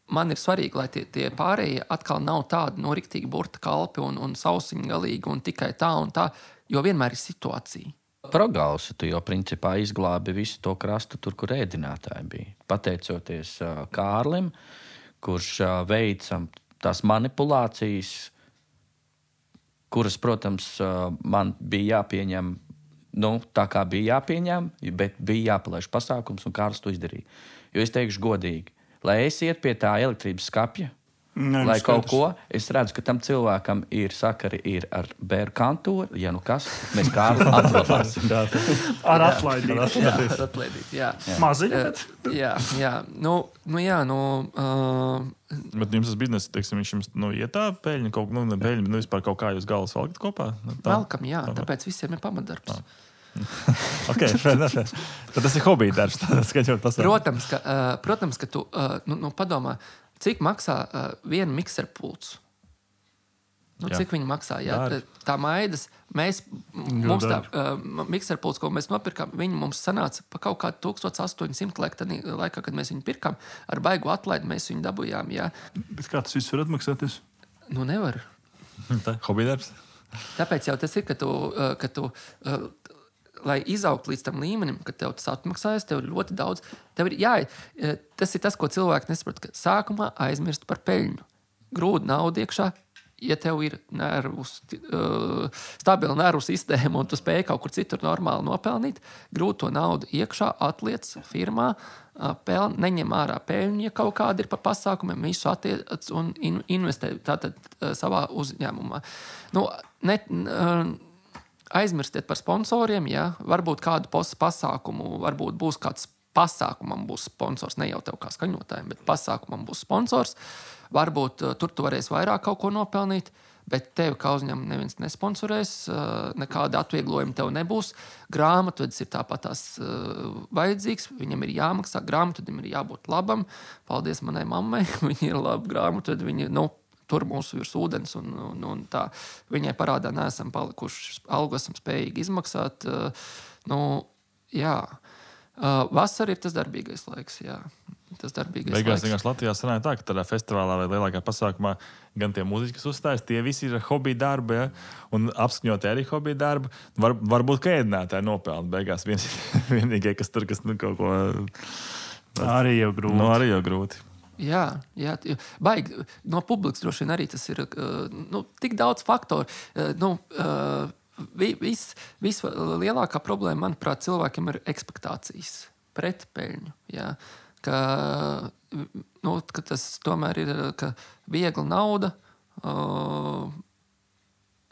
Speaker 3: man ir svarīgi, lai tie pārējie atkal nav tādi riktīgi burta kalpi un sausiņi galīgi un tikai tā un tā, jo vienmēr ir situācija.
Speaker 5: Progausi, tu jau principā izglābi visu to krastu tur, kur ēdinātāji bija. Pateicoties Kārlim, kurš veica tās manipulācijas, kuras, protams, man bija jāpieņem, tā kā bija jāpieņem, bet bija jāpalaiž pasākums, un Kārlis to izdarīja. Jo es teikšu godīgi, lai es iet pie tā elektrības skapja, lai kaut ko, es redzu, ka tam cilvēkam ir sakari ar bēru kantūru, ja kas, mēs Kārli atrodāsim.
Speaker 2: Ar atlaidīt.
Speaker 3: Ar atlaidīt, jā.
Speaker 2: Maziņ, bet?
Speaker 3: Jā.
Speaker 4: Bet jums tas biznes, teiksim, viņš jums ietā peļņa, peļņa, vispār kaut kā jūs galvas valkat kopā?
Speaker 3: Velkam, jā, tāpēc visiem ir pamatdarbs.
Speaker 4: Ok, tad tas ir hobija darbs.
Speaker 3: Protams, ka tu padomā, cik maksā viena mikserpults? Cik viņi maksā? Jā? Tā maidas, mums tā mikserpults, ko mēs nopirkām, viņi mums sanāca pa kaut kādu 1800 laikā, kad mēs viņu pirkām, ar baigu atlaidi mēs viņu dabujām. Jā.
Speaker 2: Bet kā tas viss var atmaksāties?
Speaker 3: Nevar.
Speaker 4: Tā hobija darbs.
Speaker 3: Tāpēc jau tas ir, ka tu lai izaugt līdz tam līmenim, ka tev tas atmaksājas, tev ir ļoti daudz. Tas ir tas, ko cilvēki nesaprot, ka sākumā aizmirst par peļņu. Grūdi naudu iekšā, ja tev ir stabila nervu sistēma un tu spēj kaut kur citur normāli nopelnīt, grūti to naudu iekšā, atliec firmā, neņem ārā peļņu, ja kaut kāda ir pa pasākumiem, visu attiec un investē tātad savā uzņēmumā. Aizmirstiet par sponsoriem, ja? Varbūt kādu pasākumu, varbūt būs kāds pasākumam būs sponsors, ne jau tev kā skaņotājiem, bet pasākumam būs sponsors. Varbūt tur tu varēsi vairāk kaut ko nopelnīt, bet tevi kā uzņēmumu neviens nesponsorēs, nekāda atvieglojuma tev nebūs. Grāmatvedis ir tāpatās vajadzīgs, viņam ir jāmaksā, grāmatvedim ir jābūt labam. Paldies manai mammai, viņa ir laba grāmatvedi, viņa, tur mūsu virs ūdens un tā. Viņai parādā neesam palikuši, algu esam spējīgi izmaksāt. Jā. Vasara ir tas darbīgais laiks, jā. Tas darbīgais
Speaker 4: Beigās
Speaker 3: laiks.
Speaker 4: Latvijā sanāja tā, ka tādā festivālā vai lielākā pasākumā gan tie mūziķi, kas uzstājas, tie visi ir hobija darbi, ja? Un apskaņoti arī hobija darbi. Varbūt, ka ēdinātāji nopelna beigās vienīgie, kas tur, kas kaut ko...
Speaker 2: Arī jau grūti.
Speaker 4: Arī jau grūti.
Speaker 3: Jā, baigi. No publikas droši vien arī tas ir tik daudz faktoru. Vislielākā problēma, manuprāt, cilvēkiem ir ekspektācijas pret peļņu. Jā. Ka tas tomēr ir viegla nauda,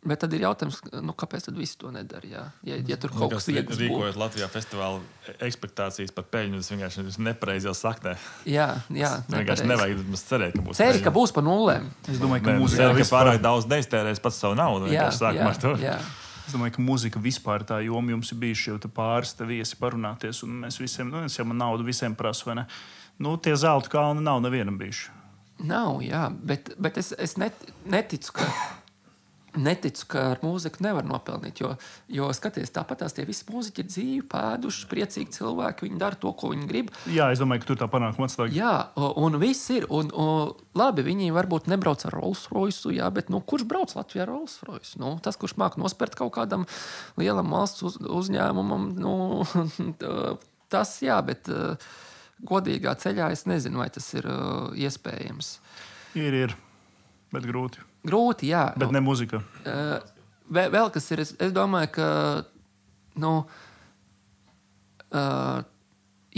Speaker 3: bet tad ir jautājums, kāpēc tad visi to nedara? Jā? Ja tur kaut kas viegls būtu.
Speaker 4: Rīkojot Latvijā festivālu ekspektācijas par peļņu, tas vienkārši ir nepareizi jau saknē.
Speaker 3: Jā,
Speaker 4: vienkārši nevajag cerēt, ka būs
Speaker 3: Ceri, ka būs pa nullēm.
Speaker 2: Es domāju, ka
Speaker 4: mūzika pārāk daudz neiztērēs pats savu naudu.
Speaker 2: Es domāju, ka mūzika vispār tā joma jums ir bijuši jau pāris viesi parunāties, un mēs visiem, es jau man naudu visiem prasu, vai ne? Tie zelta kalni nav nevienam bijuši.
Speaker 3: Nav, jā, bet es neticu, ka ar mūziku nevar nopelnīt. Jo skaties, tāpat tie visi mūziķi ir dzīvi, pēduši, priecīgi cilvēki. Viņi dara to, ko viņi grib.
Speaker 2: Jā, es domāju, ka tur tā panākuma atslēga.
Speaker 3: Jā, un viss ir. Un labi, viņi varbūt nebrauc ar Rolls-Royce, jā, bet kurš brauc Latvijā ar Rolls-Royce? Tas, kurš māk nospērt kaut kādam lielam valsts uzņēmumam, tas jā, bet godīgā ceļā es nezinu, vai tas ir iespējams.
Speaker 2: Ir, bet grūti.
Speaker 3: Grūti, jā.
Speaker 2: Bet ne muzika.
Speaker 3: Vēl kas ir, es domāju, ka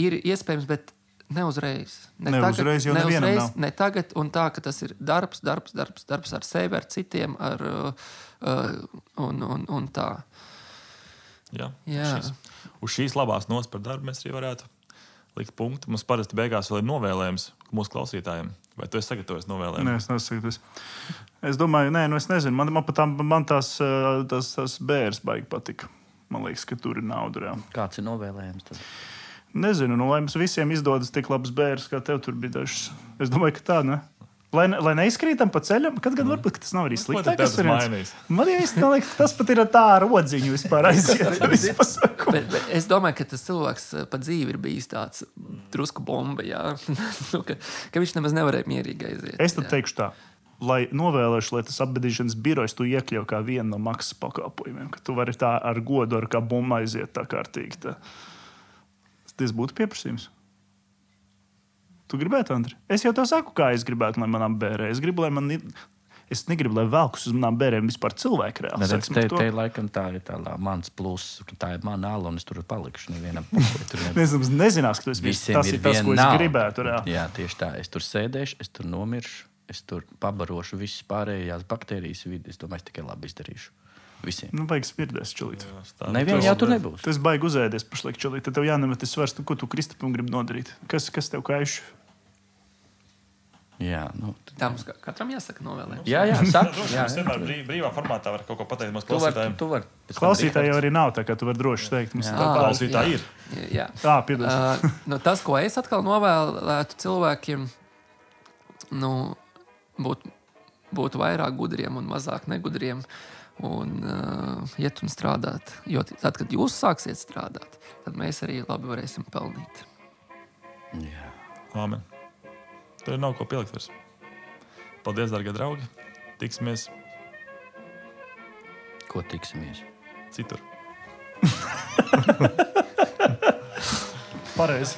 Speaker 3: ir iespējams, bet ne uzreiz.
Speaker 2: Ne uzreiz, jo nevienam nav.
Speaker 3: Ne tagad, un tā, ka tas ir darbs ar sevi, ar citiem, un tā.
Speaker 4: Jā.
Speaker 3: Jā.
Speaker 4: Uz šīs labās nos par darbu mēs arī varētu likt punktu. Mums parasti beigās vēl ir novēlējums mūsu klausītājiem. Vai tu esi sagatavojis novēlējumu?
Speaker 2: Nē, es neesmu sagatavojis. Es domāju, es nezinu. Man tās bēres baigi patika. Man liekas, ka tur ir nauda reāli.
Speaker 5: Kāds ir novēlējums tad?
Speaker 2: Nezinu, lai mums visiem izdodas tik labas bēres, kā tev tur bija dažas. Es domāju, ka tā, ne? Lai neizkrītam pa ceļam, kad gan varbūt tas nav arī sliktākais variants. Man liekas, tas pat ir tā ar odziņu vispār aiziet.
Speaker 3: Bet es domāju, ka tas cilvēks pa dzīvi ir bijis tāds drusku bomba, jā. Ka viņš nemaz nevarēja mierīgi aiziet.
Speaker 2: Es tad teikšu tā, lai novēlēšu, lai tas apbedīšanas birojs tu iekļauj kā vienu no maksas pakalpojumiem, ka tu vari tā ar godu, ar kā bomba aiziet tā kārtīgi. Tā. Tas būtu pieprasījums. Tu gribētu, Andri? Es jau tev saku, kā es gribētu, lai manām bērēm. Es negribu, lai velkus uz manām bērēm vispār cilvēku reāli.
Speaker 5: Te laikam tā ir tā mans pluss, ka tā ir mana ala un es tur palikšu nevienam.
Speaker 2: Nezinās, ka tas ir tas, ko es gribētu reāli.
Speaker 5: Jā, tieši tā. Es tur sēdēšu, es tur nomiršu, es tur pabarošu visas pārējās baktērijas vidi. Es domāju, es tikai labi izdarīšu. Visiem.
Speaker 2: Vajag spirdēs čelīt.
Speaker 5: Nevienu jau tur nebūs.
Speaker 2: Tas baigi uzēdies pašlaik čelīt. Tad tev jānemet svars, ko tu Kristapam gribi nodarīt. Kas tev kaiš?
Speaker 5: Jā,
Speaker 3: tā mums katram jāsaka novēlējums.
Speaker 5: Jā, saka.
Speaker 4: Mēs vienmēr brīvā formātā var kaut ko pateikt mūsu klausītājiem.
Speaker 2: Klausītāji jau arī nav, tā kā tu vari droši teikt.
Speaker 4: Klausītāji ir.
Speaker 3: Jā.
Speaker 2: Piedod.
Speaker 3: Tas, ko es atkal novēlētu cilvēkiem, būt vairāk gudriem un mazāk negudriem. Un iet un strādāt. Jo tad, kad jūs sāksiet strādāt, tad mēs arī labi varēsim pelnīt.
Speaker 5: Jā.
Speaker 4: Āmen. Tur nav ko pielikt vairs. Paldies, dārgie draugi. Tiksimies.
Speaker 5: Ko tiksimies?
Speaker 4: Citur.
Speaker 2: Pareizi.